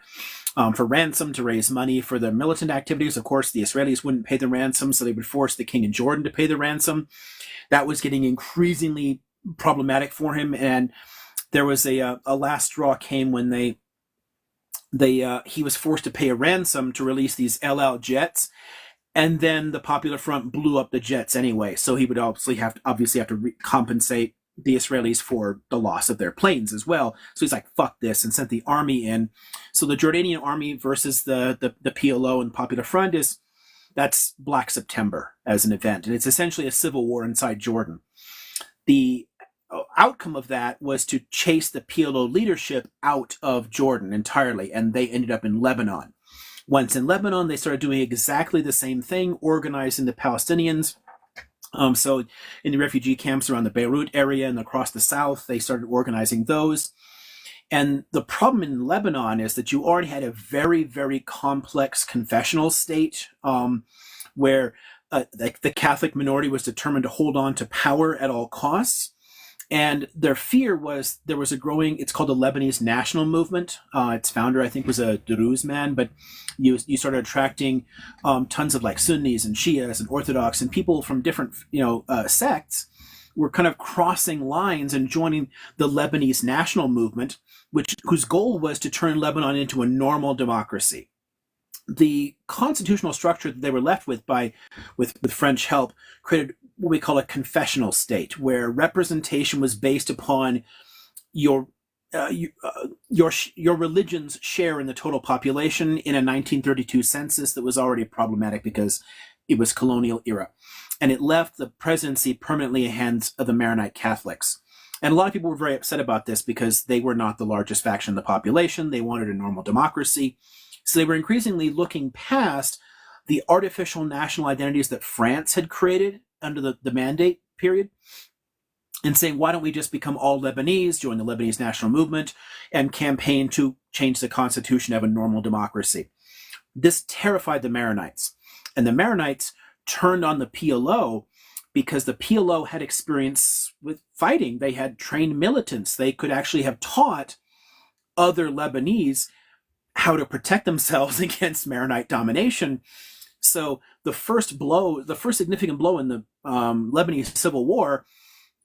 for ransom to raise money for their militant activities. Of course, the Israelis wouldn't pay the ransom, so they would force the king in Jordan to pay the ransom. That was getting increasingly problematic for him, and there was a last straw came when he was forced to pay a ransom to release these El Al jets, and then the Popular Front blew up the jets anyway. So he would obviously have to compensate the Israelis for the loss of their planes as well. So he's like, "Fuck this," and sent the army in. So the Jordanian army versus the PLO and Popular Front that's Black September as an event, and it's essentially a civil war inside Jordan. The outcome of that was to chase the PLO leadership out of Jordan entirely, and they ended up in Lebanon. Once in Lebanon, they started doing exactly the same thing, organizing the Palestinians. So in the refugee camps around the Beirut area and across the south, they started organizing those. And the problem in Lebanon is that you already had a very, very complex confessional state where the Catholic minority was determined to hold on to power at all costs. And their fear was there was a growing, it's called the Lebanese National Movement. Its founder, I think, was a Druze man, but you started attracting tons of like Sunnis and Shias and Orthodox and people from different, sects were kind of crossing lines and joining the Lebanese National Movement, whose goal was to turn Lebanon into a normal democracy. The constitutional structure that they were left with with French help created what we call a confessional state, where representation was based upon your your religion's share in the total population in a 1932 census that was already problematic because it was colonial era, and it left the presidency permanently in the hands of the Maronite Catholics. And a lot of people were very upset about this because they were not the largest faction in the population. They wanted a normal democracy. So they were increasingly looking past the artificial national identities that France had created under the Mandate period and saying, why don't we just become all Lebanese, join the Lebanese national movement, and campaign to change the constitution, have a normal democracy? This terrified the Maronites. And the Maronites turned on the PLO because the PLO had experience with fighting. They had trained militants. They could actually have taught other Lebanese how to protect themselves against Maronite domination. So the first significant blow in the Lebanese civil war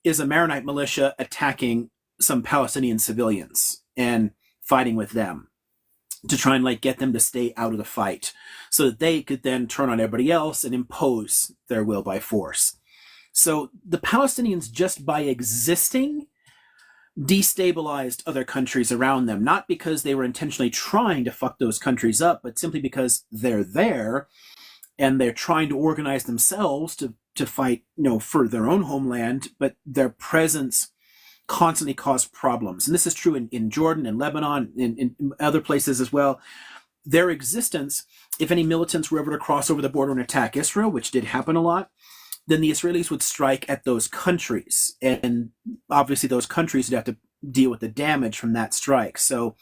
is a Maronite militia attacking some Palestinian civilians and fighting with them to try and get them to stay out of the fight so that they could then turn on everybody else and impose their will by force. So the Palestinians, just by existing, destabilized other countries around them, not because they were intentionally trying to fuck those countries up, but simply because they're there and they're trying to organize themselves to fight, for their own homeland, but their presence constantly caused problems. And this is true in Jordan and Lebanon, in other places as well. Their existence, if any militants were ever to cross over the border and attack Israel, which did happen a lot, then the Israelis would strike at those countries. And obviously those countries would have to deal with the damage from that strike. So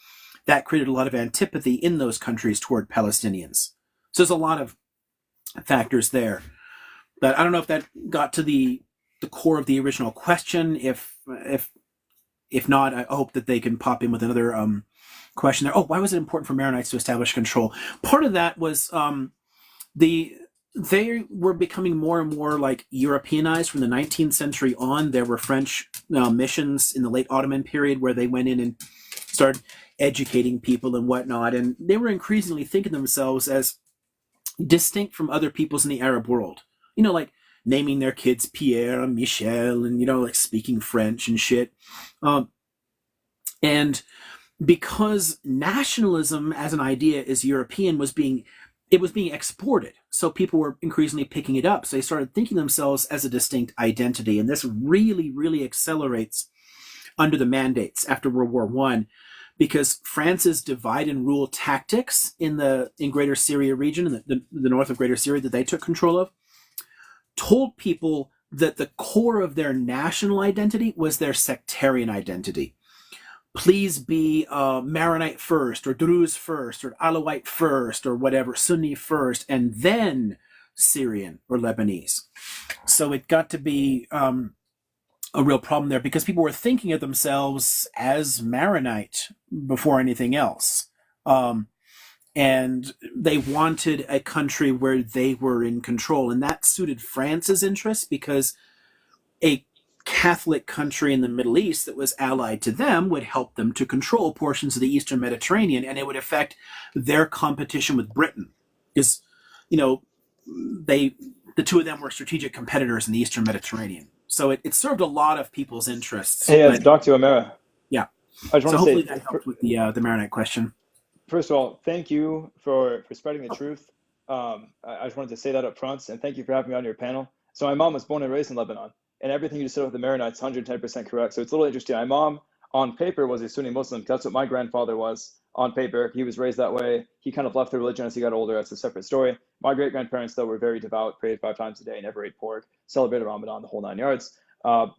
that created a lot of antipathy in those countries toward Palestinians. So there's a lot of factors there. But I don't know if that got to the core of the original question. If not, I hope that they can pop in with another question there. Oh, why was it important for Maronites to establish control? Part of that was they were becoming more and more Europeanized from the 19th century on. There were French missions in the late Ottoman period where they went in and started educating people and whatnot. And they were increasingly thinking themselves as distinct from other peoples in the Arab world. Naming their kids Pierre and Michel and, speaking French and shit. And because nationalism as an idea is European was being exported. So people were increasingly picking it up. So they started thinking themselves as a distinct identity. And this really, really accelerates under the mandates after World War I, because France's divide and rule tactics in Greater Syria region, in the north of Greater Syria that they took control of, told people that the core of their national identity was their sectarian identity. Please be Maronite first, or Druze first, or Alawite first, or whatever, Sunni first, and then Syrian or Lebanese. So it got to be a real problem there because people were thinking of themselves as Maronite before anything else. And they wanted a country where they were in control. And that suited France's interests because a Catholic country in the Middle East that was allied to them would help them to control portions of the Eastern Mediterranean, and it would affect their competition with Britain. Because, the two of them were strategic competitors in the Eastern Mediterranean. So it served a lot of people's interests. Hey, it's But Dr. O'Mara. yeah, I just so want to hopefully say, that helped with the Maronite question. first of all, thank you for spreading the truth. I just wanted to say that up front, and thank you for having me on your panel. So my mom was born and raised in Lebanon, and everything you just said with the Maronites, 110% correct. So it's a little interesting. My mom, on paper, was a Sunni Muslim. That's what my grandfather was on paper. He was raised that way. He kind of left the religion as he got older. That's a separate story. My great-grandparents, though, were very devout, prayed 5 times a day, never ate pork, celebrated Ramadan, the whole 9 yards.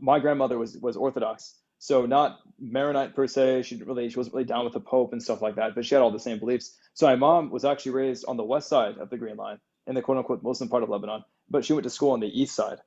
My grandmother was Orthodox. So not Maronite per se. She wasn't really down with the Pope and stuff like that, but she had all the same beliefs. So my mom was actually raised on the west side of the Green Line in the quote unquote Muslim part of Lebanon, but she went to school on the east side.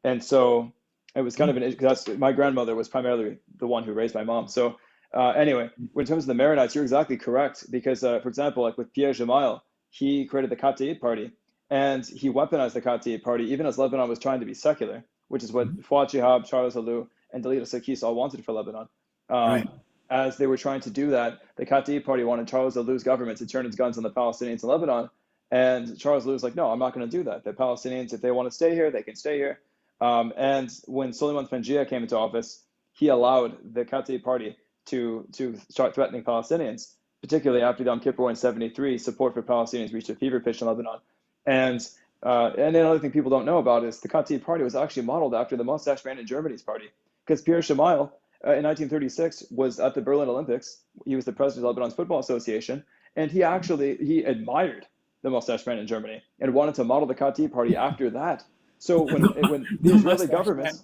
And so It was kind of an because that's my grandmother was primarily the one who raised my mom. So anyway, when it comes to the Maronites, you're exactly correct because, for example, like with Pierre Gemayel, he created the Kataib Party and he weaponized the Kataib Party even as Lebanon was trying to be secular, which is what Fuad Shihab, Charles Alou, and Dalila Sarkis all wanted for Lebanon. Right. As they were trying to do that, the Kataib Party wanted Charles Alou's government to turn its guns on the Palestinians in Lebanon. And Charles Alou was like, no, I'm not going to do that. The Palestinians, if they want to stay here, they can stay here. And when Suleiman Fanjia came into office, he allowed the Kataib Party to start threatening Palestinians, particularly after Yom Kippur in '73. Support for Palestinians reached a fever pitch in Lebanon. And another thing people don't know about is the Kataib Party was actually modeled after the mustache man in Germany's party, because Pierre Gemayel in 1936 was at the Berlin Olympics. He was the president of Lebanon's Football Association, and he admired the mustache man in Germany and wanted to model the Kataib Party after that. So when the Israeli government,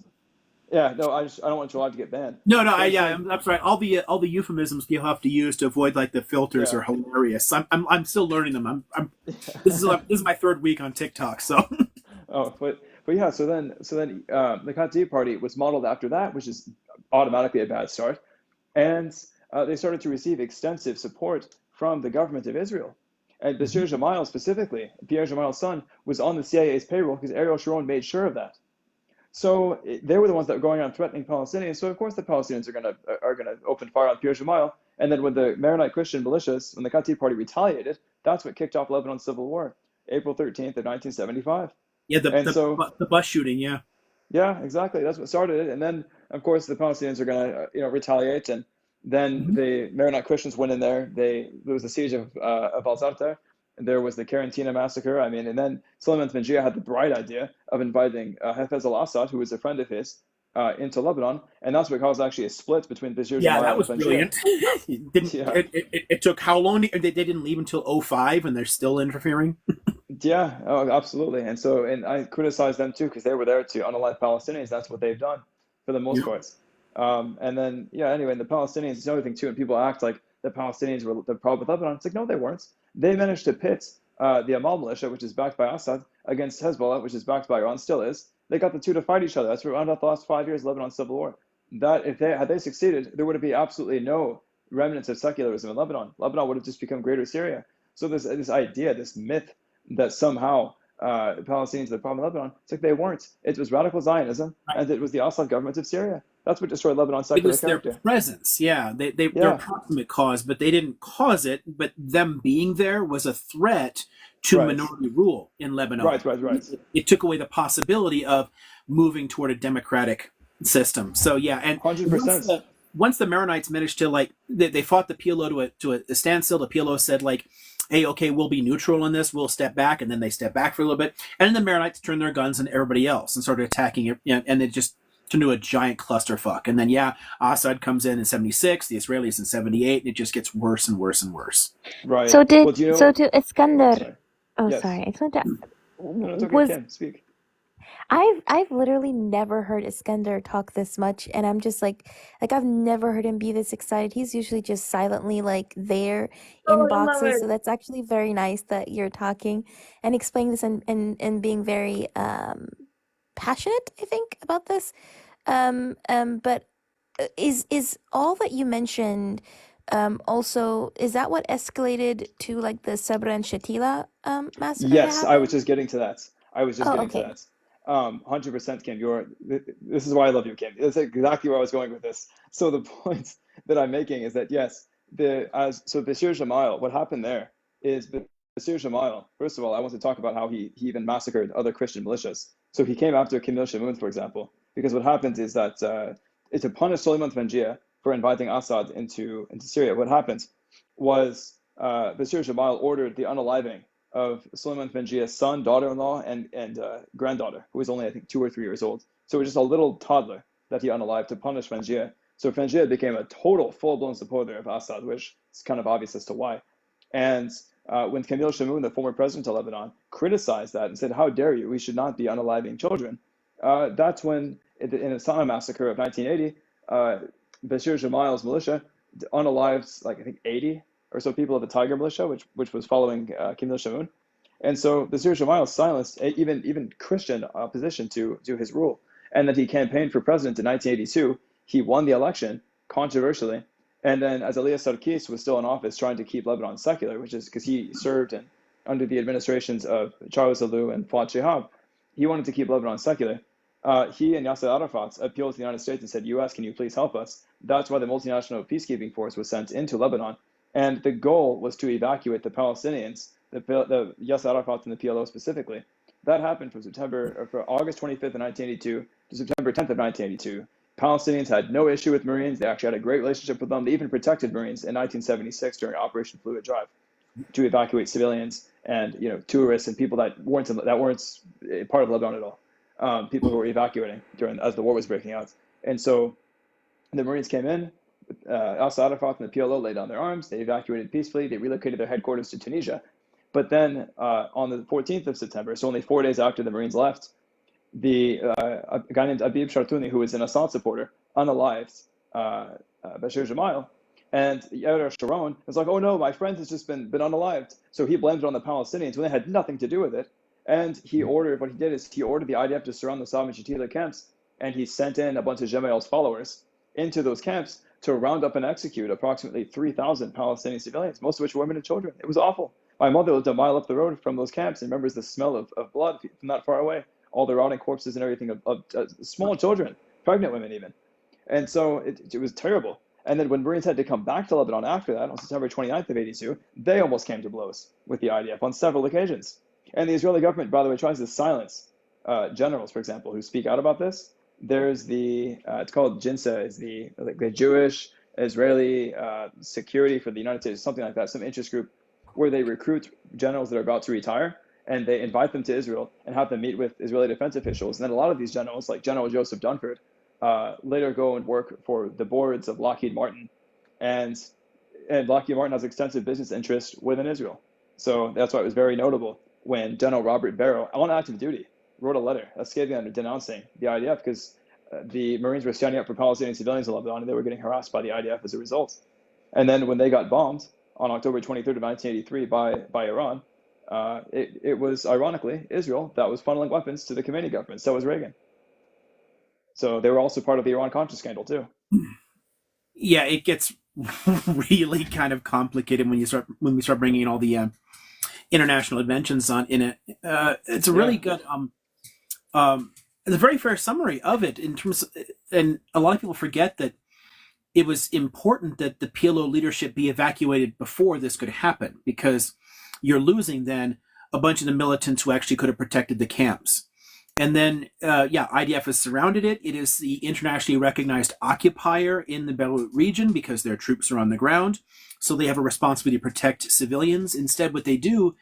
yeah, no, I don't want your live to get banned. No, Yeah, that's right. All the euphemisms you have to use to avoid like the filters yeah. are hilarious. I'm still learning them. This is my third week on TikTok, so. Oh, but yeah. So then the Kataib Party was modeled after that, which is automatically a bad start, and they started to receive extensive support from the government of Israel. And Bashir Gemayel specifically, Pierre Gemayel's son, was on the CIA's payroll because Ariel Sharon made sure of that. So they were the ones that were going on threatening Palestinians. So of course the Palestinians are gonna open fire on Pierre Gemayel. And then when the Maronite Christian militias, when the Kataib Party retaliated, that's what kicked off Lebanon's civil war, April 13th of 1975. Yeah, And so the bus shooting. Yeah. yeah, exactly. That's what started it. And then, of course, the Palestinians are going to, retaliate. And then the Maronite Christians went in there. There was the siege of Al-Zartar. There was the Karantina massacre. I mean, and then Suleiman Fanjia had the bright idea of inviting Hafez al-Assad, who was a friend of his, into Lebanon. And that's what caused actually a split between Bashir Yeah, that Gemayel was and Fanjia. brilliant. Yeah. It took how long? They didn't leave until 2005, and they're still interfering. Yeah, oh, absolutely. And I criticize them too because they were there to unalive Palestinians. That's what they've done for the most Yeah. part. And then, yeah, anyway, and the Palestinians, it's another thing too, and people act like the Palestinians were the problem with Lebanon. It's like, no, they weren't. They managed to pit the Amal militia, which is backed by Assad, against Hezbollah, which is backed by Iran, still is. They got the two to fight each other. That's what wound up the last 5 years of Lebanon's civil war. That if they had succeeded, there would be absolutely no remnants of secularism in Lebanon. Lebanon would have just become Greater Syria. So this idea, this myth that somehow the Palestinians are the problem in Lebanon. It's like they weren't. It was radical Zionism, and it was the Assad government of Syria. That's what destroyed Lebanon's It secular was their character. presence. Yeah, their Yeah, proximate cause, but they didn't cause it. But them being there was a threat to right, minority rule in Lebanon. right. It took away the possibility of moving toward a democratic system. So yeah, and 100%. once the Maronites managed to they fought the PLO to a standstill. The PLO said like, hey, okay, we'll be neutral on this. We'll step back, and then they step back for a little bit, and then the Maronites turned their guns on everybody else and started attacking it, and it just turned into a giant clusterfuck. And then Assad comes in '76, the Israelis in '78, and it just gets worse and worse and worse. Right. So Well, do you so know? to Oh, Iskandar. sorry. Oh, Yes. sorry. Iskandar No, it's okay. was Kim, speak. I've literally never heard Iskandar talk this much, and I'm just like I've never heard him be this excited. He's usually just silently like there in boxes, so that's actually very nice that you're talking and explaining this and being very passionate, I think, about this. But is all that you mentioned also, is that what escalated to like the Sabra and Shatila massacre that Yes, I was happened? just getting to that. I was just Oh, getting to okay. that. 100% Kim, this is why I love you, Kim. That's exactly where I was going with this. So the point that I'm making is that yes, Bashir Gemayel, what happened there is Bashir Gemayel, first of all, I want to talk about how he even massacred other Christian militias. So he came after Camille Shamoun, for example, because what happened is that to punish Suleiman Fanjia for inviting Assad into Syria, what happened was Bashir Gemayel ordered the unaliving of Suleiman Fanjia's son, daughter-in-law, and granddaughter, who was only, I think, 2 or 3 years old. So it was just a little toddler that he unalived to punish Fanjia. So Fanjia became a total, full-blown supporter of Assad, which is kind of obvious as to why. And when Camille Shamoun, the former president of Lebanon, criticized that and said, how dare you, we should not be unaliving children, that's when, in the Sana massacre of 1980, Bashir Gemayel's militia unalived, like, I think, 80 or so people of the Tiger militia, which was following Camille Shamoun. And so the Bashir Gemayel silenced even Christian opposition to his rule. and that he campaigned for president in 1982. He won the election controversially, and then as Elias Sarkis was still in office, trying to keep Lebanon secular, which is because he served under the administrations of Charles Alou and Fuad Shihab, he wanted to keep Lebanon secular. He and Yasser Arafat appealed to the United States and said, U.S., can you please help us? That's why the multinational peacekeeping force was sent into Lebanon. And the goal was to evacuate the Palestinians, the Yasser Arafat and the PLO specifically. That happened from August 25th of 1982 to September 10th of 1982. Palestinians had no issue with Marines. They actually had a great relationship with them. They even protected Marines in 1976 during Operation Fluid Drive to evacuate civilians and tourists and people that weren't part of Lebanon at all. People who were evacuating as the war was breaking out. And so the Marines came in, Yasser Arafat and the PLO laid down their arms, they evacuated peacefully, they relocated their headquarters to Tunisia. But then on the 14th of September, so only 4 days after the Marines left, a guy named Abib Shartouni, who was an Assad supporter, unalived Bashir Gemayel. And Ariel Sharon was like, oh no, my friend has just been unalived. So he blamed it on the Palestinians when they had nothing to do with it. And he ordered the IDF to surround the Saab and Shatila camps. And he sent in a bunch of Gemayel's followers into those camps to round up and execute approximately 3,000 Palestinian civilians, most of which were women and children. It was awful. My mother lived a mile up the road from those camps and remembers the smell of blood from not far away, all the rotting corpses and everything of small children, pregnant women even. And so it was terrible. And then when Marines had to come back to Lebanon after that, on September 29th of 82, they almost came to blows with the IDF on several occasions. And the Israeli government, by the way, tries to silence generals, for example, who speak out about this. There's it's called JINSA, is the Jewish Israeli Security for the United States, something like that, some interest group where they recruit generals that are about to retire, and they invite them to Israel and have them meet with Israeli defense officials. And then a lot of these generals, like General Joseph Dunford, later go and work for the boards of Lockheed Martin, and Lockheed Martin has extensive business interests within Israel. So that's why it was very notable when General Robert Barrow, on active duty, wrote a letter, a scathing letter denouncing the IDF because the Marines were standing up for Palestinian civilians in Lebanon and they were getting harassed by the IDF as a result. And then when they got bombed on October 23rd of 1983 by Iran, it was ironically Israel that was funneling weapons to the Khomeini government. So was Reagan. So they were also part of the Iran-Contra scandal too. Yeah, it gets really kind of complicated when we start bringing in all the international dimensions in it. It's a really good it's a very fair summary of it in terms of, and a lot of people forget that it was important that the PLO leadership be evacuated before this could happen, because you're losing then a bunch of the militants who actually could have protected the camps. And then, IDF has surrounded it. It is the internationally recognized occupier in the Beirut region because their troops are on the ground. So they have a responsibility to protect civilians. Instead, what they do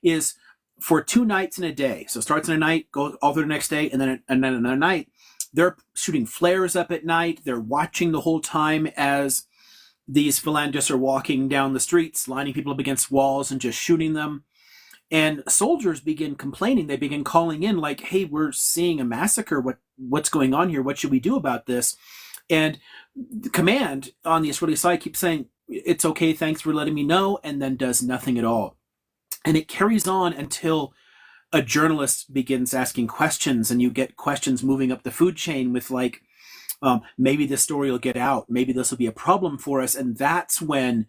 is for 2 nights and a day. So it starts in a night, goes all through the next day, and then another night. They're shooting flares up at night. They're watching the whole time as these phalangists are walking down the streets, lining people up against walls and just shooting them. And soldiers begin complaining. They begin calling in like, hey, we're seeing a massacre. What's going on here? What should we do about this? And the command on the Israeli side keeps saying, it's okay, thanks for letting me know, and then does nothing at all. And it carries on until a journalist begins asking questions, and you get questions moving up the food chain with like, maybe this story will get out. Maybe this will be a problem for us. And that's when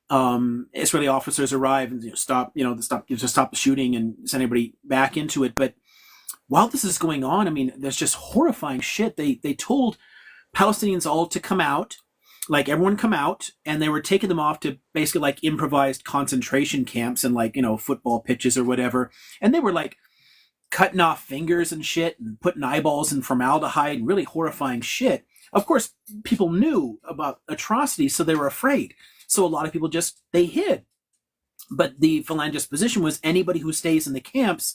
Israeli officers arrive and stop the shooting and send everybody back into it. But while this is going on, I mean, there's just horrifying shit. They told Palestinians all to come out, like everyone come out, and they were taking them off to basically like improvised concentration camps and like, football pitches or whatever. And they were like cutting off fingers and shit and putting eyeballs in formaldehyde and really horrifying shit. Of course, people knew about atrocities, so they were afraid. So a lot of people they hid. But the Phalangist position was anybody who stays in the camps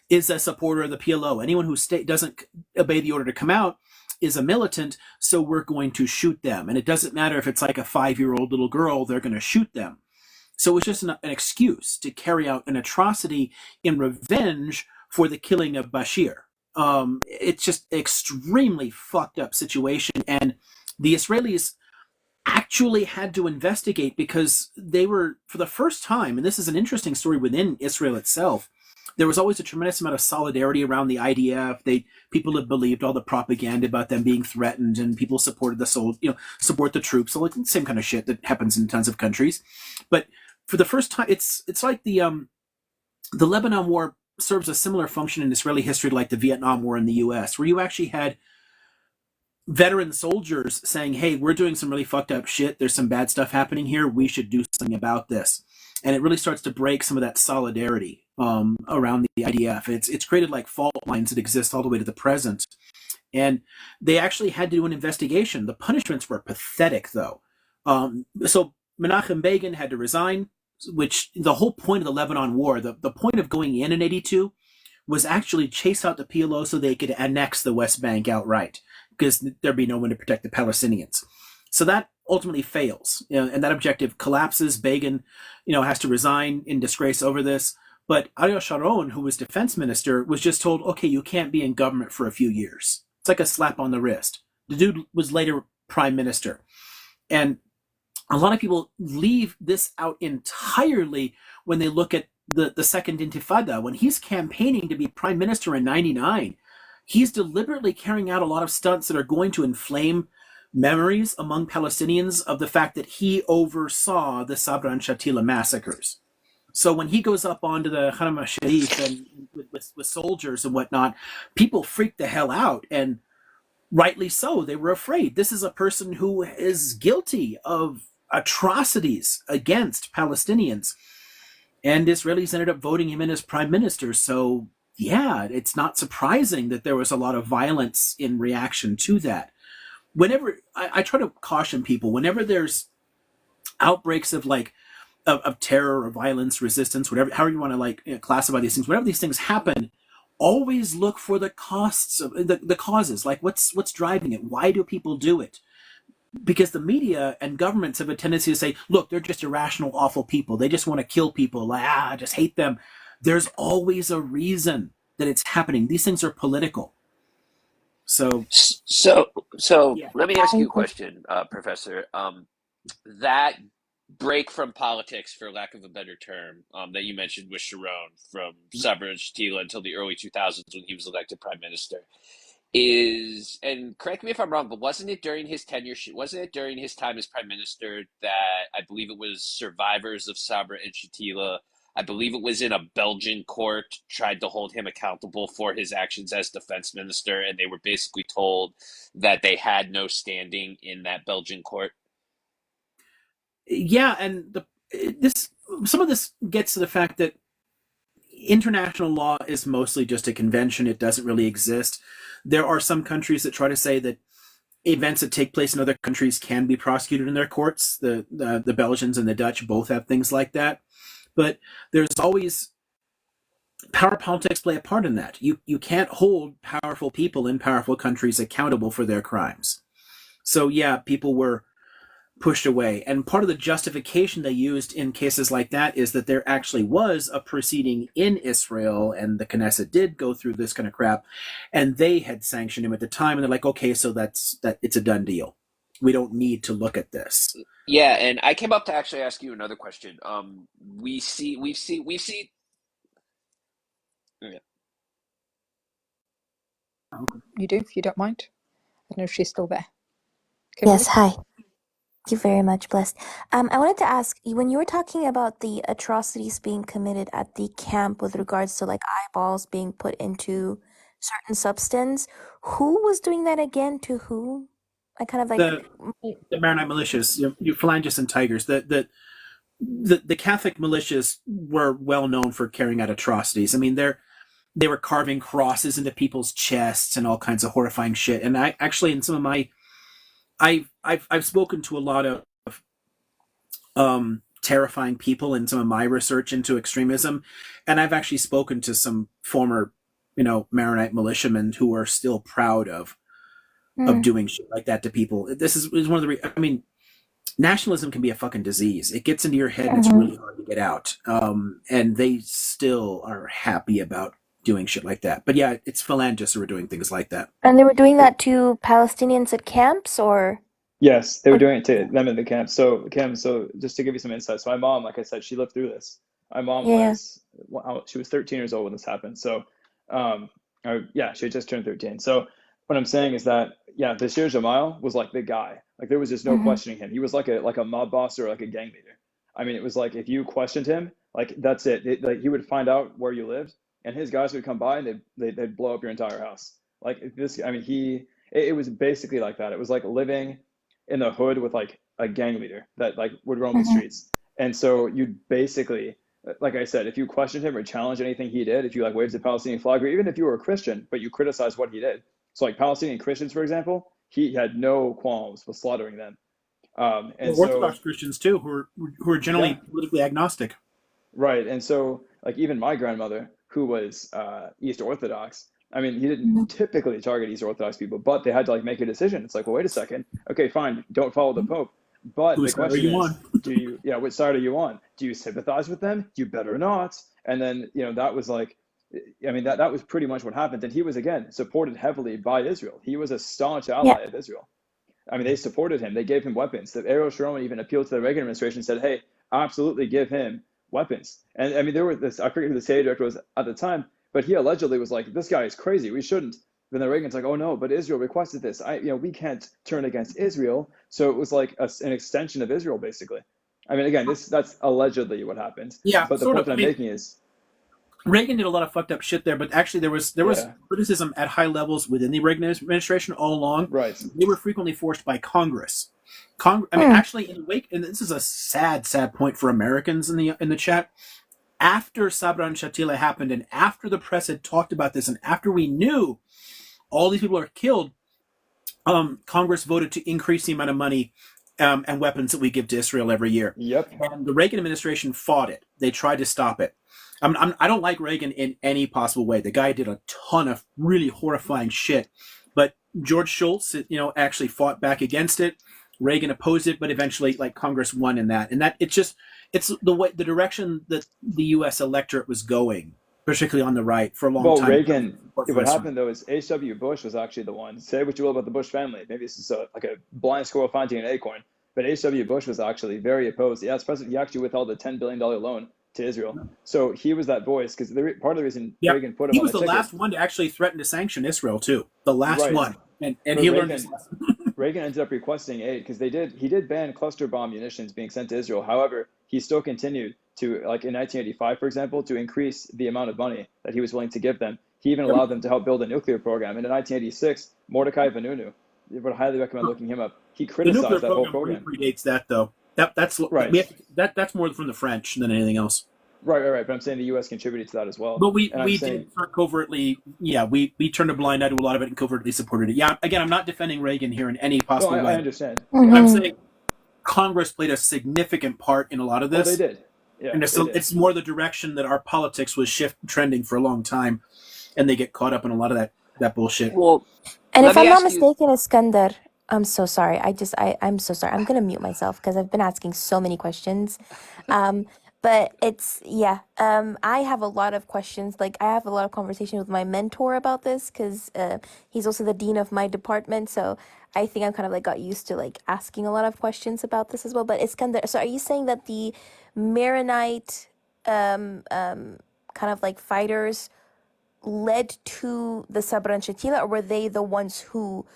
is a supporter of the PLO. Anyone who doesn't obey the order to come out is a militant, so we're going to shoot them. And it doesn't matter if it's like a 5-year-old little girl, they're going to shoot them. So it's just an excuse to carry out an atrocity in revenge for the killing of Bashir. It's just an extremely fucked up situation. And the Israelis actually had to investigate because they were, for the first time, and this is an interesting story within Israel itself, there was always a tremendous amount of solidarity around the IDF. People had believed all the propaganda about them being threatened, and people supported support the troops. So like the same kind of shit that happens in tons of countries. But for the first time, it's like the Lebanon War serves a similar function in Israeli history like the Vietnam War in the U.S., where you actually had veteran soldiers saying, "Hey, we're doing some really fucked up shit. There's some bad stuff happening here. We should do something about this." And it really starts to break some of that solidarity around the IDF. It's created like fault lines that exist all the way to the present. And they actually had to do an investigation. The punishments were pathetic, though. So Menachem Begin had to resign, which the whole point of the Lebanon War, the point of going in 82, was actually chase out the PLO so they could annex the West Bank outright, because there'd be no one to protect the Palestinians. So that ultimately fails, and that objective collapses. Begin, has to resign in disgrace over this. But Ariel Sharon, who was defense minister, was just told, okay, you can't be in government for a few years. It's like a slap on the wrist. The dude was later prime minister. And a lot of people leave this out entirely when they look at the Second Intifada. When he's campaigning to be prime minister in 99, he's deliberately carrying out a lot of stunts that are going to inflame memories among Palestinians of the fact that he oversaw the Sabra and Shatila massacres. So when he goes up onto the Haram al-Sharif and with soldiers and whatnot, people freak the hell out, and rightly so. They were afraid. This is a person who is guilty of atrocities against Palestinians, and Israelis ended up voting him in as prime minister. So yeah, it's not surprising that there was a lot of violence in reaction to that. Whenever I try to caution people, whenever there's outbreaks of of terror or violence, resistance, whatever, however you want to classify these things, whenever these things happen, always look for the costs of the causes. Like what's driving it? Why do people do it? Because the media and governments have a tendency to say, look, they're just irrational, awful people. They just want to kill people. I just hate them. There's always a reason that it's happening. These things are political. So yeah. Let me ask you a question, Professor. That break from politics, for lack of a better term, that you mentioned with Sharon from Sabra and Shatila until the early 2000s when he was elected prime minister, and correct me if I'm wrong, but wasn't it during his tenure, wasn't it during his time as prime minister that I believe it was survivors of Sabra and Shatila, I believe it was in a Belgian court, tried to hold him accountable for his actions as defense minister, and they were basically told that they had no standing in that Belgian court? Yeah, and some of this gets to the fact that international law is mostly just a convention. It doesn't really exist. There are some countries that try to say that events that take place in other countries can be prosecuted in their courts. The Belgians and the Dutch both have things like that. But there's always power politics play a part in that. You can't hold powerful people in powerful countries accountable for their crimes. So yeah, people were pushed away. And part of the justification they used in cases like that is that there actually was a proceeding in Israel, and the Knesset did go through this kind of crap, and they had sanctioned him at the time, and they're like, okay, so it's a done deal. We don't need to look at this. Yeah, and I came up to actually ask you another question. We've seen. Yeah. You do, if you don't mind. I don't know if she's still there. Yes, Kimberly? hi. Thank you very much, Blessed. I wanted to ask you, when you were talking about the atrocities being committed at the camp with regards to like eyeballs being put into certain substance, who was doing that again to who? I kind of like. The Maronite militias, you phalangists and tigers, the Catholic militias were well known for carrying out atrocities. I mean, they were carving crosses into people's chests and all kinds of horrifying shit. And I actually, in some of my, I've spoken to a lot of terrifying people in some of my research into extremism, and I've actually spoken to some former, Maronite militiamen who are still proud of doing shit like that to people. This is one of the. I mean, nationalism can be a fucking disease. It gets into your head and it's really hard to get out. And they still are happy about doing shit like that. But yeah, it's phalangists who are doing things like that. And they were doing that to Palestinians at camps, or? Yes, they were doing it to them in the camp. So Kim, so just to give you some insight, so my mom, like I said, she lived through this. My mom Yeah. was, well, she was 13 years old when this happened. So, yeah, she had just turned 13. So what I'm saying is that, yeah, Bashir Jamal was like the guy. Like there was just no Mm-hmm. questioning him. He was like a mob boss or like a gang leader. I mean, it was like if you questioned him, like that's it. Like he would find out where you lived, and his guys would come by and they'd blow up your entire house. Like this, I mean, it was basically like that. It was like living in the hood with like a gang leader that like would roam the Mm-hmm. streets. And so you'd basically, like I said, if you questioned him or challenged anything he did, if you like waved the Palestinian flag, or even if you were a Christian but you criticized what he did, so like Palestinian Christians, for example, he had no qualms with slaughtering them. And Well, Orthodox so, Christians too, who are generally yeah, politically agnostic. right. And so, like, even my grandmother, who was East Orthodox, I mean, he didn't Mm-hmm. typically target East Orthodox people, but they had to like make a decision. It's like, well, wait a second. Okay, fine, don't follow the Pope. But the Whose side are question you is, on? do you, yeah, which side are you on? Do you sympathize with them? You better not. And then, that was like, I mean, that was pretty much what happened. And he was, again, supported heavily by Israel. He was a staunch Yeah. ally of Israel. I mean, they supported him. They gave him weapons. The Ariel Sharon even appealed to the Reagan administration and said, hey, absolutely give him weapons. And I mean, there were this, I forget who the CIA director was at the time, but he allegedly was like, this guy is crazy. We shouldn't. Then the Reagan's like, oh no, but Israel requested this. We can't turn against Israel. So it was like an extension of Israel, basically. I mean, again, that's allegedly what happened. Yeah, But the sort point of. that I I'm mean, making is, Reagan did a lot of fucked up shit there, but actually there was yeah, criticism at high levels within the Reagan administration all along. right. They were frequently forced by Congress. I mean, Mm. actually, in the wake, and this is a sad, sad point for Americans in the chat. After Sabra and Shatila happened, and after the press had talked about this, and after we knew all these people are killed, Congress voted to increase the amount of money and weapons that we give to Israel every year. Yep. And the Reagan administration fought it. They tried to stop it. I don't like Reagan in any possible way. The guy did a ton of really horrifying shit. But George Shultz, actually fought back against it. Reagan opposed it, but eventually, like, Congress won in that. And that it's the direction that the U.S. electorate was going, particularly on the right, for a long Well, time. Reagan, Support for what Israel. happened though is H.W. Bush was actually the one. Say what you will about the Bush family. Maybe this is like a blind squirrel finding an acorn. But H.W. Bush was actually very opposed. Yeah, as president, he actually withheld a $10 billion loan to Israel. So he was that voice because part of the reason Yeah, Reagan put him he on was the the ticket, last one to actually threaten to sanction Israel too. The last right? one, and But he learned his lesson. Reagan ended up requesting aid because he did ban cluster bomb munitions being sent to Israel. However, he still continued to, like in 1985, for example, to increase the amount of money that he was willing to give them. He even allowed them to help build a nuclear program. And in 1986, Mordecai Vanunu, I would highly recommend looking him up. He The nuclear criticized that whole program way program. predates that, though. That's Right, that's more from the French than anything else. right. But I'm saying the U.S. contributed to that as well. But we And I'm we saying, did covertly, yeah, we turned a blind eye to a lot of it and covertly supported it. Yeah, again, I'm not defending Reagan here in any no, possible I way. understand. Yeah. I'm Mm-hmm. saying Congress played a significant part in a lot of Oh, they this, did. Yeah, and they did. it's more the direction that our politics was trending for a long time, and they get caught up in a lot of that bullshit. Well, And let if me I'm not ask you. mistaken, Iskandar, I'm so sorry. I'm so sorry. I'm gonna mute myself because I've been asking so many questions. But it's yeah. I have a lot of questions. Like I have a lot of conversation with my mentor about this because he's also the dean of my department. So I think I'm kind of like got used to like asking a lot of questions about this as well. But Iskandar, so are you saying that the Maronite kind of like fighters led to the Sabra and Shatila, or were they the ones who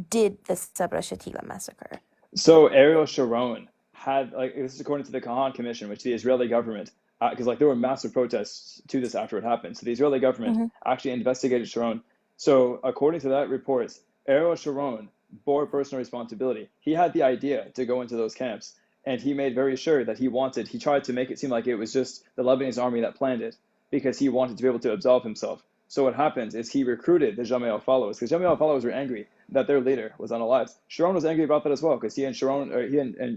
did the Sabra Shatila massacre? So Ariel Sharon had, like, this is according to the Kahan Commission, which the Israeli government, because like there were massive protests to this after it happened. So the Israeli government Mm-hmm. actually investigated Sharon. So according to that report, Ariel Sharon bore personal responsibility. He had the idea to go into those camps, and he made very sure that he tried to make it seem like it was just the Lebanese army that planned it because he wanted to be able to absolve himself. So what happens is he recruited the Jamal followers because Jamal followers were angry that their leader was unalived. Sharon was angry about that as well because he and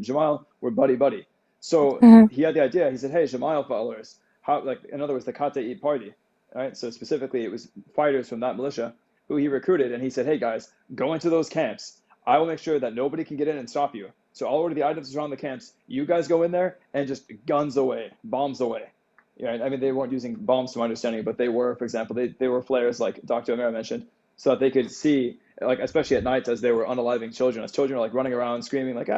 Jamal were buddy buddy. So Mm-hmm. he had the idea. He said, "Hey, Jamal followers, how, like, in other words, the Kate Eat party, all right?" So specifically, it was fighters from that militia who he recruited, and he said, "Hey guys, go into those camps. I will make sure that nobody can get in and stop you. So I'll order the items around the camps. You guys go in there and just guns away, bombs away." Yeah, I mean, they weren't using bombs to my understanding, but they were, for example, they were flares like Dr. Amira mentioned, so that they could see, like, especially at night as they were unaliving children, as children are like running around screaming, like,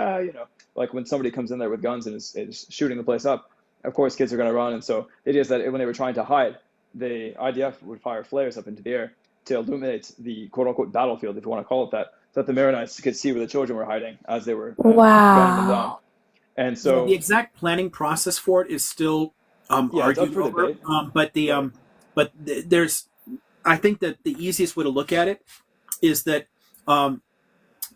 like when somebody comes in there with guns and is shooting the place up. of course kids are going to run. And so the idea is that when they were trying to hide, the IDF would fire flares up into the air to illuminate the quote unquote battlefield, if you want to call it that, so that the Maronites could see where the children were hiding as they were gunning them down. Wow. And Yeah, the so, exact planning process for it is still yeah, it's up argued for over. debate, But right? there's, I think that the easiest way to look at it is that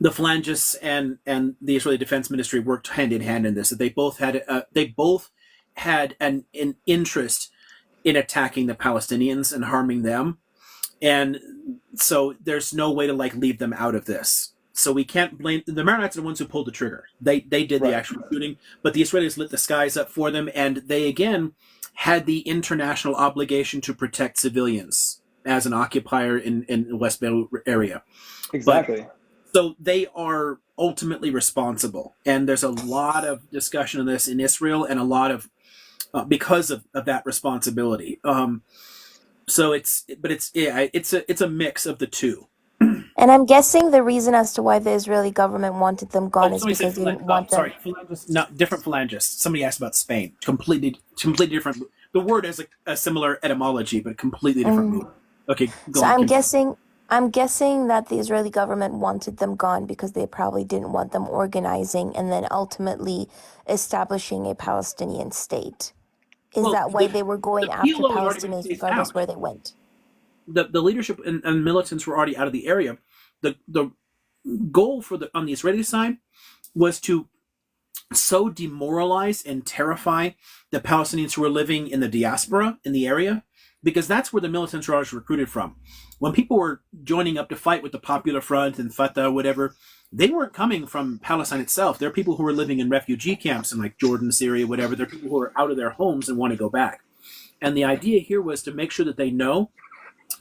the Phalangists and the Israeli Defense Ministry worked hand in hand in this. That they both had an interest in attacking the Palestinians and harming them, and so there's no way to like leave them out of this. So we can't blame the Maronites are the ones who pulled the trigger. They did the Right. actual shooting, but the Israelis lit the skies up for them, and they again had the international obligation to protect civilians as an occupier in the West Beirut area. But Exactly. so they are ultimately responsible, and there's a lot of discussion of this in Israel, and a lot of because of that responsibility. So it's a mix of the two. And I'm guessing the reason as to why the Israeli government wanted them gone Oh, is somebody said because they didn't want them. sorry, phalangist, not different phalangist. Somebody asked about Spain. Completely different. The word has a similar etymology, but completely different Mm. movement. Okay, go So on. I'm guessing that the Israeli government wanted them gone because they probably didn't want them organizing and then ultimately establishing a Palestinian state. Is Well, that why they were the going after PLO had already been Palestinians phased regardless out. where they went? The leadership and militants were already out of the area. The goal for on the Israeli side was to so demoralize and terrify the Palestinians who were living in the diaspora in the area, because that's where the militants were always recruited from. When people were joining up to fight with the Popular Front and Fatah, whatever, they weren't coming from Palestine itself. They're people who were living in refugee camps in like Jordan, Syria, whatever. They're people who are out of their homes and want to go back. And the idea here was to make sure that they know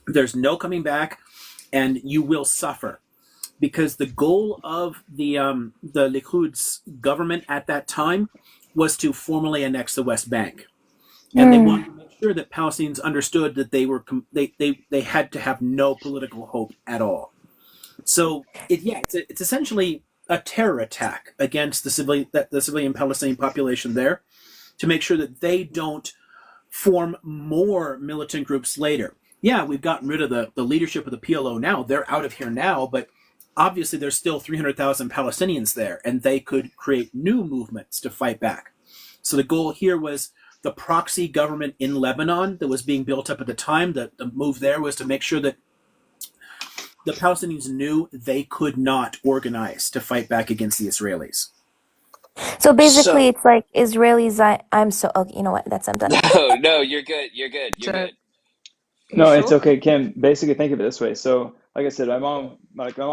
there's no coming back and you will suffer, because the goal of the Likud government at that time was to formally annex the West Bank, and they wanted to make sure that Palestinians understood that they had to have no political hope at all. So it's essentially a terror attack against the civilian Palestinian population there, to make sure that they don't form more militant groups later. Yeah, we've gotten rid of the leadership of the PLO now. They're out of here now, but obviously there's still 300,000 Palestinians there, and they could create new movements to fight back. So the goal here was the proxy government in Lebanon that was being built up at the time. The move there was to make sure that the Palestinians knew they could not organize to fight back against the Israelis. So basically, So it's like Israelis. I'm so okay. You know what? I'm done. no, you're good. You're good. You're So, good. you No, it's sure? okay, Kim. Basically, think of it this way. So, like I said, my mom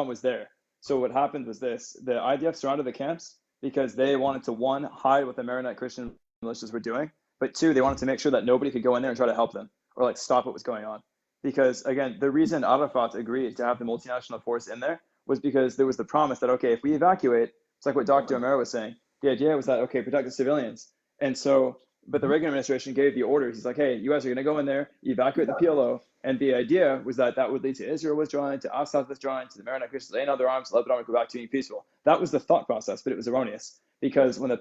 was there. So what happened was this: the IDF surrounded the camps because they wanted to, one, hide what the Maronite Christian militias were doing, but two, they wanted to make sure that nobody could go in there and try to help them or like stop what was going on. Because again, the reason Arafat agreed to have the multinational force in there was because there was the promise that, okay, if we evacuate, it's like what Dr. O'Mara was saying. The idea was that, okay, protect the civilians. And so, but the Reagan administration gave the orders. He's like, hey, you guys are going to go in there, evacuate the PLO. And the idea was that that would lead to Israel withdrawing, to Assad withdrawing, to the Maronite Christians laying down their arms, Lebanon would go back to being peaceful. That was the thought process, but it was erroneous. Because when the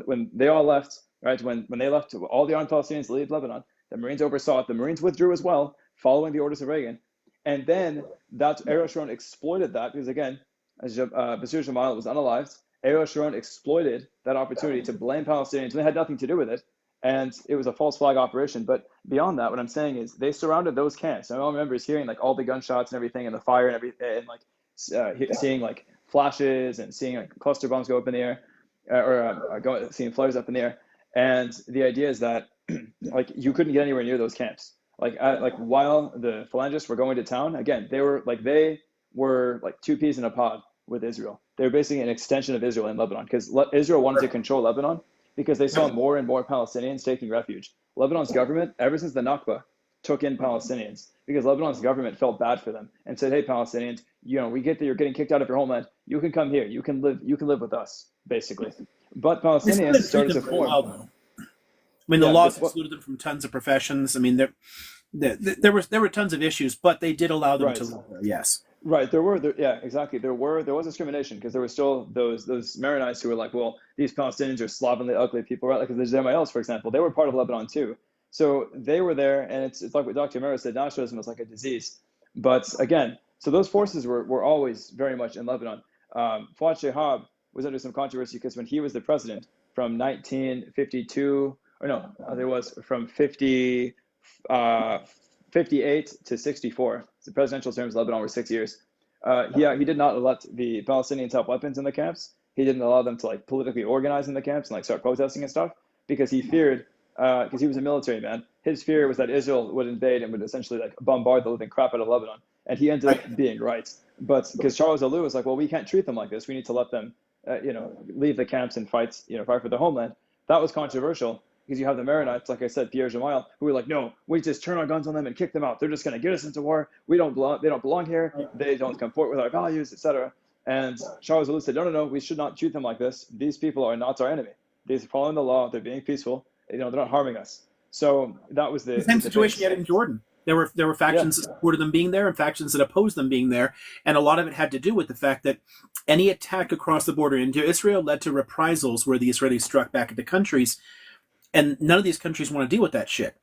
when they all left, right, when they left, all the armed Palestinians leave Lebanon, the Marines oversaw it. The Marines withdrew as well, following the orders of Reagan. And then that Ariel Sharon exploited that because, again, as Basir Jamal was unalived, Ariel Sharon exploited that opportunity to blame Palestinians. They had nothing to do with it. And it was a false flag operation. But beyond that, what I'm saying is they surrounded those camps. And all I remember is hearing like all the gunshots and everything and the fire and everything, and like seeing like flashes and seeing like cluster bombs go up in the air, seeing flares up in the air. And the idea is that like you couldn't get anywhere near those camps. Like while the phalangists were going to town, again, they were like two peas in a pod with Israel. They were basically an extension of Israel in Lebanon because Israel wanted to control Lebanon because they saw more and more Palestinians taking refuge. Lebanon's government, ever since the Nakba, took in Palestinians because Lebanon's government felt bad for them and said, "Hey, Palestinians, we get that you're getting kicked out of your homeland. You can come here. You can live with us, basically." But They still Palestinians didn't treat started them to very form. well, though. I mean, the Yeah, laws excluded them from tons of professions. I mean, there were tons of issues, but they did allow them right. to live there. Yes. Right, yeah, exactly. There was discrimination because there were still those Maronites who were like, well, these Palestinians are slovenly, ugly people, right? Like the Israelis, for example, they were part of Lebanon too. So they were there, and it's like what Dr. Mero said, nationalism was like a disease. But again, so those forces were always very much in Lebanon. Fuad Shehab was under some controversy because when he was the president from 1952, or no, there was from uh, 58 to 64. The presidential terms in Lebanon were 6 years. He did not let the Palestinians have weapons in the camps. He didn't allow them to like politically organize in the camps and like start protesting and stuff because he feared, because he was a military man. His fear was that Israel would invade and would essentially like bombard the living crap out of Lebanon. And he ended Right. up being right. But because Charles Alou was like, well, we can't treat them like this. We need to let them, leave the camps and fight for their homeland. That was controversial because you have the Maronites, like I said, Pierre Gemayel, who were like, no, we just turn our guns on them and kick them out. They're just going to get us into war. We don't belong. They don't belong here. Right. They don't comport with our values, etc. And Charles Alou said, no, no, no, we should not treat them like this. These people are not our enemy. They're following the law. They're being peaceful. They're not harming us. So that was The the same situation debate. you had in Jordan. There were Yeah, factions that supported them being there and factions that opposed them being there, and a lot of it had to do with the fact that any attack across the border into Israel led to reprisals where the Israelis struck back at the countries, and none of these countries want to deal with that shit.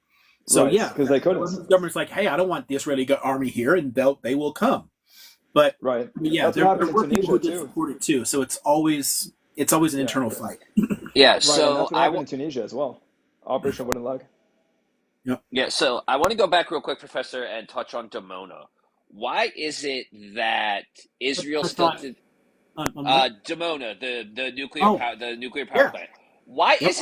So right. yeah, Because they the couldn't. Lebanese government's like, hey, I don't want the Israeli army here, and they will come. But Right. yeah, That's what there happened in were people who Tunisia did too. support it too. So it's always an Yeah. internal fight. Yeah, Right. And so that's what happened in Tunisia as well. Operation Wooden Leg. Yep. yeah, so I want to go back real quick, Professor, and touch on Dimona. Why is it that Israel That's still not to on what? Dimona, Oh, the nuclear power yeah. plant? Yep.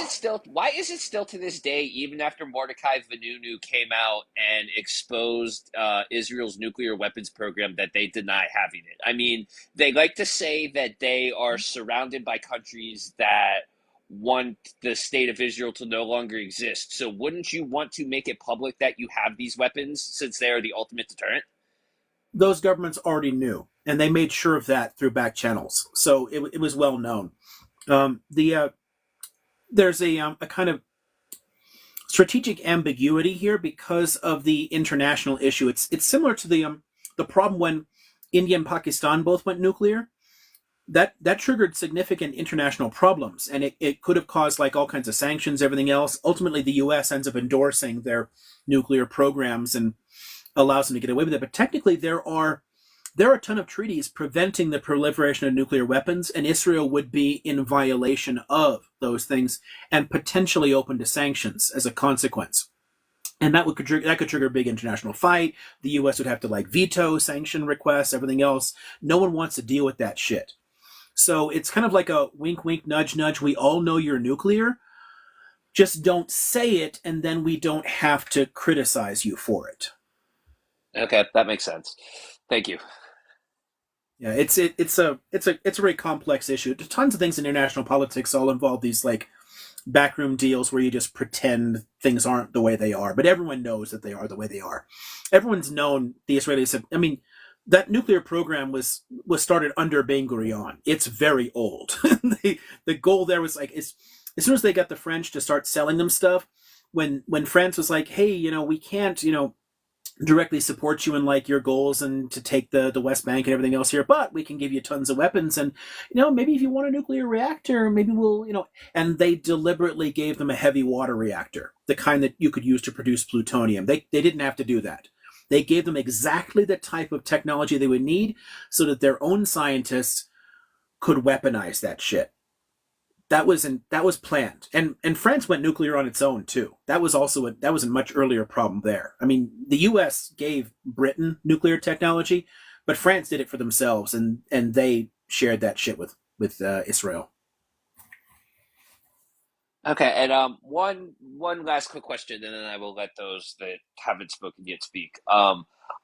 Why is it still to this day, even after Mordecai Vanunu came out and exposed Israel's nuclear weapons program, that they deny having it? I mean, they like to say that they are surrounded by countries that want the state of Israel to no longer exist. So wouldn't you want to make it public that you have these weapons since they are the ultimate deterrent? Those governments already knew, and they made sure of that through back channels. So it was well known. There's a kind of strategic ambiguity here because of the international issue. It's similar to the problem when India and Pakistan both went nuclear. That triggered significant international problems, and it could have caused like all kinds of sanctions, everything else. Ultimately, the U.S. ends up endorsing their nuclear programs and allows them to get away with it. But technically, there are a ton of treaties preventing the proliferation of nuclear weapons, and Israel would be in violation of those things and potentially open to sanctions as a consequence. And that could trigger a big international fight. The U.S. would have to like veto sanction requests, everything else. No one wants to deal with that shit. So it's kind of like a wink, wink, nudge, nudge. We all know you're nuclear. Just don't say it, and then we don't have to criticize you for it. Okay, that makes sense. Thank you. Yeah, it's a very complex issue. Tons of things in international politics all involve these like backroom deals where you just pretend things aren't the way they are, but everyone knows that they are the way they are. Everyone's known the Israelis have. I mean, that nuclear program was started under Ben Gurion. It's very old. The goal there was like as soon as they got the French to start selling them stuff, when France was like, hey, we can't, directly support you in like your goals and to take the West Bank and everything else here, but we can give you tons of weapons and maybe if you want a nuclear reactor, maybe we'll and they deliberately gave them a heavy water reactor, the kind that you could use to produce plutonium. They didn't have to do that. They gave them exactly the type of technology they would need so that their own scientists could weaponize that shit. That was planned, and France went nuclear on its own too. That was a much earlier problem there. I mean, the U.S. gave Britain nuclear technology, but France did it for themselves, and they shared that shit with Israel. Okay, and one last quick question, and then I will let those that haven't spoken yet speak.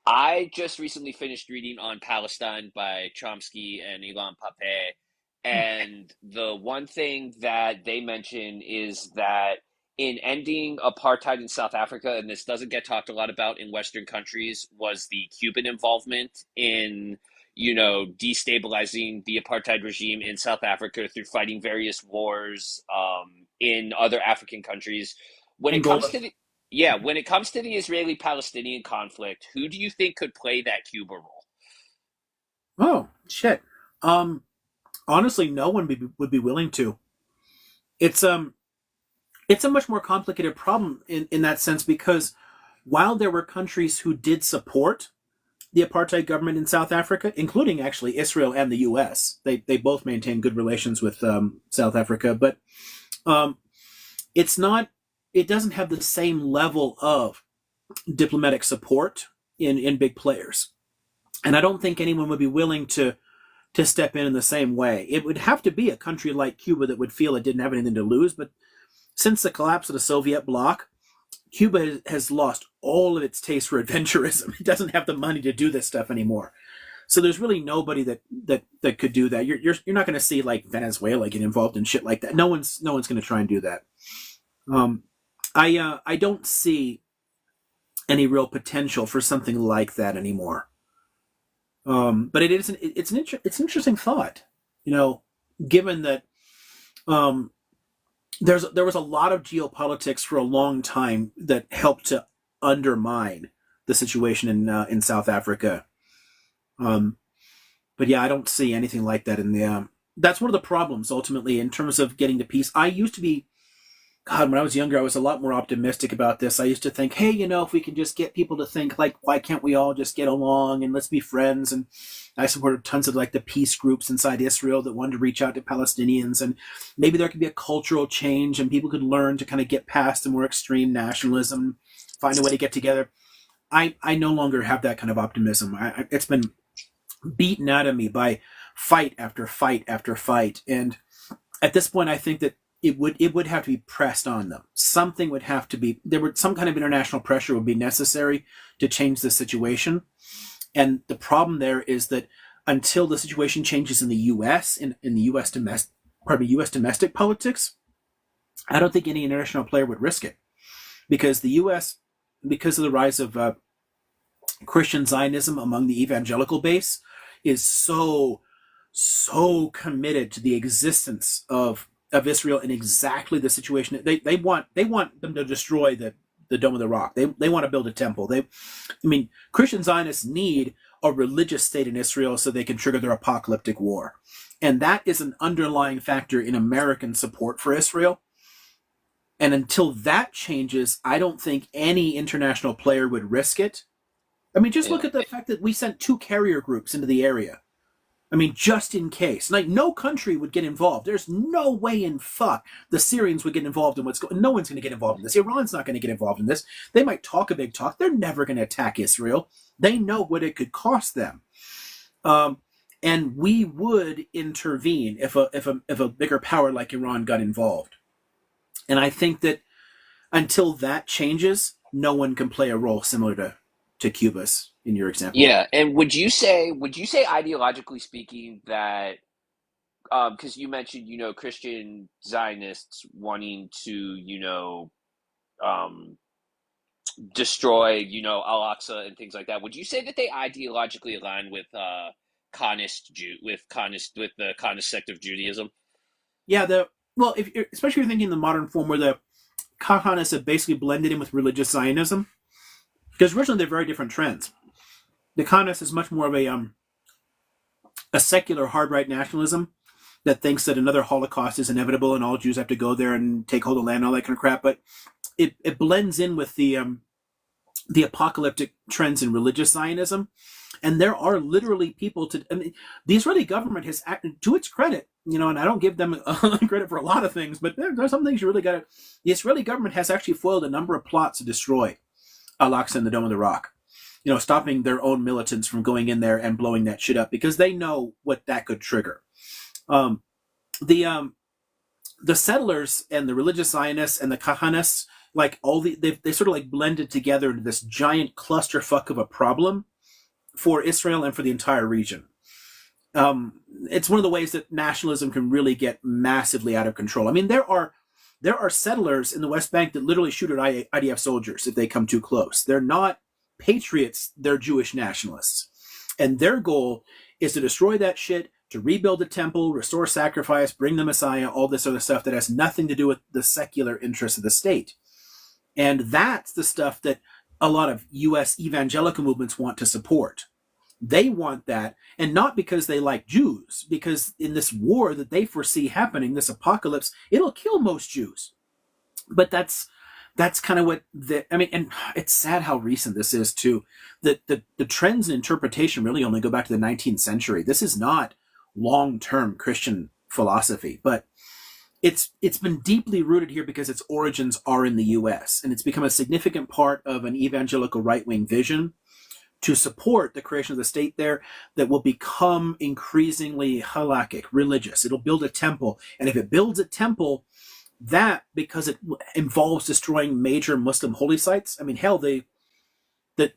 I just recently finished reading on Palestine by Chomsky and Ilan Pappé, and the one thing that they mention is that in ending apartheid in South Africa, and this doesn't get talked a lot about in Western countries, was the Cuban involvement in destabilizing the apartheid regime in South Africa through fighting various wars in other African countries. When it comes Angola. to the Israeli-Palestinian conflict, who do you think could play that Cuba role? Oh shit. Um, Honestly, no one would be willing to. It's it's a much more complicated problem in that sense because while there were countries who did support the apartheid government in South Africa, including actually Israel and the U.S., they both maintain good relations with South Africa, but um, it's not. It doesn't have the same level of diplomatic support in big players, and I don't think anyone would be willing to step in the same way. It would have to be a country like Cuba that would feel it didn't have anything to lose. But since the collapse of the Soviet bloc, Cuba has lost all of its taste for adventurism. It doesn't have the money to do this stuff anymore. So there's really nobody that could do that. You're not going to see like Venezuela get involved in shit like that. No one's going to try and do that. Um, I don't see any real potential for something like that anymore. But it's an interesting thought, you know, given that um, there was a lot of geopolitics for a long time that helped to undermine the situation in South Africa. Um, but yeah, I don't see anything like that in the. That's one of the problems ultimately in terms of getting to peace. I used to be God, when I was younger, I was a lot more optimistic about this. I used to think, hey, you know, if we can just get people to think, like, why can't we all just get along and let's be friends? And I supported tons of like the peace groups inside Israel that wanted to reach out to Palestinians, and maybe there could be a cultural change and people could learn to kind of get past the more extreme nationalism, find a way to get together. I no longer have that kind of optimism. It's been beaten out of me by fight after fight after fight, and at this point, I think that it would have to be pressed on them. Something would have to be there. Would some kind of international pressure would be necessary to change the situation. And the problem there is that until the situation changes in the U.S. in the U.S. U.S. domestic politics, I don't think any international player would risk it because the U.S. because of the rise of Christian Zionism among the evangelical base is so committed to the existence of Israel in exactly the situation they want them to destroy the Dome of the Rock. They want to build a temple. Christian Zionists need a religious state in Israel so they can trigger their apocalyptic war. And that is an underlying factor in American support for Israel. And until that changes, I don't think any international player would risk it. Just look at the fact that we sent 2 carrier groups into the area. Just in case. Like, no country would get involved. There's no way in fuck the Syrians would get involved in what's going on. No one's going to get involved in this. Iran's not going to get involved in this. They might talk a big talk. They're never going to attack Israel. They know what it could cost them. And we would intervene if a bigger power like Iran got involved. And I think that until that changes, no one can play a role similar to Cuba's in your example. Yeah, and would you say ideologically speaking that because you mentioned Christian Zionists wanting to um, destroy Al-Aqsa and things like that, would you say that they ideologically align with with the Conist sect of Judaism? Yeah, especially if you're thinking in the modern form where the Kahanists have basically blended in with religious Zionism, because originally they're very different trends. The Kahanists is much more of a secular hard right nationalism that thinks that another Holocaust is inevitable and all Jews have to go there and take hold of land and all that kind of crap. But it blends in with the apocalyptic trends in religious Zionism. And there are literally people the Israeli government has acted, to its credit, and I don't give them credit for a lot of things, but there's some things you really got to. The Israeli government has actually foiled a number of plots to destroy Al-Aqsa and the Dome of the Rock. Stopping their own militants from going in there and blowing that shit up because they know what that could trigger. The settlers and the religious Zionists and the Kahanists, like they sort of like blended together into this giant clusterfuck of a problem for Israel and for the entire region. It's one of the ways that nationalism can really get massively out of control. There are settlers in the West Bank that literally shoot at IDF soldiers if they come too close. They're not patriots, they're Jewish nationalists. And their goal is to destroy that shit, to rebuild the temple, restore sacrifice, bring the Messiah, all this other stuff that has nothing to do with the secular interests of the state. And that's the stuff that a lot of U.S. evangelical movements want to support. They want that, and not because they like Jews, because in this war that they foresee happening, this apocalypse, it'll kill most Jews. But that's kind of what I mean, and it's sad how recent this is too. The trends and interpretation really only go back to the 19th century. This is not long-term Christian philosophy, but it's been deeply rooted here because its origins are in the U.S. and it's become a significant part of an evangelical right-wing vision to support the creation of the state there that will become increasingly halakhic, religious. It'll build a temple, and if it builds a temple, that, because it involves destroying major Muslim holy sites. I mean, hell, that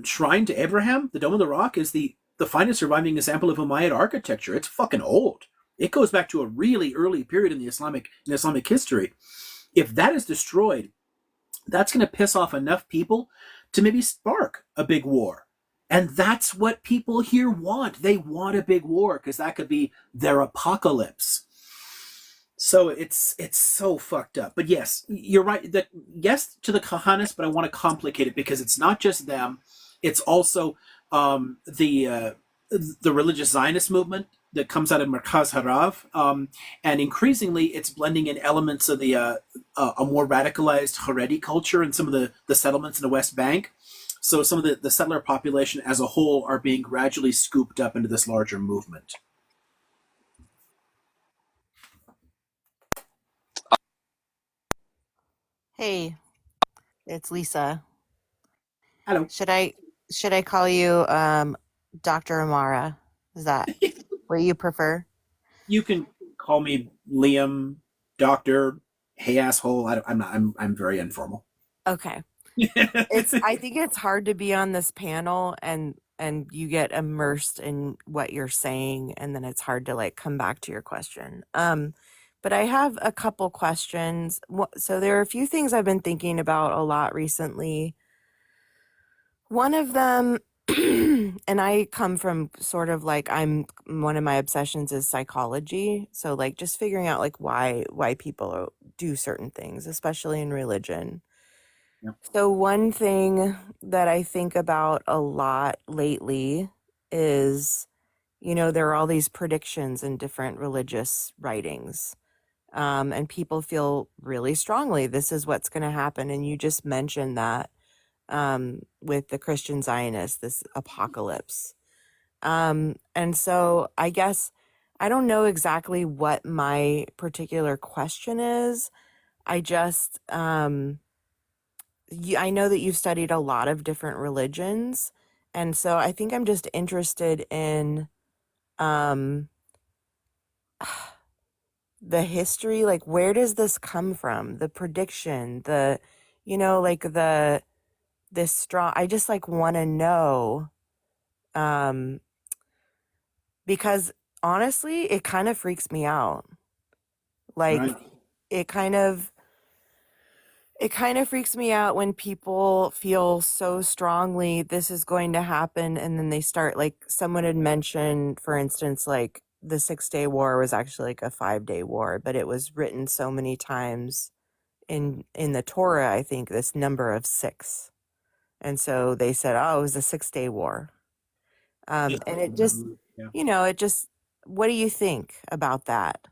shrine to Abraham, the Dome of the Rock, is the finest surviving example of Umayyad architecture. It's fucking old. It goes back to a really early period in Islamic history. If that is destroyed, that's going to piss off enough people to maybe spark a big war. And that's what people here want. They want a big war because that could be their apocalypse. So it's so fucked up. But yes, you're right. That yes to the Kahanis, but I want to complicate it because it's not just them. It's also the religious Zionist movement that comes out of Merkaz Harav, and increasingly it's blending in elements of the a more radicalized Haredi culture in some of the settlements in the West Bank. So some of the settler population as a whole are being gradually scooped up into this larger movement. Hey, it's Lisa. Hello. Should I call you Dr. Amara? Is that what you prefer? You can call me Liam, Doctor, hey asshole. I'm very informal. Okay. I think it's hard to be on this panel and you get immersed in what you're saying, and then it's hard to like come back to your question. But I have a couple questions. So there are a few things I've been thinking about a lot recently. One of them, and I come from sort of like one of my obsessions is psychology. So like just figuring out like why people do certain things, especially in religion. Yep. So one thing that I think about a lot lately is, there are all these predictions in different religious writings. And people feel really strongly this is what's going to happen. And you just mentioned that with the Christian Zionists, this apocalypse. And so I guess I don't know exactly what my particular question is. I just, I know that you've studied a lot of different religions. And so I think I'm just interested in the history, like where does this come from? The prediction, this strong, I just like want to know, because honestly, it kind of freaks me out. Like Right. it kind of freaks me out when people feel so strongly this is going to happen, and then they start, like someone had mentioned, for instance, like the 6-Day War was actually like a 5-day war, but it was written so many times in the Torah, I think, this number of 6. And so they said, oh, it was a 6-day war. And it just, Yeah. it just, what do you think about that?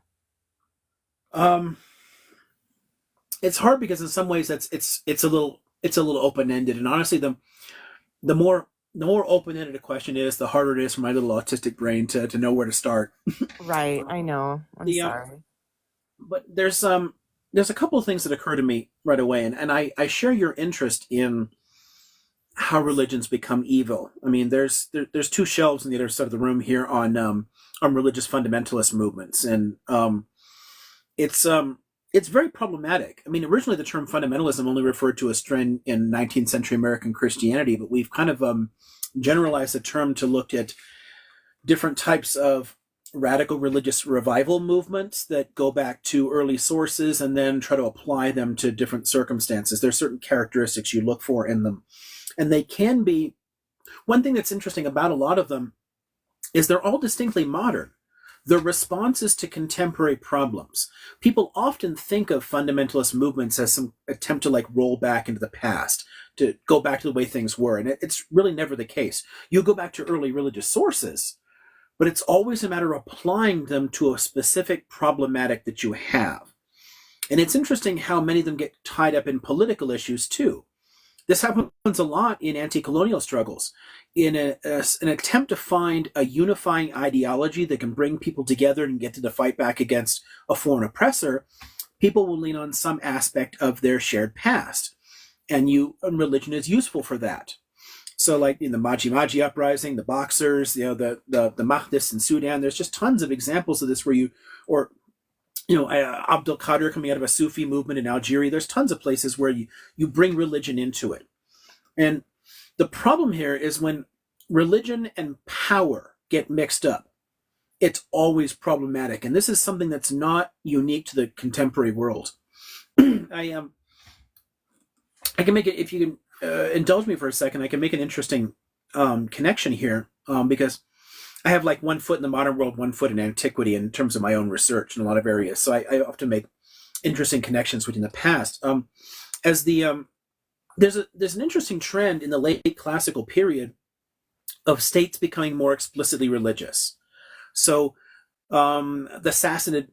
It's hard because in some ways it's a little open-ended, and honestly the more open-ended a question is, the harder it is for my little autistic brain to know where to start. Right, I know. I'm sorry. But there's a couple of things that occur to me right away, and I share your interest in how religions become evil. I mean, there's 2 shelves on the other side of the room here on religious fundamentalist movements, and it's very problematic. I mean, originally the term fundamentalism only referred to a strand in 19th century American Christianity, but we've kind of generalized the term to look at different types of radical religious revival movements that go back to early sources and then try to apply them to different circumstances. There's certain characteristics you look for in them. And they can be, one thing that's interesting about a lot of them is they're all distinctly modern. the responses to contemporary problems. People often think of fundamentalist movements as some attempt to like roll back into the past, to go back to the way things were. And it's really never the case. You go back to early religious sources, but it's always a matter of applying them to a specific problematic that you have. And it's interesting how many of them get tied up in political issues too. This happens a lot in anti-colonial struggles. In an attempt to find a unifying ideology that can bring people together and get to the fight back against a foreign oppressor, people will lean on some aspect of their shared past. And religion is useful for that. So like in the Maji Maji uprising, the Boxers, the Mahdists in Sudan, there's just tons of examples of this where Abdul Qadir coming out of a Sufi movement in Algeria. There's tons of places where you bring religion into it. And the problem here is when religion and power get mixed up, it's always problematic. And this is something that's not unique to the contemporary world. I can make it, if you can indulge me for a second, I can make an interesting connection here because I have like 1 foot in the modern world, 1 foot in antiquity in terms of my own research in a lot of areas. So I often make interesting connections within the past. There's an interesting trend in the late classical period of states becoming more explicitly religious. So the Sassanid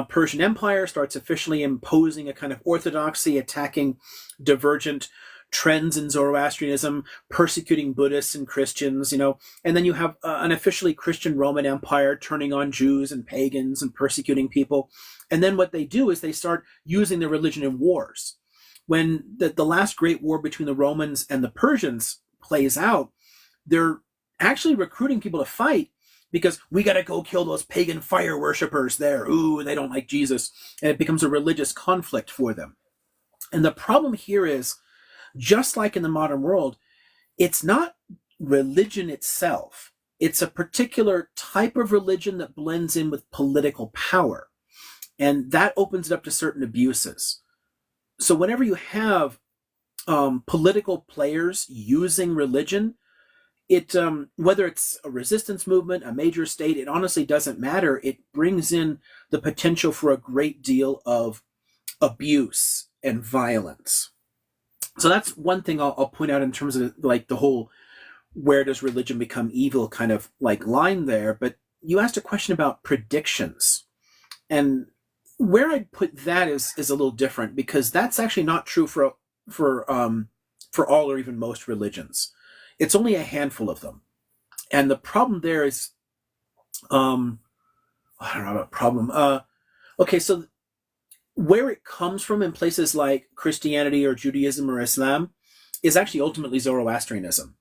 Persian Empire starts officially imposing a kind of orthodoxy, attacking divergent trends in Zoroastrianism, persecuting Buddhists and Christians, and then you have an officially Christian Roman Empire turning on Jews and pagans and persecuting people. And then what they do is they start using their religion in wars. When the last great war between the Romans and the Persians plays out, they're actually recruiting people to fight because we got to go kill those pagan fire worshippers there. Ooh, they don't like Jesus. And it becomes a religious conflict for them. And the problem here is, just like in the modern world, it's not religion itself. It's a particular type of religion that blends in with political power. And that opens it up to certain abuses. So whenever you have political players using religion, whether it's a resistance movement, a major state, it honestly doesn't matter. It brings in the potential for a great deal of abuse and violence. So that's one thing I'll point out in terms of like the whole where does religion become evil kind of like line there. But you asked a question about predictions. And where I'd put that is a little different, because that's actually not true for all or even most religions. It's only a handful of them. And the problem there is, I don't know about problem. Okay, so where it comes from in places like Christianity or Judaism or Islam is actually ultimately Zoroastrianism.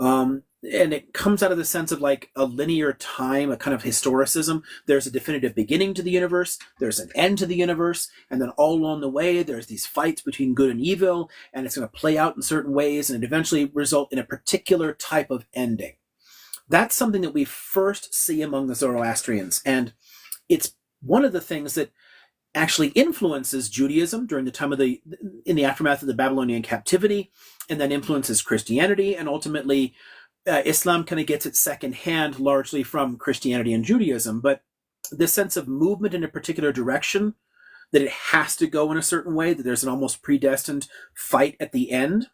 And it comes out of the sense of like a linear time, a kind of historicism. There's a definitive beginning to the universe, there's an end to the universe, and then all along the way, there's these fights between good and evil, and it's going to play out in certain ways, and it eventually result in a particular type of ending. That's something that we first see among the Zoroastrians, and it's one of the things that actually influences Judaism during the time in the aftermath of the Babylonian captivity, and then influences Christianity, and ultimately Islam kind of gets its second hand largely from Christianity and Judaism. But the sense of movement in a particular direction, that it has to go in a certain way, that there's an almost predestined fight at the end,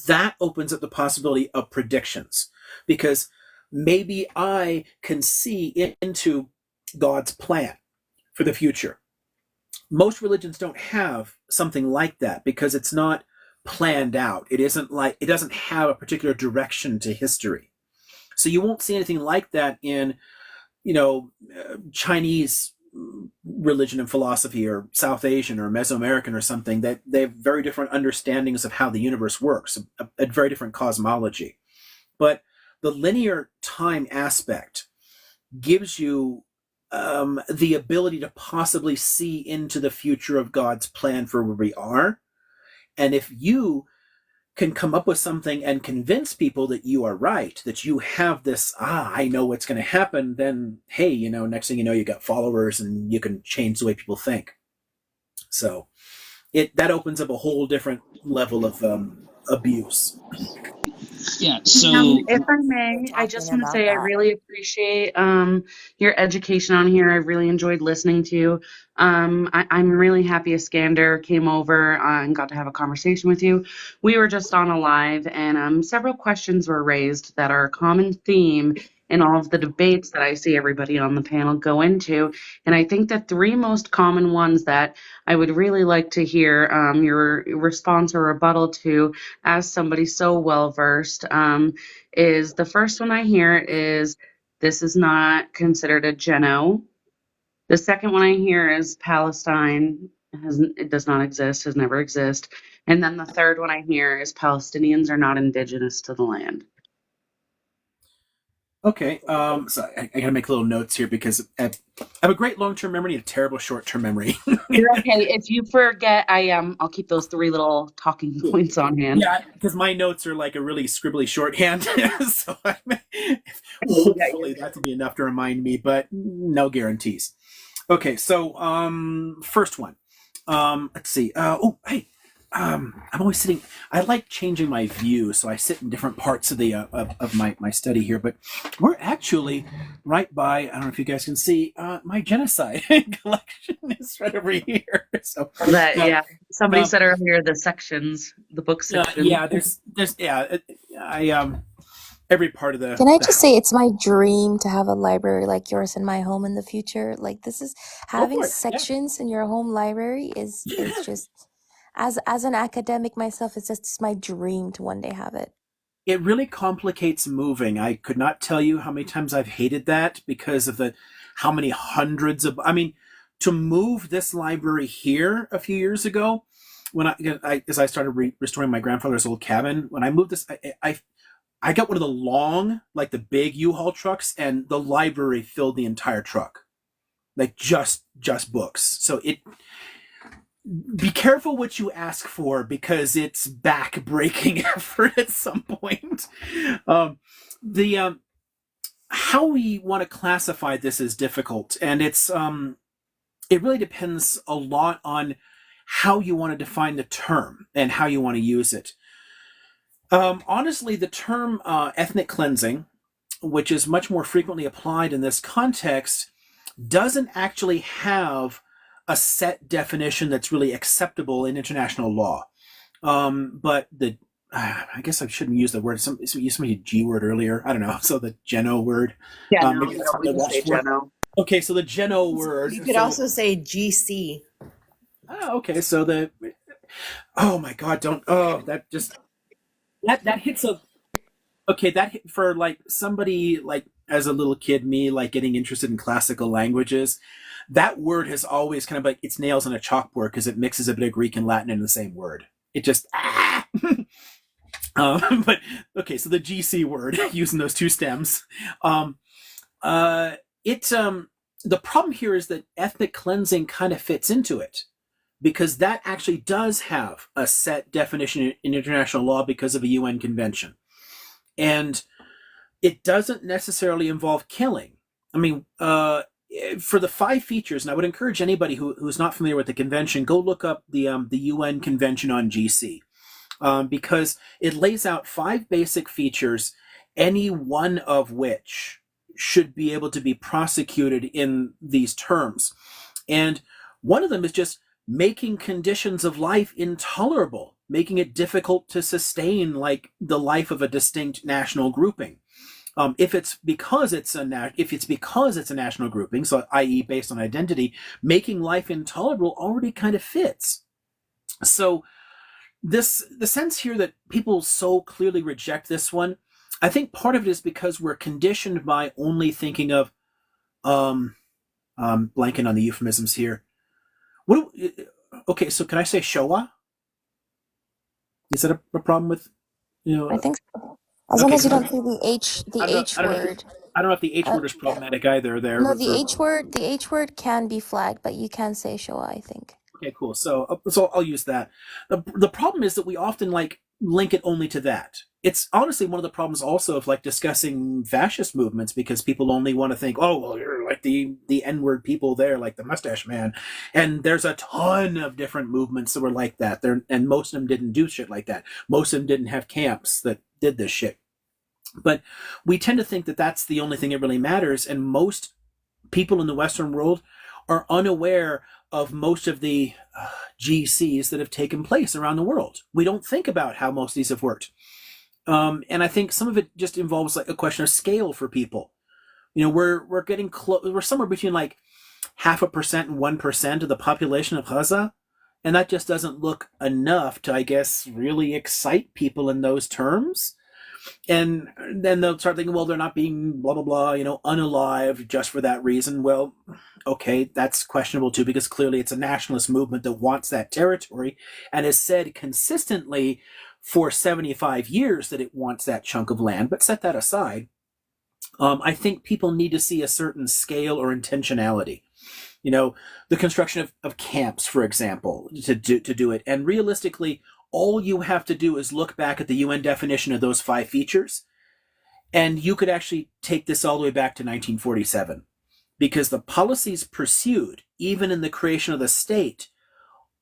that opens up the possibility of predictions, because maybe I can see into God's plan for the future. Most religions don't have something like that because it's not planned out. It doesn't have a particular direction to history. So you won't see anything like that in, Chinese religion and philosophy, or South Asian or Mesoamerican or something. That they have very different understandings of how the universe works, a very different cosmology. But the linear time aspect gives you the ability to possibly see into the future of God's plan for where we are. And if you can come up with something and convince people that you are right, that you have this, I know what's going to happen, then, hey, next thing you know, you got followers and you can change the way people think. So that opens up a whole different level of abuse. Yeah. So Thank If you I for may, I talking just want to about say I that. really appreciate your education on here. I really enjoyed listening to you. I'm really happy Iskander came over and got to have a conversation with you. We were just on a live, and several questions were raised that are a common theme in all of the debates that I see everybody on the panel go into. And I think the three most common ones that I would really like to hear your response or rebuttal to, as somebody so well versed, is the first one I hear is this is not considered a geno. The second one I hear is Palestine it does not exist, has never exist. And then the third one I hear is Palestinians are not indigenous to the land. Okay, so I gotta make little notes here because I have a great long-term memory and a terrible short-term memory. You're okay. If you forget, I'll keep those three little talking points on hand. Yeah, because my notes are like a really scribbly shorthand, so Yeah, you're hopefully that will be enough to remind me, but no guarantees. Okay, so first one. Let's see. Hey, I'm always sitting. I like changing my view, so I sit in different parts of the of my study here. But we're actually right by. I don't know if you guys can see my genocide collection is right over here. So that, uh, yeah. Somebody um, said earlier the sections, the book section. yeah, there's yeah. I every part of Can I the just house. say it's my dream to have a library like yours in my home in the future? Like this is Go having for it. Yeah. sections in your home library is just as an academic myself, it's just my dream to one day have it. It really complicates moving. I could not tell you how many times I've hated that because of the how many hundreds of. I mean, to move this library here a few years ago, when as I started restoring my grandfather's old cabin, when I moved this, I got one of the long, like the big U-Haul trucks, and the library filled the entire truck, like just books. So it be careful what you ask for because it's back-breaking effort at some point. The how we want to classify this is difficult, and it really depends a lot on how you want to define the term and how you want to use it. Honestly, the term ethnic cleansing, which is much more frequently applied in this context, doesn't actually have a set definition that's really acceptable in international law. But I guess I shouldn't use the word. You used a G word earlier. I don't know. So the geno word. Yeah, no, Maybe yeah, that's we something I can say watched for. Geno. Okay, so the geno word. You could So also say GC. okay, so the oh my god, don't that just that hits a okay that hit for like somebody like as a little kid me like getting interested in classical languages. That word has always kind of like it's nails on a chalkboard because it mixes a bit of Greek and Latin in the same word. It just but okay, so the GC word using those two stems. Um, it the problem here is that ethnic cleansing kind of fits into it because that actually does have a set definition in international law because of a UN convention, and it doesn't necessarily involve killing. I mean, for the five features, and I would encourage anybody who's not familiar with the convention, go look up the UN Convention on GC. Because it lays out five basic features, any one of which should be able to be prosecuted in these terms. And one of them is just making conditions of life intolerable, making it difficult to sustain like the life of a distinct national grouping. If it's because it's a national grouping, so i.e. based on identity, making life intolerable already kind of fits. So the sense here that people so clearly reject this one, I think part of it is because we're conditioned by only thinking of blanking on the euphemisms here. Okay, so can I say Showa? Is that a problem with I think so. As long okay, as you so don't say the H word. I don't know if the H Uh, word is problematic either there no, for the H word can be flagged, but you can say Showa, I think. okay, cool. So I'll use that. The problem is that we often like link it only to that. It's honestly one of the problems also of like discussing fascist movements because people only want to think, oh, well, you're like the N-word people there, like the Mustache Man, and there's a ton of different movements that were like that. And most of them didn't do shit like that. Most of them didn't have camps that did this shit. But we tend to think that that's the only thing that really matters, and most people in the Western world are unaware of most of the GCs that have taken place around the world. We don't think about how most of these have worked. And I think some of it just involves like a question of scale for people. We're getting close. We're somewhere between like 0.5% and 1% of the population of Gaza, and that just doesn't look enough to, I guess, really excite people in those terms. And then they'll start thinking, well, they're not being blah, blah, blah, unalive just for that reason. Well, okay, that's questionable too, because clearly it's a nationalist movement that wants that territory and has said consistently for 75 years that it wants that chunk of land. But set that aside, I think people need to see a certain scale or intentionality. The construction of camps, for example, to do it. And realistically, all you have to do is look back at the UN definition of those 5 features, and you could actually take this all the way back to 1947, because the policies pursued, even in the creation of the state,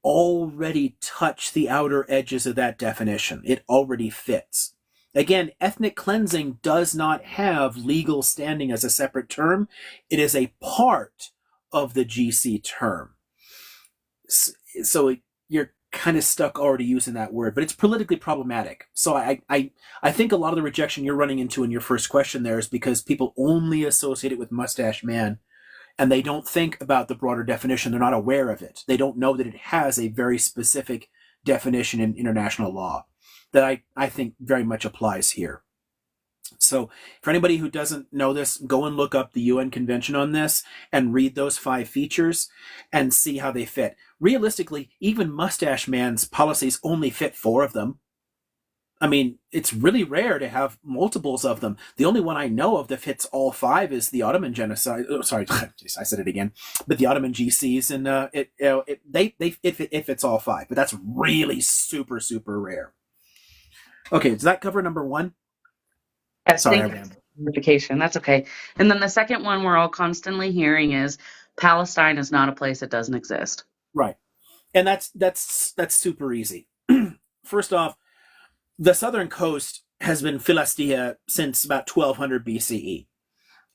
already touch the outer edges of that definition. It already fits. Again, ethnic cleansing does not have legal standing as a separate term. It is a part of the GC term. So you're kind of stuck already using that word, but it's politically problematic. So I think a lot of the rejection you're running into in your first question there is because people only associate it with Mustache Man, and they don't think about the broader definition. They're not aware of it. They don't know that it has a very specific definition in international law that I think very much applies here. So for anybody who doesn't know this, go and look up the UN Convention on this and read those 5 features and see how they fit. Realistically, even Mustache Man's policies only fit 4 of them. I mean, it's really rare to have multiples of them. The only one I know of that fits all 5 is the Ottoman genocide. Oh, sorry, I said it again. But the Ottoman GCs, and it fits all 5. But that's really super, super rare. Okay, does that cover number 1? Yes, Sorry, thank you for the clarification. That's okay. And then the second one we're all constantly hearing is Palestine is not a place that doesn't exist. Right. And that's super easy. First off, the southern coast has been Philistia since about 1200 BCE.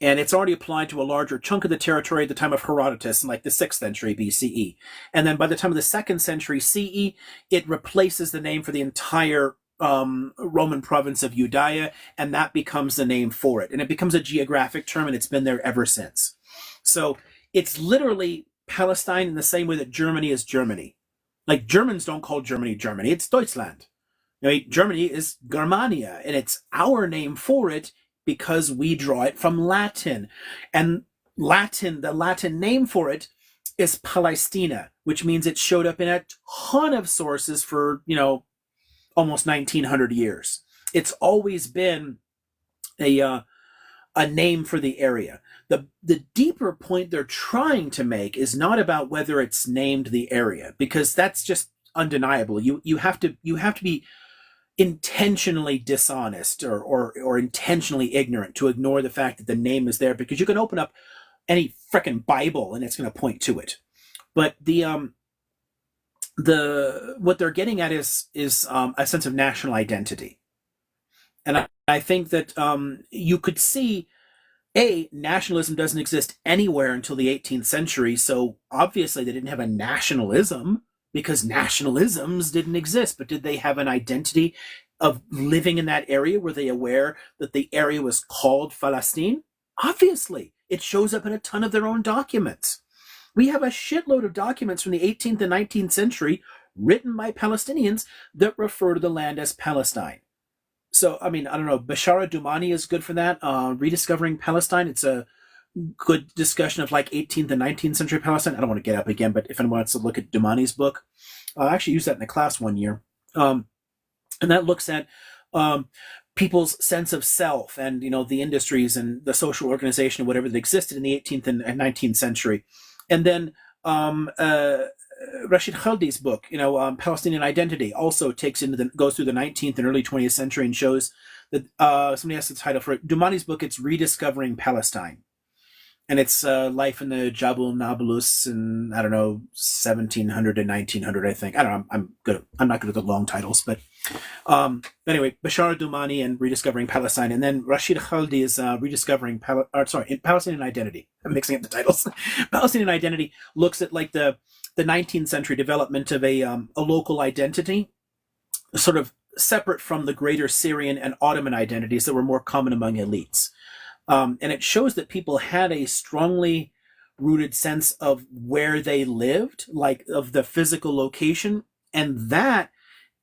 And it's already applied to a larger chunk of the territory at the time of Herodotus in like the 6th century BCE. And then by the time of the 2nd century CE, it replaces the name for the entire Roman province of Judea, and that becomes the name for it. And it becomes a geographic term, and it's been there ever since. So it's literally Palestine in the same way that Germany is Germany. Like, Germans don't call Germany Germany, it's Deutschland. Germany is Germania, and it's our name for it because we draw it from Latin. And the Latin name for it is Palestina, which means it showed up in a ton of sources for, almost 1900 years. It's always been a name for the area. The deeper point they're trying to make is not about whether it's named the area, because that's just undeniable. You have to be intentionally dishonest or intentionally ignorant to ignore the fact that the name is there, because you can open up any frickin' Bible and it's going to point to it. But what they're getting at is a sense of national identity. And I think that you could see, nationalism doesn't exist anywhere until the 18th century, so obviously they didn't have a nationalism because nationalisms didn't exist. But did they have an identity of living in that area? Were they aware that the area was called Palestine? Obviously. It shows up in a ton of their own documents. We have a shitload of documents from the 18th and 19th century written by Palestinians that refer to the land as Palestine. So, I mean, I don't know, Bashara Dumani is good for that. Rediscovering Palestine, it's a good discussion of like 18th and 19th century Palestine. I don't want to get up again, but if anyone wants to look at Dumani's book, I actually used that in a class one year. And that looks at people's sense of self and, the industries and the social organization or whatever that existed in the 18th and 19th century. And then Rashid Khaldi's book, Palestinian Identity, also goes through the 19th and early 20th century and shows that somebody asked the title for it. Dumani's book, it's Rediscovering Palestine. and it's life in the Jabal Nablus in, I don't know, 1700 to 1900, I think. I don't know. I'm not good at the long titles, but anyway, Bashar Dumani and Rediscovering Palestine, and then Rashid Khaldi is Rediscovering Palestinian Identity. I'm mixing up the titles. Palestinian Identity looks at like the 19th century development of a local identity, sort of separate from the greater Syrian and Ottoman identities that were more common among elites. And it shows that people had a strongly rooted sense of where they lived, like of the physical location, and that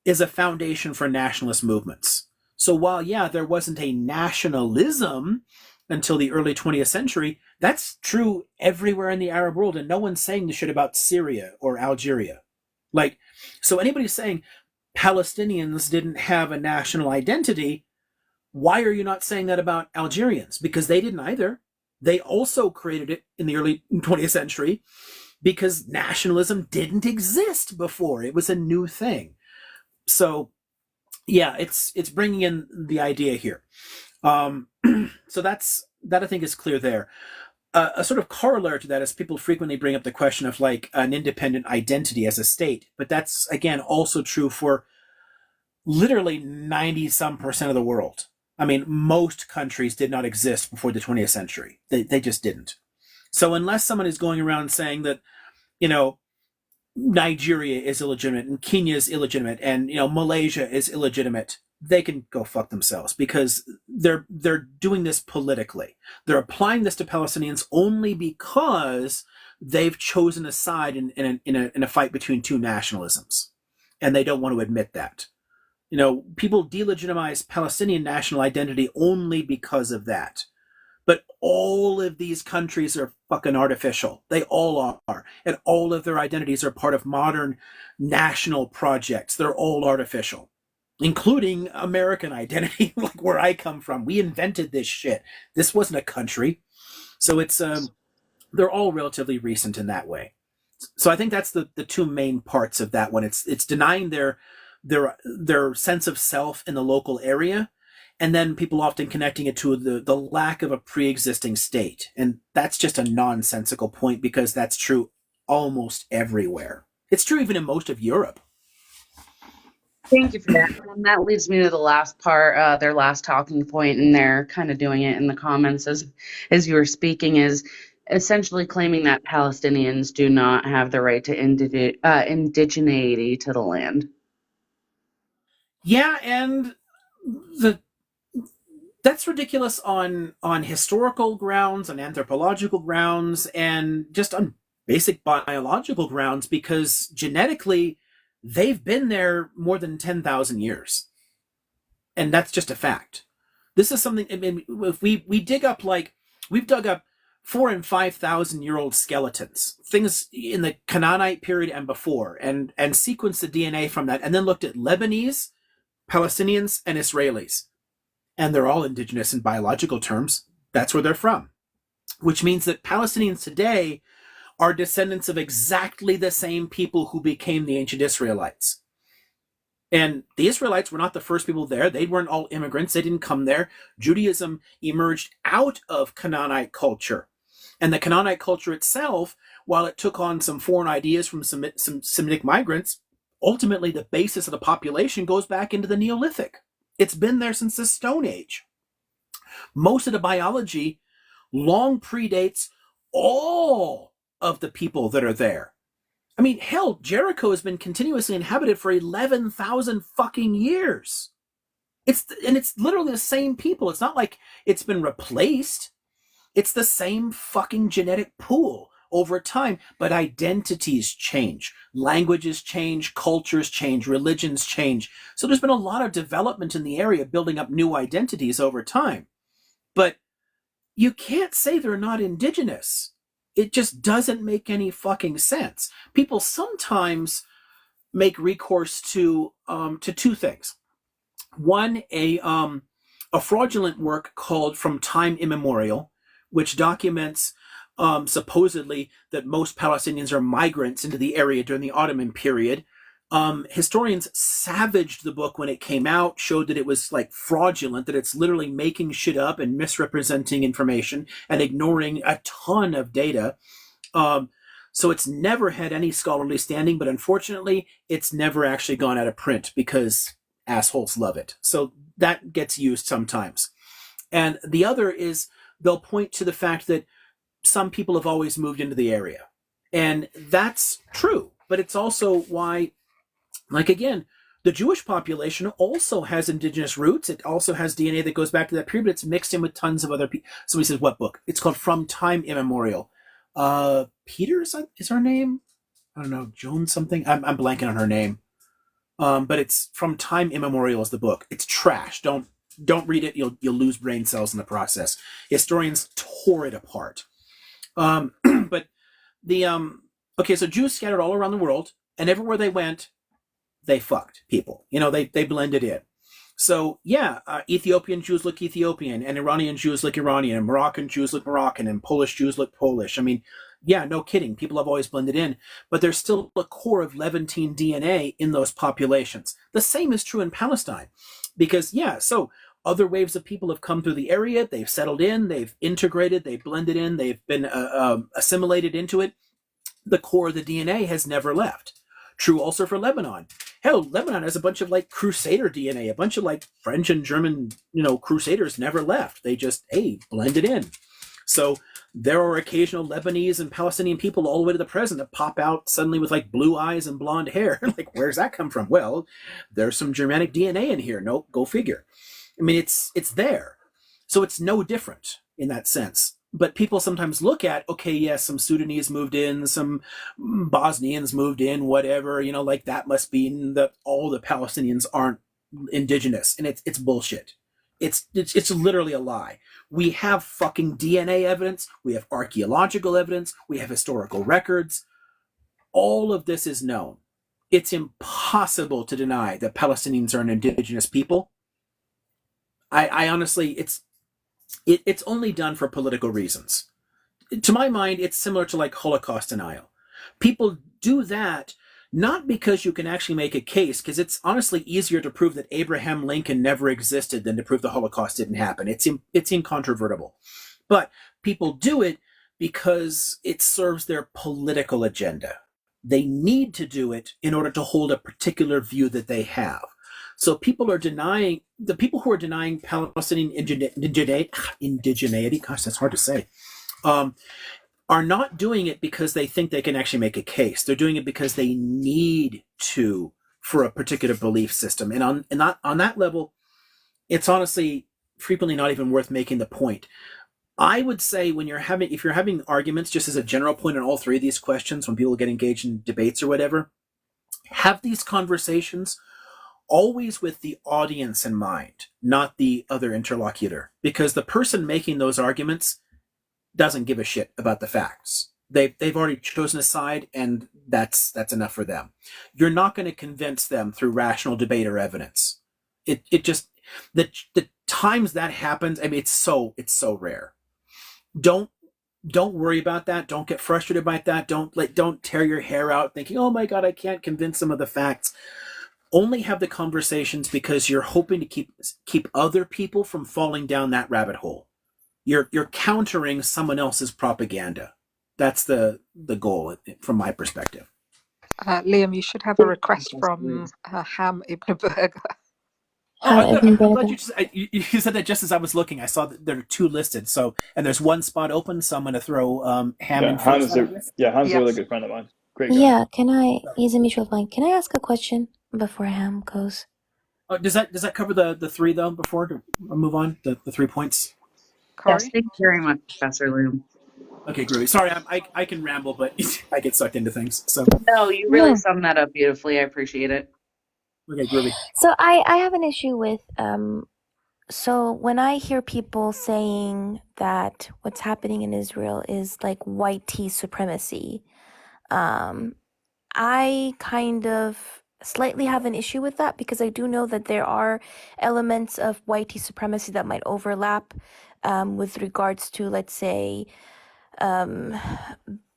is a foundation for nationalist movements. So while, yeah, there wasn't a nationalism until the early 20th century, that's true everywhere in the Arab world, and no one's saying this shit about Syria or Algeria. Like, so anybody saying Palestinians didn't have a national identity, why are you not saying that about Algerians? Because they didn't either. They also created it in the early 20th century because nationalism didn't exist before. It was a new thing. So, yeah, it's bringing in the idea here. So that I think is clear there. A sort of corollary to that is people frequently bring up the question of like an independent identity as a state, but that's again also true for literally 90-some% of the world. I mean, most countries did not exist before the 20th century. They just didn't. So unless someone is going around saying that, you know, Nigeria is illegitimate and Kenya is illegitimate and, you know, Malaysia is illegitimate, they can go fuck themselves because they're doing this politically. They're applying this to Palestinians only because they've chosen a side in a fight between two nationalisms, and they don't want to admit that. You know, people delegitimize Palestinian national identity only because of that. But all of these countries are fucking artificial. They all are. And all of their identities are part of modern national projects. They're all artificial, including American identity, like where I come from. We invented this shit. This wasn't a country. So it's they're all relatively recent in that way. So I think that's the two main parts of that one. It's denying their sense of self in the local area, and then people often connecting it to the lack of a pre-existing state. And that's just a nonsensical point because that's true almost everywhere. It's true even in most of Europe. Thank you for that. And that leads me to the last part, their last talking point, and they're kind of doing it in the comments as you were speaking, is essentially claiming that Palestinians do not have the right to indigeneity to the land. Yeah, and that's ridiculous on historical grounds, on anthropological grounds, and just on basic biological grounds, because genetically they've been there more than 10,000 years. And that's just a fact. This is something, I mean, if we dig up, like, we've dug up 4,000 and 5,000 year old skeletons, things in the Canaanite period and before, and sequenced the DNA from that, and then looked at Lebanese, Palestinians, and Israelis. And they're all indigenous in biological terms. That's where they're from. Which means that Palestinians today are descendants of exactly the same people who became the ancient Israelites. And the Israelites were not the first people there. They weren't all immigrants. They didn't come there. Judaism emerged out of Canaanite culture. And the Canaanite culture itself, while it took on some foreign ideas from some Semitic migrants, ultimately the basis of the population goes back into the Neolithic. It's been there since the Stone Age. Most of the biology long predates all of the people that are there. I mean, hell, Jericho has been continuously inhabited for 11,000 fucking years. It's literally the same people. It's not like it's been replaced. It's the same fucking genetic pool over time, but identities change, languages change, cultures change, religions change. So there's been a lot of development in the area, building up new identities over time. But you can't say they're not indigenous. It just doesn't make any fucking sense. People sometimes make recourse to two things. One, a fraudulent work called From Time Immemorial, which documents supposedly that most Palestinians are migrants into the area during the Ottoman period, Historians savaged the book when it came out, showed that it was like fraudulent, that it's literally making shit up and misrepresenting information and ignoring a ton of data. So it's never had any scholarly standing, but unfortunately, it's never actually gone out of print because assholes love it. So that gets used sometimes. And the other is they'll point to the fact that some people have always moved into the area. And that's true, but it's also why, like again, the Jewish population also has indigenous roots. It also has DNA that goes back to that period, but it's mixed in with tons of other people. Somebody says, what book? It's called From Time Immemorial. Peters is her name? I don't know, Jones something? I'm blanking on her name. But it's From Time Immemorial is the book. It's trash. Don't read it. You'll lose brain cells in the process. Historians tore it apart. But the okay, so Jews scattered all around the world, and everywhere they went, they fucked people. They blended in. So yeah, Ethiopian Jews look Ethiopian, and Iranian Jews look Iranian, and Moroccan Jews look Moroccan, and Polish Jews look Polish. I mean, yeah, no kidding. People have always blended in, but there's still a core of Levantine DNA in those populations. The same is true in Palestine, because yeah, so other waves of people have come through the area. They've settled in, they've integrated, they've blended in, they've been assimilated into it. The core of the DNA has never left. True also for Lebanon. Hell, Lebanon has a bunch of like Crusader DNA. A bunch of like French and German, Crusaders never left. They just, blended in. So there are occasional Lebanese and Palestinian people all the way to the present that pop out suddenly with like blue eyes and blonde hair. Like, where's that come from? Well, there's some Germanic DNA in here. Nope, go figure. I mean, it's there. So it's no different in that sense. But people sometimes look at, okay, yes, some Sudanese moved in, some Bosnians moved in, whatever, like that must mean that all the Palestinians aren't indigenous. And it's bullshit. It's literally a lie. We have fucking DNA evidence. We have archaeological evidence. We have historical records. All of this is known. It's impossible to deny that Palestinians are an indigenous people. I honestly, it's only done for political reasons. To my mind, it's similar to like Holocaust denial. People do that not because you can actually make a case, because it's honestly easier to prove that Abraham Lincoln never existed than to prove the Holocaust didn't happen. It's incontrovertible. But people do it because it serves their political agenda. They need to do it in order to hold a particular view that they have. So people who are denying Palestinian indigeneity, gosh, that's hard to say, are not doing it because they think they can actually make a case. They're doing it because they need to for a particular belief system. And on that level, it's honestly frequently not even worth making the point. I would say if you're having arguments, just as a general point on all three of these questions, when people get engaged in debates or whatever, have these conversations always with the audience in mind, not the other interlocutor, because the person making those arguments doesn't give a shit about the facts. They've already chosen a side, and that's enough for them. You're not going to convince them through rational debate or evidence. It just the times that happens, I mean, it's so rare. Don't worry about that. Don't get frustrated by that. Don't tear your hair out thinking, oh my God, I can't convince them of the facts. Only have the conversations because you're hoping to keep other people from falling down that rabbit hole. You're countering someone else's propaganda. That's the goal from my perspective. Liam, you should have a request from Ham Ibn Berger. Oh, I'm glad you said that just as I was looking. I saw that there are two listed. So, and there's one spot open, so I'm going to throw Ham in first. Ham's a really good friend of mine. Great guy. Yeah, he's a mutual friend. Can I ask a question before Ham goes? Oh, does that cover the three though? Before to move on, the 3 points. Corey? Yes, thank you very much, Professor Loom. Okay, groovy. Sorry, I can ramble, but I get sucked into things. So No, you really summed that up beautifully. I appreciate it. Okay, groovy. So I have an issue with so when I hear people saying that what's happening in Israel is like white tea supremacy, I kind of slightly have an issue with that because I do know that there are elements of white tea supremacy that might overlap with regards to, let's say,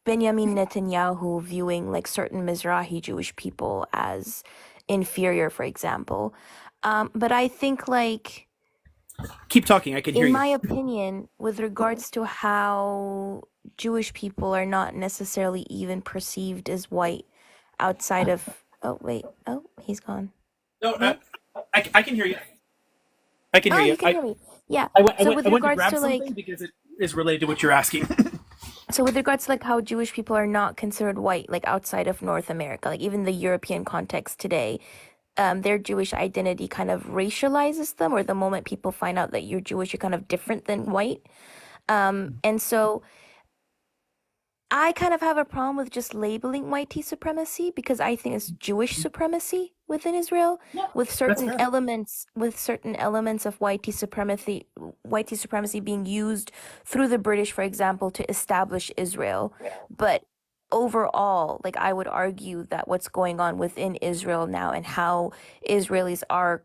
Benjamin Netanyahu viewing like certain Mizrahi Jewish people as inferior, for example. But I think like Keep talking. I can hear in you. my opinion, with regards to how Jewish people are not necessarily even perceived as white outside of. Oh, wait. Oh, he's gone. No, No? I can hear you. I can hear Oh, you. you can hear me. Yeah. I So went, with I went to regards grab to something like. because it is related to what you're asking. So with regards to like how Jewish people are not considered white, like outside of North America, like even the European context today, their Jewish identity kind of racializes them, or the moment people find out that you're Jewish, you're kind of different than white. And so I kind of have a problem with just labeling white supremacy because I think it's Jewish supremacy within Israel with That's certain fair. elements of white supremacy being used through the British, for example, to establish Israel. But overall, like I would argue that what's going on within Israel now and how Israelis are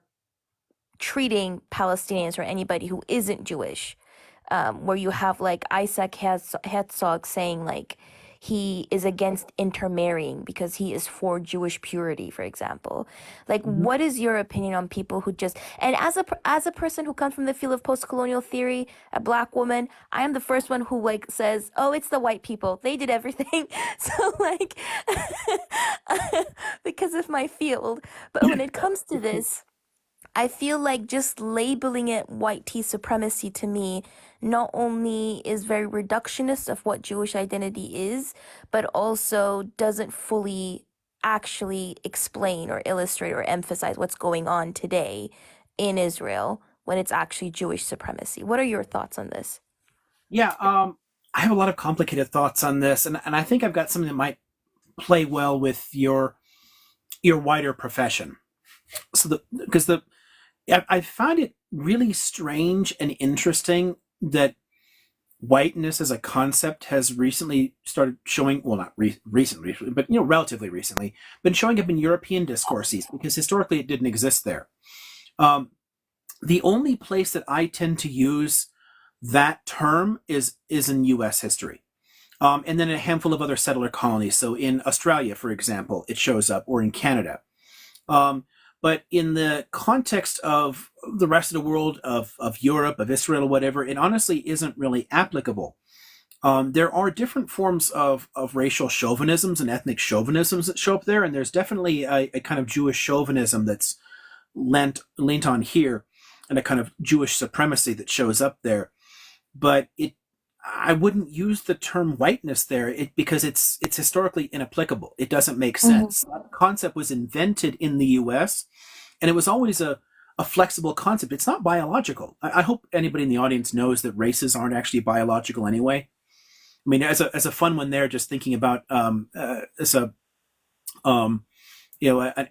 treating Palestinians or anybody who isn't Jewish, where you have like Isaac Herzog saying like he is against intermarrying because he is for Jewish purity, for example. Like, what is your opinion on people who just and as a person who comes from the field of post-colonial theory, a black woman, I am the first one who like says, "Oh, it's the white people. They did everything." So like, because of my field, but when it comes to this. I feel like just labeling it white supremacy to me not only is very reductionist of what Jewish identity is, but also doesn't fully actually explain or illustrate or emphasize what's going on today in Israel when it's actually Jewish supremacy. What are your thoughts on this? Yeah, I have a lot of complicated thoughts on this, and I think I've got something that might play well with your wider profession. So I find it really strange and interesting that whiteness as a concept has recently started showing, well, not recently, but relatively recently, been showing up in European discourses because historically it didn't exist there. The only place that I tend to use that term is in U.S. history. And then a handful of other settler colonies. So in Australia, for example, it shows up, or in Canada. But in the context of the rest of the world, of Europe, of Israel, or whatever, it honestly isn't really applicable. There are different forms of racial chauvinisms and ethnic chauvinisms that show up there, and there's definitely a kind of Jewish chauvinism that's lent on here, and a kind of Jewish supremacy that shows up there. But I wouldn't use the term whiteness there because it's historically inapplicable. It doesn't make sense. That concept was invented in the U.S., and it was always a flexible concept. It's not biological. I hope anybody in the audience knows that races aren't actually biological anyway. I mean, as a fun one there, just thinking about as a an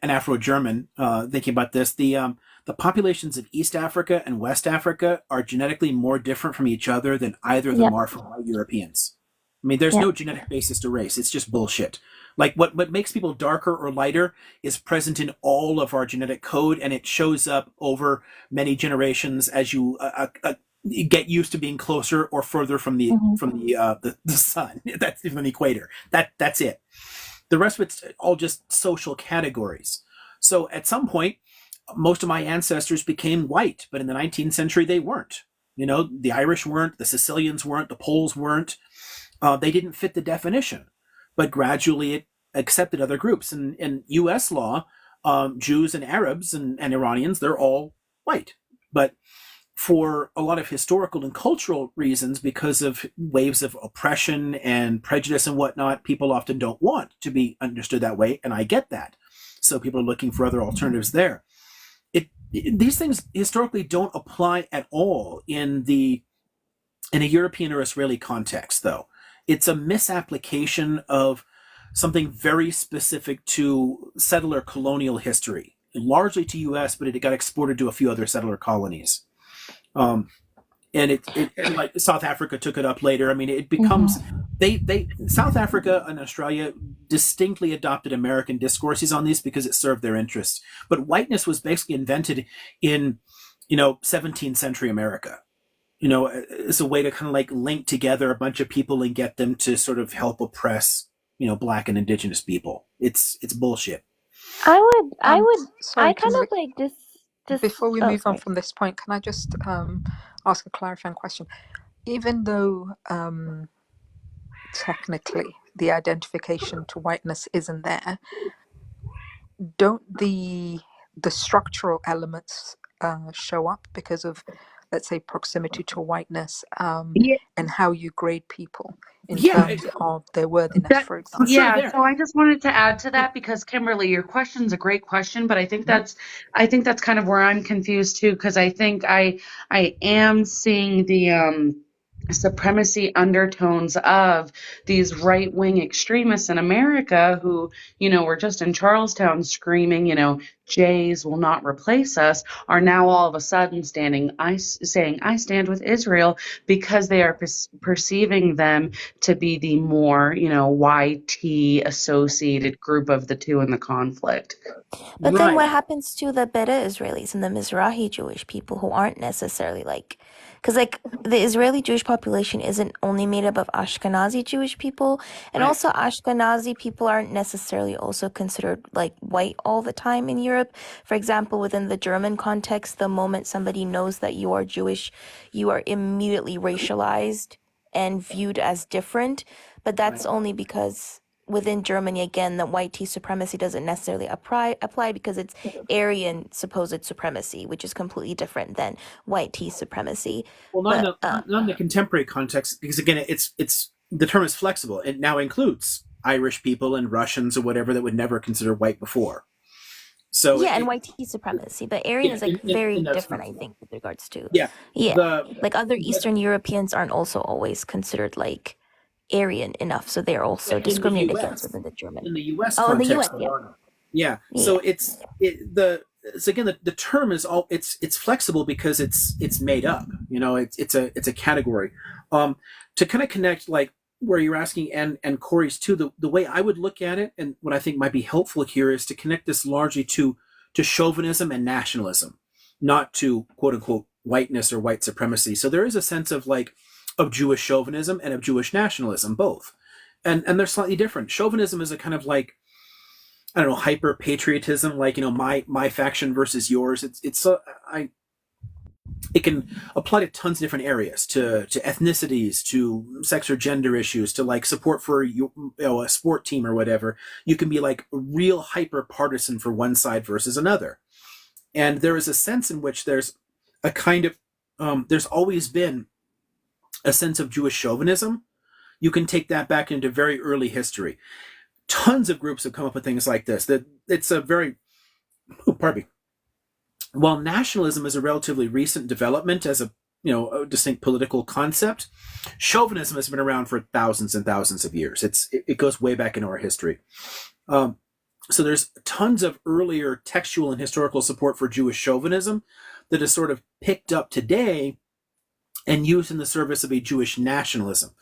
Afro-German, thinking about this, the populations of East Africa and West Africa are genetically more different from each other than either of them are from white Europeans. I mean, there's no genetic basis to race. It's just bullshit. Like what makes people darker or lighter is present in all of our genetic code, and it shows up over many generations as you get used to being closer or further from the sun. That's from the equator. That's it. The rest of it's all just social categories. So at some point, most of my ancestors became white, but in the 19th century, they weren't. The Irish weren't, the Sicilians weren't, the Poles weren't. They didn't fit the definition, but gradually it accepted other groups. And in U.S. law, Jews and Arabs and Iranians, they're all white. But for a lot of historical and cultural reasons, because of waves of oppression and prejudice and whatnot, people often don't want to be understood that way, and I get that. So people are looking for other alternatives there. These things historically don't apply at all in a European or Israeli context, though. It's a misapplication of something very specific to settler colonial history, largely to U.S., but it got exported to a few other settler colonies. And it like South Africa took it up later. I mean, it becomes they South Africa and Australia distinctly adopted American discourses on these because it served their interests. But whiteness was basically invented in 17th century America. as a way to kind of like link together a bunch of people and get them to sort of help oppress, Black and Indigenous people. It's bullshit. I Sorry, kind of Kimberly. like this. Before we Oh, move on sorry. from this point, can I just ask a clarifying question? Even though technically the identification to whiteness isn't there, don't the structural elements show up because of, let's say, proximity to whiteness, and how you grade people in Yeah, terms of their worthiness, That for for example? sure yeah, there. so I just wanted to add to that because Kimberly, your question's a great question, but I think that's kind of where I'm confused too, because I am seeing the supremacy undertones of these right-wing extremists in America who, were just in Charlestown screaming, Jays will not replace us, are now all of a sudden saying I stand with Israel because they are perceiving them to be the more, YT associated group of the two in the conflict. But then Right. what happens to the Beta Israelis and the Mizrahi Jewish people who aren't necessarily like, because like the Israeli Jewish population isn't only made up of Ashkenazi Jewish people, and Right. also Ashkenazi people aren't necessarily also considered like white all the time in Europe. For example, within the German context, the moment somebody knows that you are Jewish, you are immediately racialized and viewed as different. But that's Right. only because within Germany, again, the white tea supremacy doesn't necessarily apply because it's Aryan supposed supremacy, which is completely different than white tea supremacy. Well, not in But the not in the contemporary context, because again, it's the term is flexible. It now includes Irish people and Russians or whatever that would never consider white before. So yeah, and white tea supremacy. But Aryan yeah, is like in very those different, I think, with regards to, yeah, yeah, the like other but Eastern Europeans aren't also always considered like Aryan enough, so they're also in the discriminated against U.S. within the German. in the U.S. Oh, in the U.S., context, they yeah, are not. Yeah, yeah. so so again the term is all it's flexible because it's made up. It's a category. Um, to kind of connect like where you're asking and Corey's too, the way I would look at it and what I think might be helpful here is to connect this largely to chauvinism and nationalism, not to quote unquote whiteness or white supremacy. So there is a sense of like of Jewish chauvinism and of Jewish nationalism, both. And they're slightly different. Chauvinism is a kind of like I don't know hyper patriotism, like my faction versus yours. It can apply to tons of different areas, to ethnicities, to sex or gender issues, to like support for a sport team or whatever. You can be like real hyper partisan for one side versus another, and there is a sense in which there's a kind of there's always been a sense of Jewish chauvinism. You can take that back into very early history. Tons of groups have come up with things like this. That it's a very, pardon me. While nationalism is a relatively recent development as a distinct political concept, chauvinism has been around for thousands and thousands of years. It goes way back into our history. Um, so there's tons of earlier textual and historical support for Jewish chauvinism that is sort of picked up today and used in the service of a Jewish nationalism.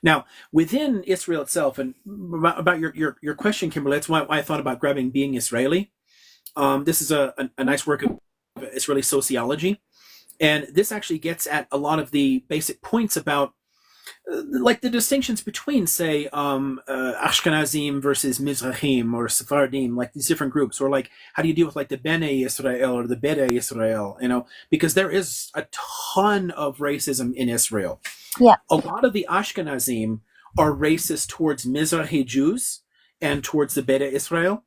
Now, within Israel itself, and about your question, Kimberly, that's why I thought about grabbing Being Israeli. This is a nice work of Israeli sociology, and this actually gets at a lot of the basic points about like the distinctions between, say, Ashkenazim versus Mizrahim or Sephardim, like these different groups, or like how do you deal with like the Bnei Israel or the Beta Israel, because there is a ton of racism in Israel. Yeah. A lot of the Ashkenazim are racist towards Mizrahi Jews and towards the Beta Israel.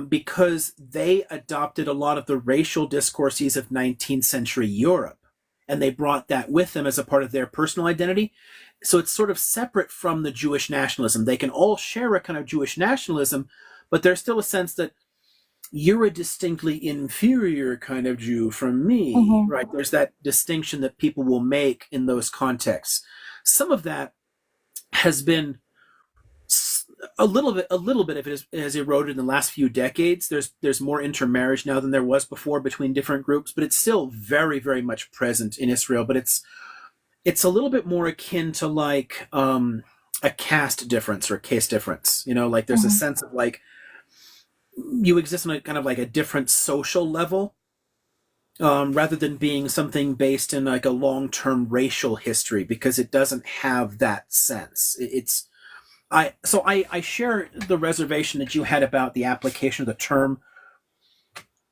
Because they adopted a lot of the racial discourses of 19th century Europe, and they brought that with them as a part of their personal identity. So it's sort of separate from the Jewish nationalism. They can all share a kind of Jewish nationalism, but there's still a sense that you're a distinctly inferior kind of Jew from me, Mm-hmm. right? There's that distinction that people will make in those contexts. Some of that has been a little bit of it has eroded in the last few decades. There's more intermarriage now than there was before between different groups, but it's still very, very much present in Israel. But it's a little bit more akin to like a caste difference or a case difference. Like there's a Mm-hmm. sense of like you exist on a kind of like a different social level rather than being something based in like a long-term racial history, because it doesn't have that sense. It's I share the reservation that you had about the application of the term.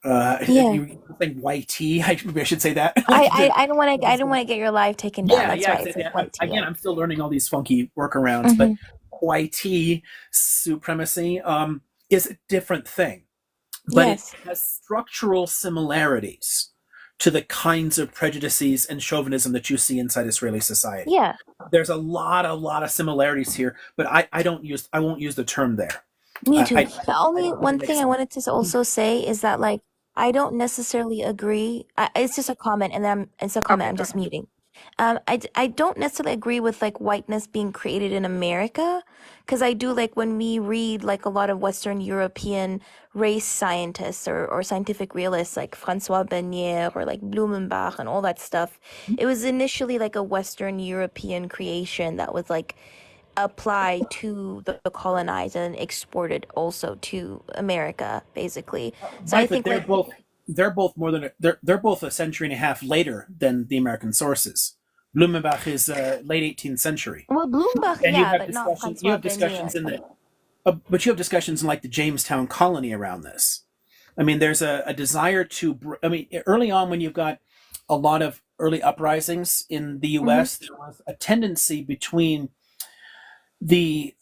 Yeah. You think YT? Maybe I should say that. I don't want to get your live taken down. Yeah, That's yeah. why it's like white tea. Again, I'm still learning all these funky workarounds, but Mm-hmm. YT supremacy is a different thing, but it Yes. has structural similarities to the kinds of prejudices and chauvinism that you see inside Israeli society. Yeah. There's a lot of similarities here, but I won't use the term there. Me too. I The only don't think it one makes thing I sense. wanted to also say is that like I don't necessarily agree. It's just a comment, and it's a comment. Okay, I'm go just ahead. muting. I don't necessarily agree with like whiteness being created in America, because I do like when we read like a lot of Western European race scientists or scientific realists like Francois Bernier or like Blumenbach and all that stuff. It was initially like a Western European creation that was like apply to the colonized and exported also to America, basically. So I Right, but think like they're both more than they're both a century and a half later than the American sources. Blumenbach is late 18th century, well Bloomberg, and yeah, but not you Francois have Bernier. discussions in the but you have discussions in like the Jamestown colony around this. I mean, there's a desire to. I mean, early on when you've got a lot of early uprisings in the Mm-hmm. U.S., there was a tendency between the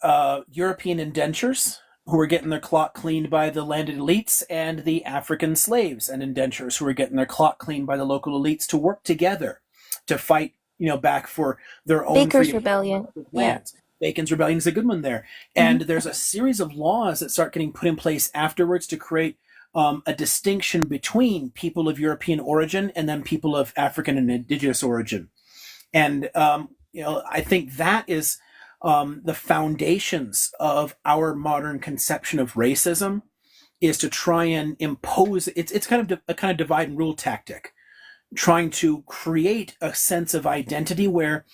European indentures who were getting their clock cleaned by the landed elites and the African slaves and indentures who were getting their clock cleaned by the local elites to work together to fight, back for their own Baker's freedom Rebellion. of Yeah. lands. Bacon's Rebellion is a good one there. Mm-hmm. And there's a series of laws that start getting put in place afterwards to create a distinction between people of European origin and then people of African and indigenous origin. And I think that is the foundations of our modern conception of racism is to try and impose. It's kind of a kind of divide and rule tactic, trying to create a sense of identity where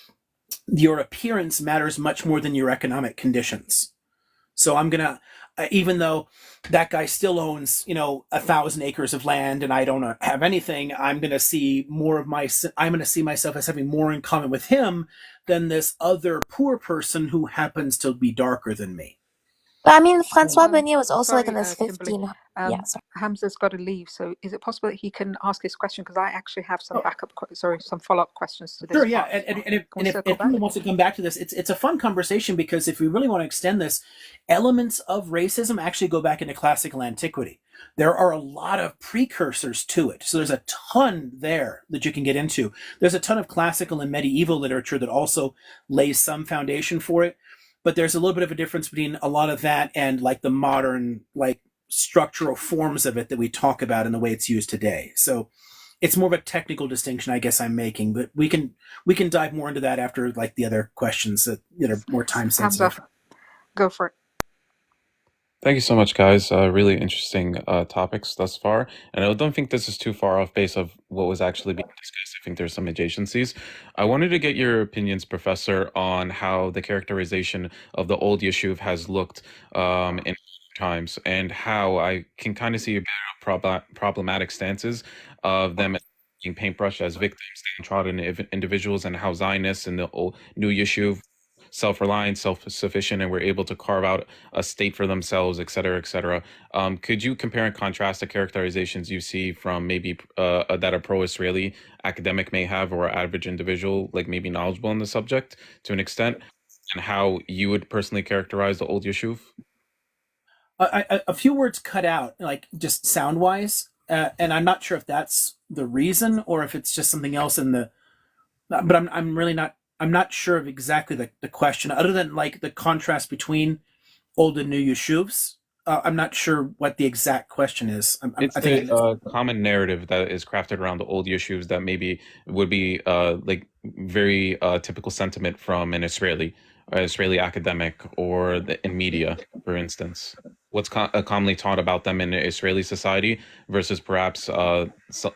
your appearance matters much more than your economic conditions. So I'm gonna, even though that guy still owns, 1,000 acres of land, and I don't have anything, I'm gonna see more of I'm gonna see myself as having more in common with him than this other poor person who happens to be darker than me. But I mean Francois Bernier was also like in Sorry, this Kimberly. 15. Yeah, sorry. Hamza's got to leave, so is it possible that he can ask his question? Because I actually have some Oh, some follow-up questions to sure, this yeah, part. and Can we circle if back? anyone wants to come back to this, it's a fun conversation because if we really want to extend this, elements of racism actually go back into classical antiquity. There are a lot of precursors to it, so there's a ton there that you can get into. There's a ton of classical and medieval literature that also lays some foundation for it, but there's a little bit of a difference between a lot of that and like the modern like structural forms of it that we talk about and the way it's used today. So it's more of a technical distinction, I guess I'm making, but we can dive more into that after like the other questions that are more time sensitive. Hamza, go for it. Thank you so much, guys. Really interesting topics thus far, and I don't think this is too far off base of what was actually being discussed. I think there's some adjacencies. I wanted to get your opinions, Professor, on how the characterization of the old Yishuv has looked in times, and how I can kind of see a bit of problematic stances of them being paintbrushed as victims, downtrodden individuals, and how Zionists and the old new Yishuv self-reliant, self-sufficient, and were able to carve out a state for themselves, et cetera, et cetera. Could you compare and contrast the characterizations you see from maybe that a pro-Israeli academic may have or average individual, like maybe knowledgeable in the subject to an extent, and how you would personally characterize the old Yishuv? A few words cut out, like just sound wise, and I'm not sure if that's the reason or if it's just something else in the. But I'm really not. I'm not sure of exactly the question, other than like the contrast between old and new yeshuvs. I'm not sure what the exact question is. It's I think I the missed. common narrative that is crafted around the old Yeshuvs that maybe would be like very typical sentiment from an Israeli academic or in media, for instance. What's commonly taught about them in Israeli society versus perhaps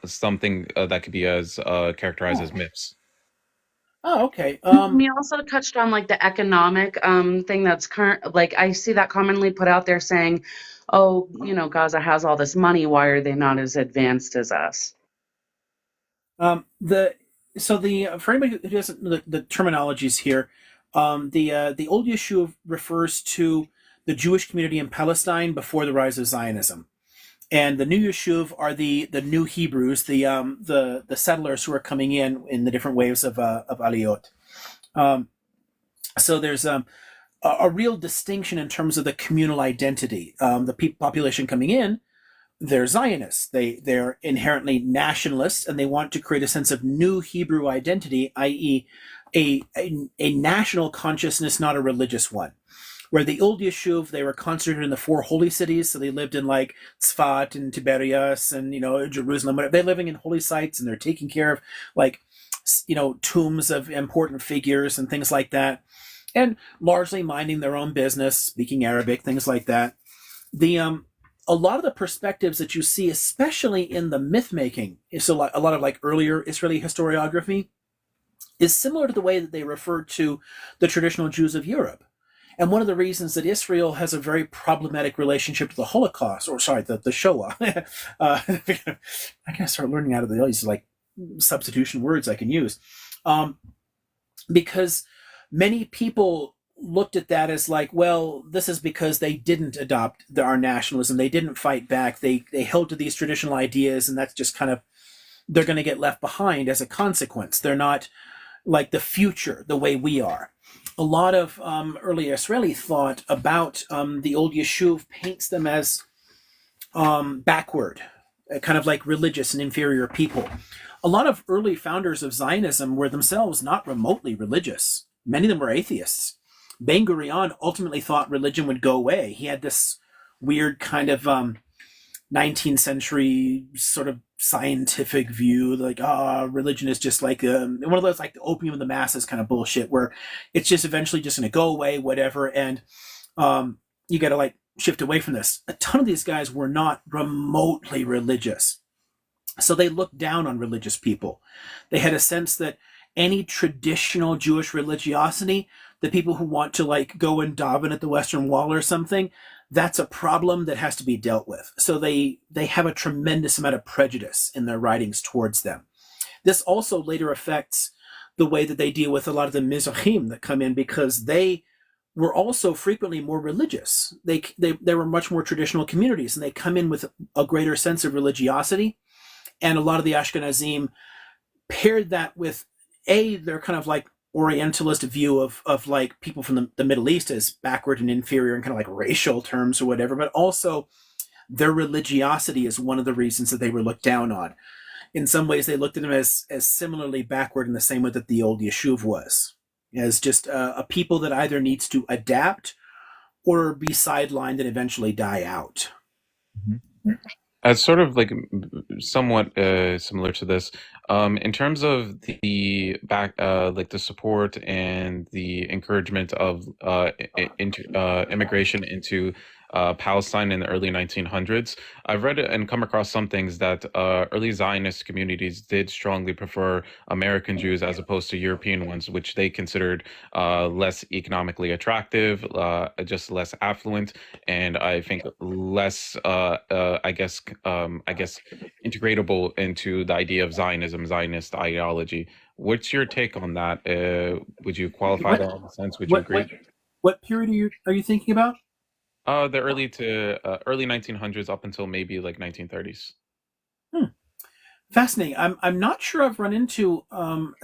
something that could be as characterized as myths. Oh, okay. We also touched on like the economic thing that's current. Like I see that commonly put out there saying, "Oh, Gaza has all this money. Why are they not as advanced as us?" The so the for anybody who doesn't know the terminologies here, the old Yishuv refers to the Jewish community in Palestine before the rise of Zionism, and the new Yishuv are the new Hebrews, the settlers who are coming in the different waves of Aliyot. Um, so there's a real distinction in terms of the communal identity. The population coming in, they're Zionists. They're inherently nationalists, and they want to create a sense of new Hebrew identity, i.e., a national consciousness, not a religious one. Where the old Yishuv, they were concentrated in the four holy cities, so they lived in like Tzfat and Tiberias and Jerusalem. They're living in holy sites, and they're taking care of like tombs of important figures and things like that, and largely minding their own business, speaking Arabic, things like that. The A lot of the perspectives that you see, especially in the myth making, is a lot of like earlier Israeli historiography, is similar to the way that they refer to the traditional Jews of Europe. And one of the reasons that Israel has a very problematic relationship to the Holocaust, or sorry, the Shoah, I gotta start learning out of all these like substitution words I can use, because many people looked at that as like, well, this is because they didn't adopt our nationalism, they didn't fight back, they held to these traditional ideas, and that's just kind of, they're going to get left behind as a consequence. They're not like the future the way we are. A lot of early Israeli thought about the old Yishuv paints them as backward, kind of like religious and inferior people. A lot of early founders of Zionism were themselves not remotely religious. Many of them were atheists. Ben Gurion ultimately thought religion would go away. He had this weird kind of 19th century sort of scientific view, like, religion is just like one of those like the opium of the masses kind of bullshit, where it's just eventually just going to go away, whatever, and you got to like shift away from this. A ton of these guys were not remotely religious. So they looked down on religious people. They had a sense that any traditional Jewish religiosity, the people who want to like go and daven at the Western Wall or something, that's a problem that has to be dealt with. So they have a tremendous amount of prejudice in their writings towards them. This also later affects the way that they deal with a lot of the Mizrahim that come in, because they were also frequently more religious. They were much more traditional communities, and they come in with a greater sense of religiosity. And a lot of the Ashkenazim paired that with their kind of like Orientalist view of like people from the Middle East as backward and inferior in kind of like racial terms or whatever, but also their religiosity is one of the reasons that they were looked down on. In some ways, they looked at them as similarly backward in the same way that the old Yishuv was, as just a people that either needs to adapt or be sidelined and eventually die out. As sort of like somewhat similar to this, in terms of the like the support and the encouragement of immigration into Palestine in the early 1900s, I've read and come across some things that early Zionist communities did strongly prefer American Jews as opposed to European ones, which they considered less economically attractive, just less affluent, and I think less, I guess, integratable into the idea of Zionism, Zionist ideology. What's your take on that? Would you qualify that in a sense? Would you What agree? what period are you thinking about? The early 1900s up until maybe like 1930s. Hmm. Fascinating. I'm not sure I've run into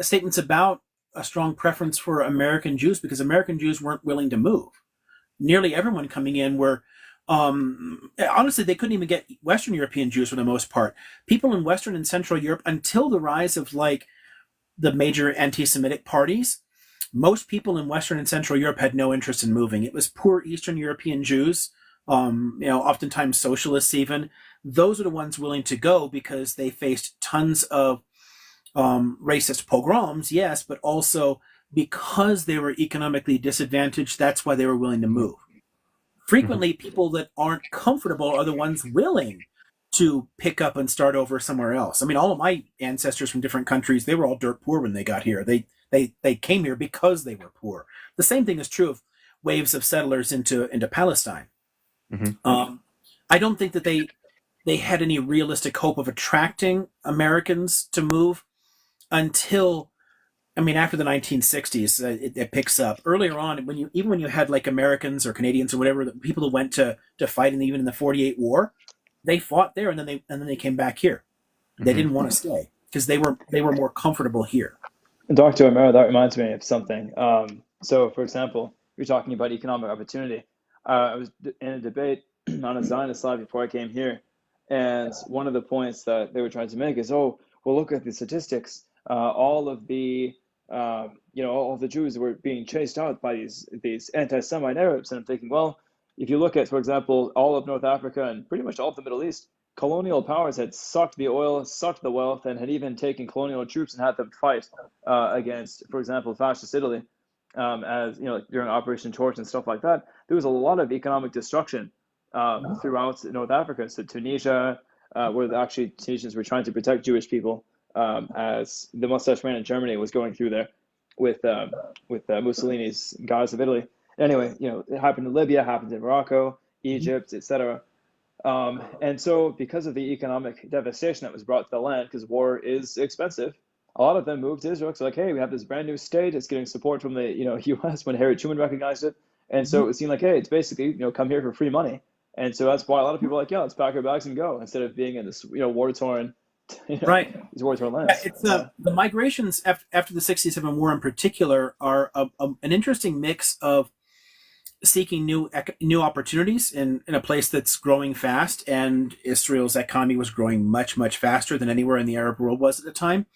statements about a strong preference for American Jews, because American Jews weren't willing to move. Nearly everyone coming in were, honestly, they couldn't even get Western European Jews for the most part. People in Western and Central Europe, until the rise of like the major anti-Semitic parties, most people in Western and Central Europe had no interest in moving. It was poor Eastern European Jews, oftentimes socialists even. Those are the ones willing to go because they faced tons of racist pogroms, yes, but also because they were economically disadvantaged, that's why they were willing to move. Mhm. Frequently, people that aren't comfortable are the ones willing to pick up and start over somewhere else. I mean, all of my ancestors from different countries, they were all dirt poor when they got here. They came here because they were poor. The same thing is true of waves of settlers into Palestine. Mhm. Um, I don't think that they had any realistic hope of attracting Americans to move. until, I mean, after the 1960s, it picks up. Earlier on, when you had like Americans or Canadians or whatever, the people who went to fight, even in the '48 war, they fought there, and then they came back here. They Hmm. didn't want to stay because they were more comfortable here. Dr. O'Mara, that reminds me of something. So, for example, you're talking about economic opportunity. I was in a debate on a Zionist slide before I came here, and one of the points that they were trying to make is, oh, well, look at the statistics. All of the all of the Jews were being chased out by these anti-Semite Arabs, and I'm thinking, well, if you look at, for example, all of North Africa and pretty much all of the Middle East, colonial powers had sucked the oil, sucked the wealth, and had even taken colonial troops and had them fight against, for example, fascist Italy, as you know, during Operation Torch and stuff like that. There was a lot of economic destruction throughout North Africa. So Tunisia, where actually Tunisians were trying to protect Jewish people, as the Mustache Man in Germany was going through there with Mussolini's guys of Italy. Anyway, you know, it happened in Libya, happened in Morocco, Egypt, etc. And so, because of the economic devastation that was brought to the land, because war is expensive, a lot of them moved to Israel. It's like, hey, we have this brand new state. It's getting support from the U.S. when Harry Truman recognized it, and so it seemed like, hey, it's basically come here for free money. And so that's why a lot of people are like, yeah, let's pack our bags and go instead of being in this war torn, Right. these war torn Yeah, lands. it's the migrations after the '67 war in particular are an interesting mix of seeking new opportunities in a place that's growing fast, and Israel's economy was growing much faster than anywhere in the Arab world was at the time,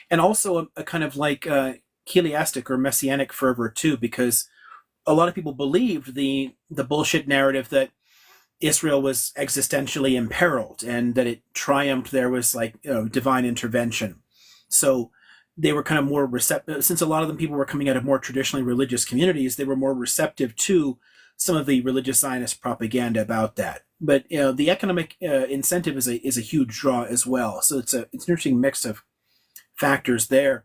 and also a kind of like chiliastic or messianic fervor too, because a lot of people believed the bullshit narrative that Israel was existentially imperiled and that it triumphed. There was like divine intervention. So they were kind of more receptive, since a lot of them people were coming out of more traditionally religious communities. They were more receptive to some of the religious Zionist propaganda about that. But the economic incentive is a huge draw as well. So it's an interesting mix of factors there.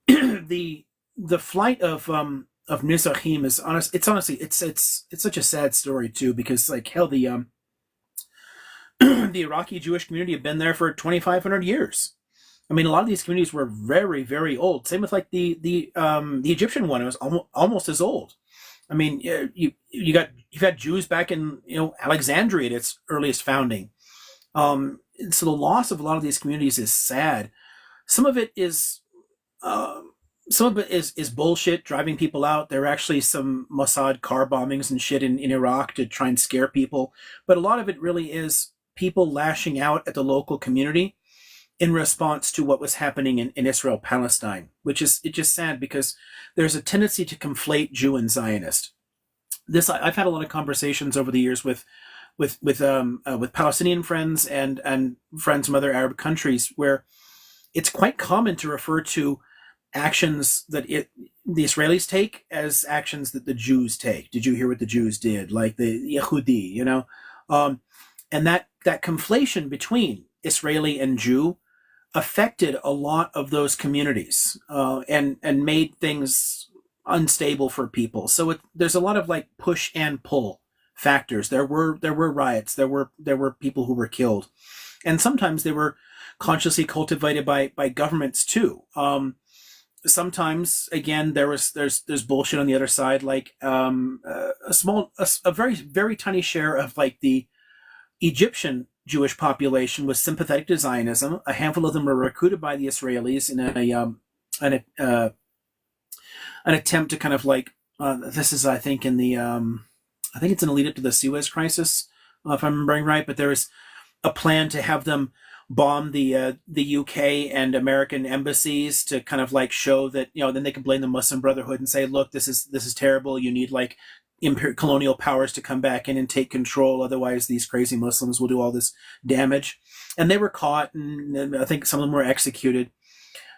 The flight of Mizrahim is honest. It's honestly it's such a sad story too, because like hell, the the Iraqi Jewish community have been there for 2,500 years. I mean, a lot of these communities were very very old. Same with like the Egyptian one. It was almost as old. I mean, you've had Jews back in Alexandria at its earliest founding. So the loss of a lot of these communities is sad. Some of it is is bullshit, driving people out. There are actually some Mossad car bombings and shit in Iraq to try and scare people. But a lot of it really is people lashing out at the local community in response to what was happening in Israel Palestine, which is it's just sad because there's a tendency to conflate Jew and Zionist. I've had a lot of conversations over the years with Palestinian friends and friends from other Arab countries where it's quite common to refer to actions that the Israelis take as actions that the Jews take. Did you hear what the Jews did? Like the Yehudi, and that conflation between Israeli and Jew affected a lot of those communities and made things unstable for people. So there's a lot of like push and pull factors. There were riots. There were people who were killed, and sometimes they were consciously cultivated by governments too. Sometimes again there's bullshit on the other side, like a very very tiny share of like the Egyptian Jewish population was sympathetic to Zionism. A handful of them were recruited by the Israelis in an attempt to kind of like this is I think in the I think it's in the lead up to the Suez crisis, if I'm remembering right. But there was a plan to have them bomb the UK and American embassies to kind of like show that then they can blame the Muslim Brotherhood and say, look, this is terrible. You need like colonial powers to come back in and take control. Otherwise, these crazy Muslims will do all this damage. And they were caught, and I think some of them were executed.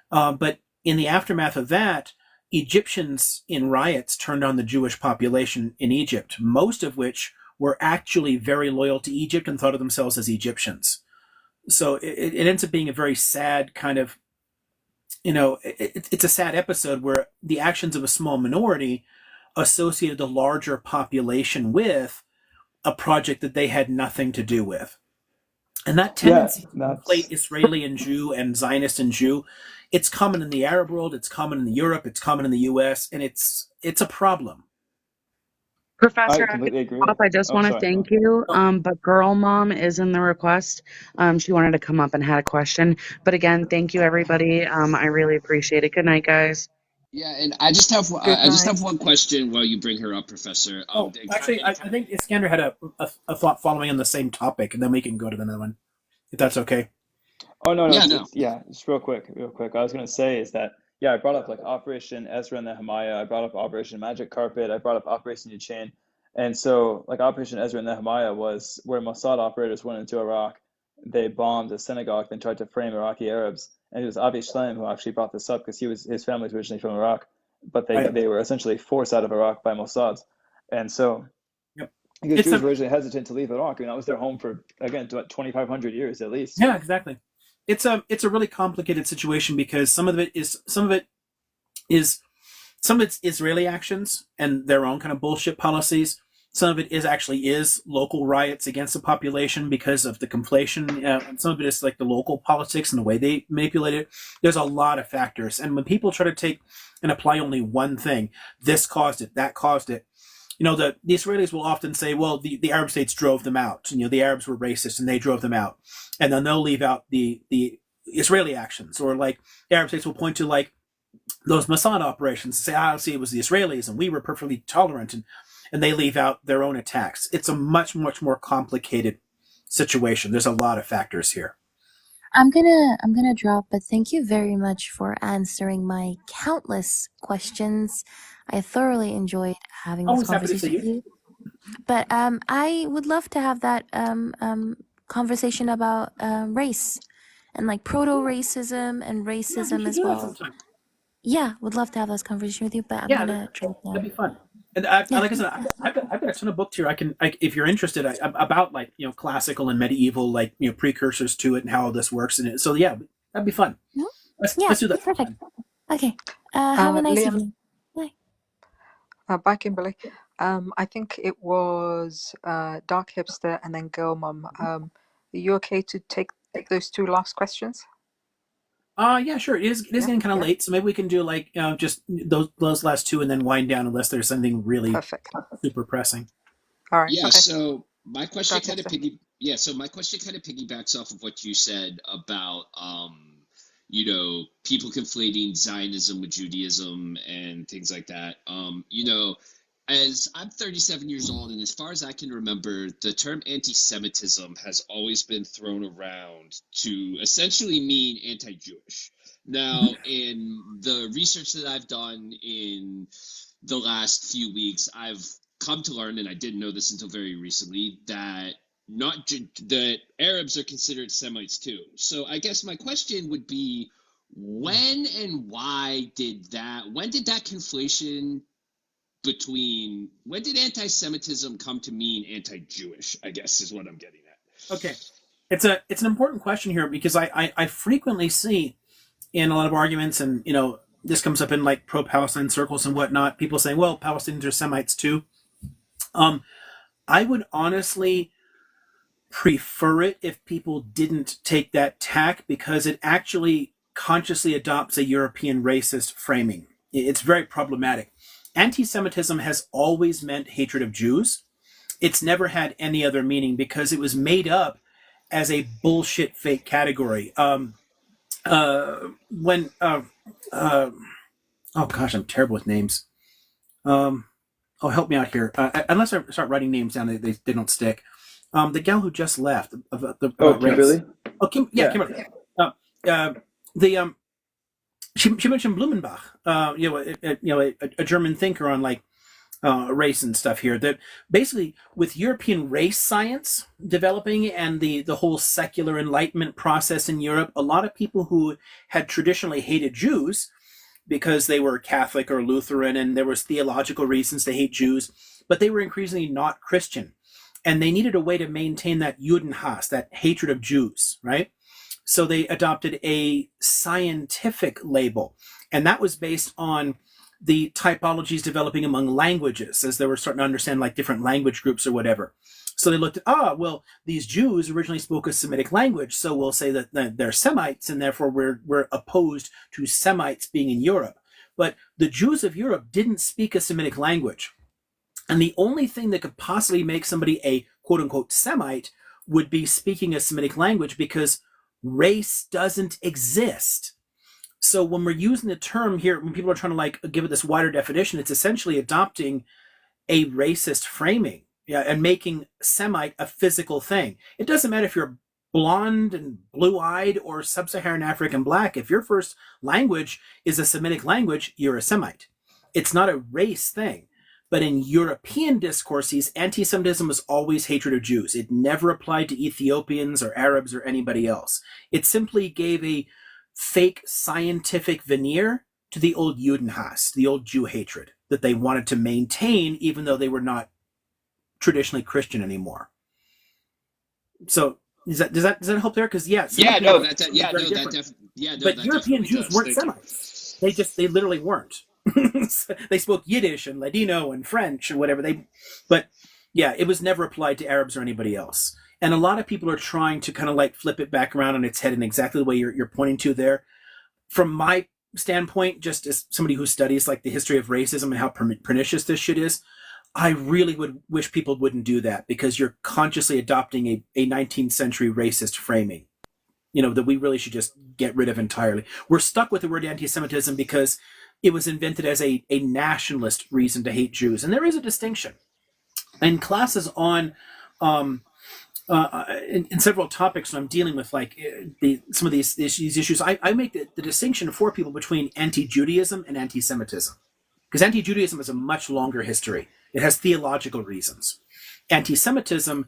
But in the aftermath of that, Egyptians in riots turned on the Jewish population in Egypt, most of which were actually very loyal to Egypt and thought of themselves as Egyptians. So it ends up being a very sad kind of, it's a sad episode where the actions of a small minority associated the larger population with a project that they had nothing to do with. And that Yeah, tendency to conflate that's Israeli and Jew and Zionist and Jew, it's common in the Arab world, it's common in Europe, it's common in the US, and it's a problem. I Professor, I have completely to agree. hop. I just Oh, want to sorry, go thank on. you. Oh, But Girl Mom is in the request. She wanted to come up and had a question. But again, thank you, everybody. I really appreciate it. Good night, guys. Yeah, and I just have Good I just night. have one question while you bring her up, Professor. oh actually, I think Iskander had a thought following on the same topic, and then we can go to the other one, if that's okay. Oh no, no, Yeah, it's yeah, just real quick. I was gonna say is that yeah, I brought up like Operation Ezra and Nehemiah. I brought up Operation Magic Carpet. I brought up Operation Chain, and so like Operation Ezra and Nehemiah was where Mossad operators went into Iraq. They bombed a synagogue, then tried to frame Iraqi Arabs, and it was Avi Shlaim who actually brought this up because his family was originally from Iraq, but Right. they were essentially forced out of Iraq by Mossad, and so Yep. because It's Jews a were originally hesitant to leave Iraq, and that was their home for again 2,500 years at least. Yeah, exactly. It's a really complicated situation because is some of it's Israeli actions and their own kind of bullshit policies. Some of it is local riots against the population because of the conflation. And some of it is like the local politics and the way they manipulate it. There's a lot of factors, and when people try to take and apply only one thing, this caused it, that caused it. The Israelis will often say, well, the Arab states drove them out. The Arabs were racist and they drove them out, and then they'll leave out the Israeli actions, or like the Arab states will point to like those Mossad operations and say, see, it was the Israelis and we were perfectly tolerant, and they leave out their own attacks. It's a much, much more complicated situation. There's a lot of factors here. I'm gonna drop, but thank you very much for answering my countless questions. I thoroughly enjoyed having this Always happy to see conversation with you. you. But I would love to have that conversation about race and like proto-racism and Yeah, we racism should as do that well. sometime. Yeah, would love to have this conversation with you, but I'm Yeah, gonna drop that'd now. be fun. And Yeah, like I said, I've got a ton of books here. If you're interested, about like classical and medieval, like precursors to it and how all this works. And so yeah, that'd be fun. mhm. Let's Yeah, let's do that perfect. sometime. Okay. Have a nice Liam, evening. Bye. bye, Kimberly. I think it was Dark Hipster and then Girl Mum. Are you okay to take those two last questions? Yeah, sure. It is Yeah, getting kind of yeah, late, so maybe we can do like just those last two and then wind down unless there's something really perfect. super pressing. All right, Yeah, okay. so my question Dark kind of Hipster. piggybacks off of what you said about people conflating Zionism with Judaism and things like that. As I'm 37 years old, and as far as I can remember, the term anti-Semitism has always been thrown around to essentially mean anti-Jewish. Now, Hmm. in the research that I've done in the last few weeks, I've come to learn, and I didn't know this until very recently, that not that Arabs are considered Semites too. So I guess my question would be, when did that conflation between, when did anti-Semitism come to mean anti-Jewish, I guess is what I'm getting at. Okay, it's an important question here because I frequently see in a lot of arguments, and this comes up in like pro-Palestine circles and whatnot, people saying, well, Palestinians are Semites too. Um, I would honestly prefer it if people didn't take that tack because it actually consciously adopts a European racist framing. It's very problematic. Anti Semitism has always meant hatred of Jews. It's never had any other meaning because it was made up as a bullshit fake category. When, oh gosh, I'm terrible with names. Um, oh, help me out here. Unless I start writing names down, they don't stick. The gal who just left Oh, about race. Kimberly? Oh, yeah, Yeah. Kimberly. Uh, the she mentioned Blumenbach. A German thinker on like race and stuff here. That basically with European race science developing and the whole secular Enlightenment process in Europe, a lot of people who had traditionally hated Jews because they were Catholic or Lutheran, and there was theological reasons to hate Jews, but they were increasingly not Christian, and they needed a way to maintain that Judenhass, that hatred of Jews, right? So they adopted a scientific label, and that was based on the typologies developing among languages as they were starting to understand like different language groups or whatever. So they looked at, well, these Jews originally spoke a Semitic language, so we'll say that they're Semites, and therefore we're opposed to Semites being in Europe. But the Jews of Europe didn't speak a Semitic language. And the only thing that could possibly make somebody a quote unquote Semite would be speaking a Semitic language, because race doesn't exist. So when we're using the term here, when people are trying to like give it this wider definition, it's essentially adopting a racist framing, yeah, and making Semite a physical thing. It doesn't matter if you're blonde and blue-eyed or sub-Saharan African black. If your first language is a Semitic language, you're a Semite. It's not a race thing. But in European discourses, anti-Semitism was always hatred of Jews. It never applied to Ethiopians or Arabs or anybody else. It simply gave a fake scientific veneer to the old Judenhass, the old Jew hatred that they wanted to maintain, even though they were not traditionally Christian anymore. So does that help there? Because But European Jews weren't Semites. They literally weren't. They spoke Yiddish and Ladino and French and whatever but yeah, it was never applied to Arabs or anybody else. And a lot of people are trying to kind of like flip it back around on its head in exactly the way you're pointing to there. From my standpoint, just as somebody who studies like the history of racism and how pernicious this shit is, I really would wish people wouldn't do that, because you're consciously adopting a 19th century racist framing, that we really should just get rid of entirely. We're stuck with the word anti-Semitism because it was invented as a nationalist reason to hate Jews. And there is a distinction. In classes on in several topics when I'm dealing with like some of these issues, I make the distinction for people between anti-Judaism and anti-Semitism. Because anti-Judaism has a much longer history. It has theological reasons. Anti-Semitism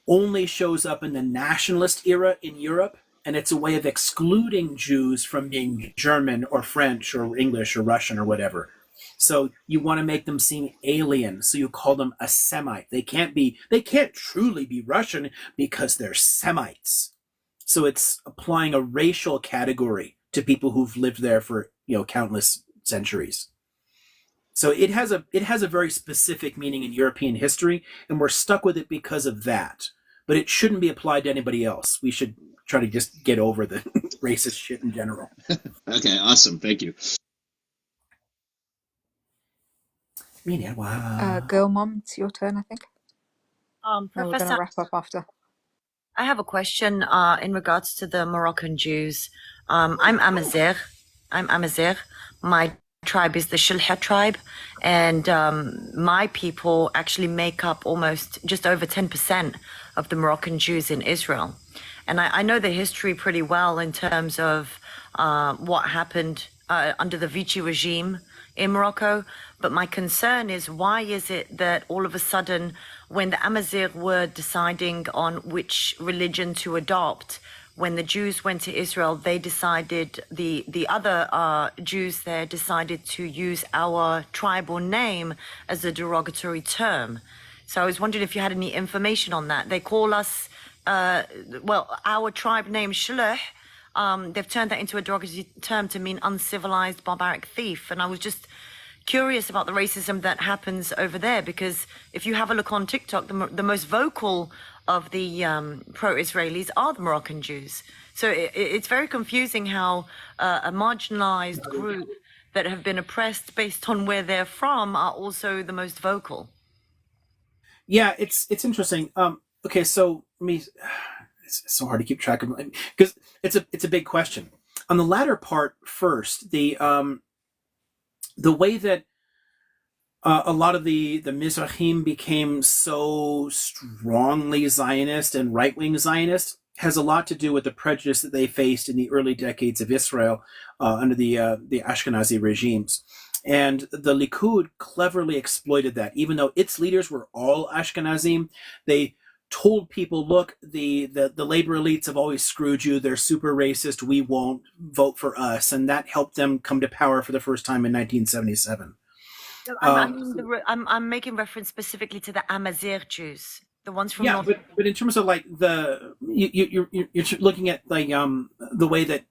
only shows up in the nationalist era in Europe, and it's a way of excluding Jews from being German or French or English or Russian or whatever. So you want to make them seem alien, so you call them a Semite. They can't truly be Russian because they're Semites. So it's applying a racial category to people who've lived there for countless centuries. So it has a very specific meaning in European history, and we're stuck with it because of that. But it shouldn't be applied to anybody else. We should try to just get over the racist shit in general. Okay, awesome. Thank you. Wow. Girl Mom, it's your turn, I think. And we're going Professor, to wrap up after. I have a question in regards to the Moroccan Jews. I'm Amazigh. My tribe is the Shilha tribe, and my people actually make up almost just over 10% of the Moroccan Jews in Israel. And I know the history pretty well in terms of what happened under the Vichy regime in Morocco. But my concern is, why is it that all of a sudden, when the Amazigh were deciding on which religion to adopt, when the Jews went to Israel, they decided, the other Jews there decided to use our tribal name as a derogatory term. So I was wondering if you had any information on that. They call us, our tribe name Shluh. They've turned that into a derogatory term to mean uncivilized, barbaric thief. And I was just curious about the racism that happens over there, because if you have a look on TikTok, the most vocal of the pro-Israelis are the Moroccan Jews. So it's very confusing how a marginalized group that have been oppressed based on where they're from are also the most vocal. Yeah, it's interesting. Okay, so it's so hard to keep track of, because it's a big question. On the latter part first, the way that a lot of the Mizrahim became so strongly Zionist and right-wing Zionist has a lot to do with the prejudice that they faced in the early decades of Israel under the Ashkenazi regimes. And the Likud cleverly exploited that. Even though its leaders were all Ashkenazim, they told people, look, the labor elites have always screwed you. They're super racist. We won't vote for us. And that helped them come to power for the first time in 1977. I'm making reference specifically to the Amazigh Jews, the ones from North. But in terms of like you're looking at like the way that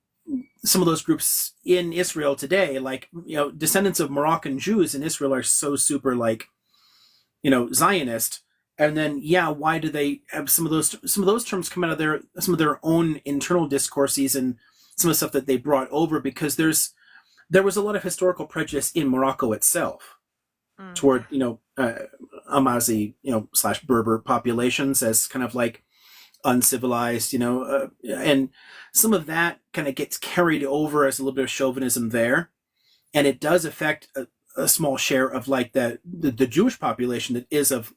some of those groups in Israel today, like descendants of Moroccan Jews in Israel are so super like Zionist. And then, why do they have some of those terms come out of some of their own internal discourses and some of the stuff that they brought over? Because there was a lot of historical prejudice in Morocco itself toward Amazi / Berber populations as kind of like uncivilized, and some of that kind of gets carried over as a little bit of chauvinism there, and it does affect a small share of like the Jewish population that is of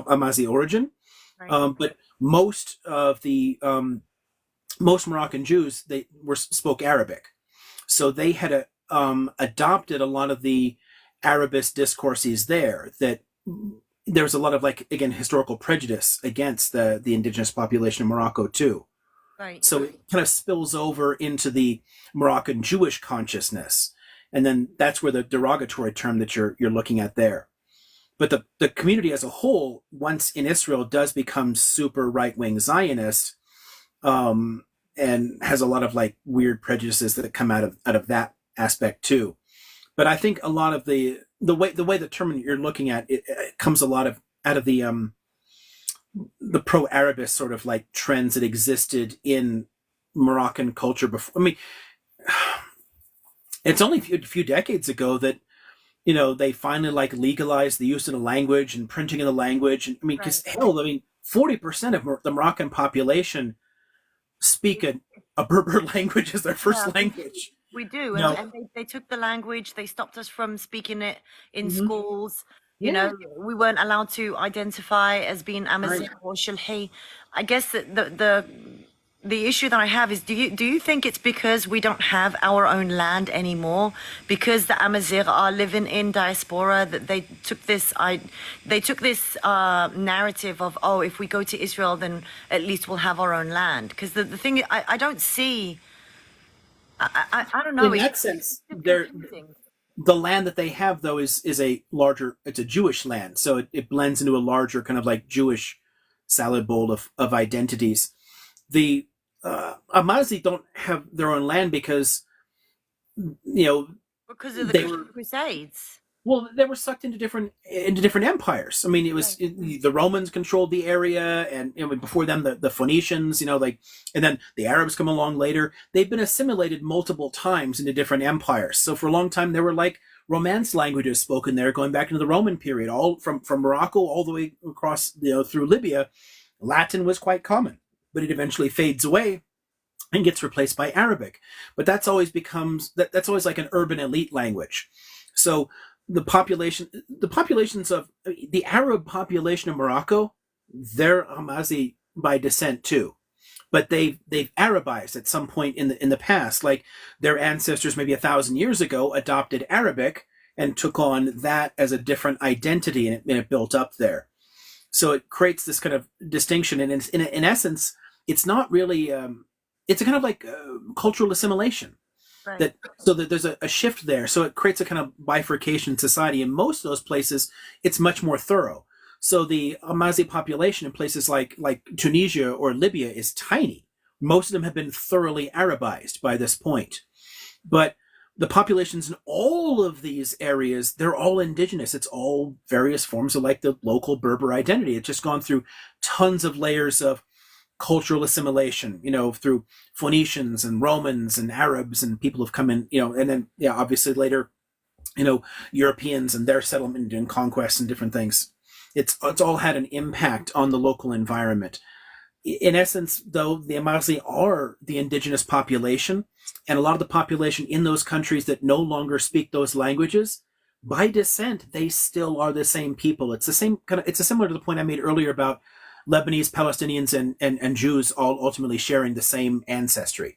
Amazi origin. Right. But most of the most Moroccan Jews spoke Arabic, so they had adopted a lot of the Arabist discourses there. That there was a lot of like, again, historical prejudice against the indigenous population of Morocco too. Right. So it kind of spills over into the Moroccan Jewish consciousness, and then that's where the derogatory term that you're looking at there. But the community as a whole, once in Israel, does become super right-wing Zionist, and has a lot of like weird prejudices that come out of that aspect too. But I think a lot of the way the term you're looking at it comes a lot out of the pro-Arabist sort of like trends that existed in Moroccan culture before. I mean, it's only a few decades ago that they finally like legalized the use of the language and printing of the language. And I mean, because Right. hell, I mean, 40% of the Moroccan population speak a Berber language as their Yeah, first language. we do. No. And they took the language, they stopped us from speaking it in Mhm. schools. You Yeah. know, we weren't allowed to identify as being Amazigh Right. or Shilhi. I guess that the issue that I have is, do you think it's because we don't have our own land anymore, because the Amazigh are living in diaspora, that they took this narrative of, oh, if we go to Israel, then at least we'll have our own land? Because the thing I don't see. I don't know. In that It's sense, just confusing. the land that they have though is it's a Jewish land, so it blends into a larger kind of like Jewish salad bowl of identities. The Amazi don't have their own land because Because of they the were Crusades. they were sucked into different empires. I mean, it was the Romans controlled the area, and before them the Phoenicians, and then the Arabs come along later. They've been assimilated multiple times into different empires. So for a long time, there were like Romance languages spoken there, going back into the Roman period, all from Morocco all the way across through Libya. Latin was quite common, but it eventually fades away and gets replaced by Arabic. But that's always that's always like an urban elite language. So the populations of the Arab population of Morocco, they're Amazi by descent too, but they've Arabized at some point in the past. Like their ancestors, maybe 1,000 years ago, adopted Arabic and took on that as a different identity, and it built up there. So it creates this kind of distinction, and in essence, it's not really. It's a kind of like cultural assimilation. Right. So that there's a shift there. So it creates a kind of bifurcation in society. In most of those places, it's much more thorough. So the Amazi population in places like Tunisia or Libya is tiny. Most of them have been thoroughly Arabized by this point. But the populations in all of these areas, they're all indigenous. It's all various forms of like the local Berber identity. It's just gone through tons of layers of cultural assimilation, through Phoenicians and Romans and Arabs, and people have come in, and then obviously later, Europeans and their settlement and conquest and different things. It's all had an impact on the local environment. In essence, though, the Amazi are the indigenous population, and a lot of the population in those countries that no longer speak those languages, by descent, they still are the same people. It's the same it's similar to the point I made earlier about Lebanese, Palestinians, and Jews all ultimately sharing the same ancestry,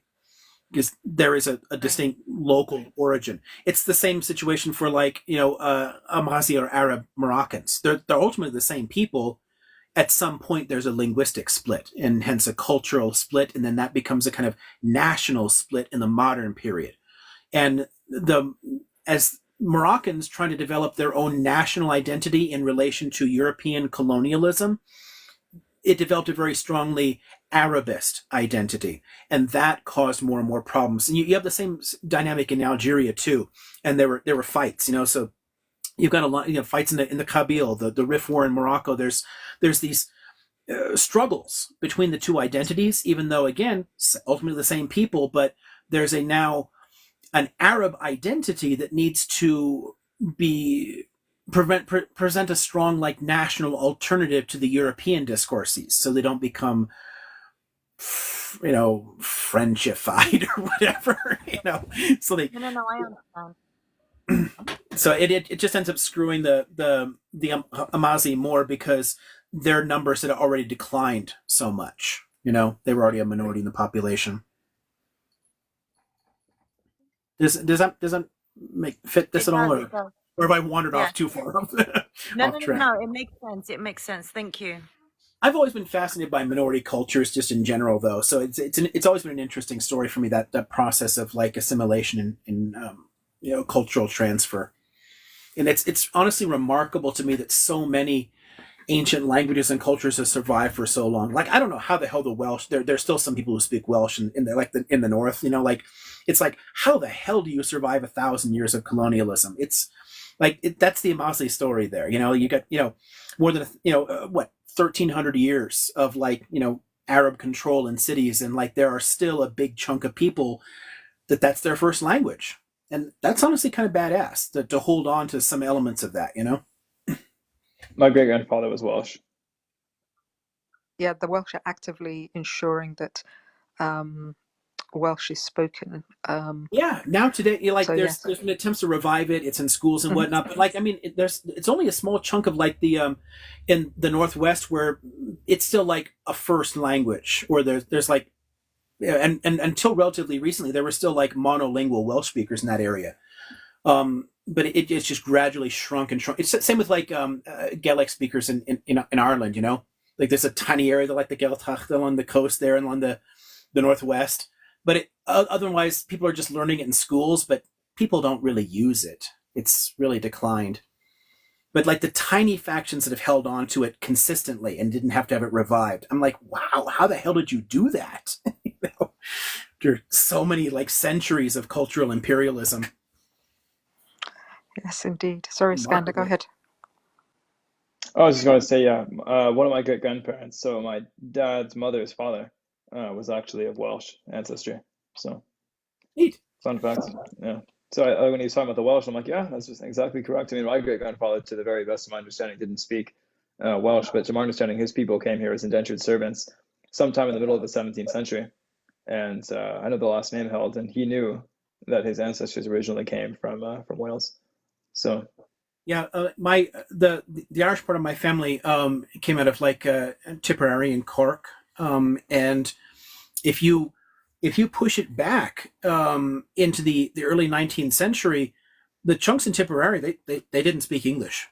because there is a distinct local origin. It's the same situation for Amazi or Arab Moroccans. They're ultimately the same people. At some point, there's a linguistic split, and hence a cultural split, and then that becomes a kind of national split in the modern period. And as Moroccans trying to develop their own national identity in relation to European colonialism, it developed a very strongly Arabist identity, and that caused more and more problems. And you have the same dynamic in Algeria too, and there were fights. So you've got a lot, fights in the Kabyle, the Rif War in Morocco. There's these struggles between the two identities, even though again ultimately the same people, but there's now an Arab identity that needs to be present a strong like national alternative to the European discourses, so they don't become Frenchified or whatever. So they No, I understand. so it just ends up screwing the Amazi more because their numbers had already declined so much. They were already a minority in the population. Does that make fit this It at all, does. or It does. have I wandered Yeah. off too far off No, track? no. It makes sense. It makes sense. Thank you. I've always been fascinated by minority cultures, just in general, though. So it's always been an interesting story for me, that process of like assimilation and cultural transfer. And it's honestly remarkable to me that so many ancient languages and cultures have survived for so long. Like I don't know how the hell the Welsh. There's still some people who speak Welsh in the north. Like it's like how the hell do you survive 1,000 years of colonialism? It's like that's the Amasi story there. You got more than what 1,300 years of Arab control in cities, and like there are still a big chunk of people that's their first language, and that's honestly kind of badass to hold on to some elements of that. My great grandfather was Welsh. Yeah, the Welsh are actively ensuring that Welsh is spoken. Yeah, now today, So there's yes. there's been attempts to revive it. It's in schools and Mhm. whatnot, but it's only a small chunk of the in the Northwest where it's still like a first language, or there's like and until relatively recently there were still like monolingual Welsh speakers in that area. But it's just gradually shrunk and shrunk. It's the same with Gaelic speakers in Ireland. Like there's a tiny area like the Gaeltacht along the coast there and along the Northwest. But otherwise, people are just learning it in schools, but people don't really use it. It's really declined. But like the tiny factions that have held on to it consistently and didn't have to have it revived, I'm like, wow, how the hell did you do that? After so many centuries of cultural imperialism. Yes, indeed. Sorry, Skander, go Remarkable. ahead. I was just going to say, yeah, one of my great grandparents, so my dad's mother's father, was actually of Welsh ancestry. So, Neat. fun fact. Yeah. So when he was talking about the Welsh, I'm like, yeah, that's just exactly correct. I mean, my great grandfather, to the very best of my understanding, didn't speak Welsh, but to my understanding, his people came here as indentured servants sometime in the middle of the 17th century. And I know the last name held, and he knew that his ancestors originally came from Wales. So. Yeah, the Irish part of my family came out of Tipperary and Cork, and if you push it back into the early 19th century, the chunks in Tipperary they didn't speak English.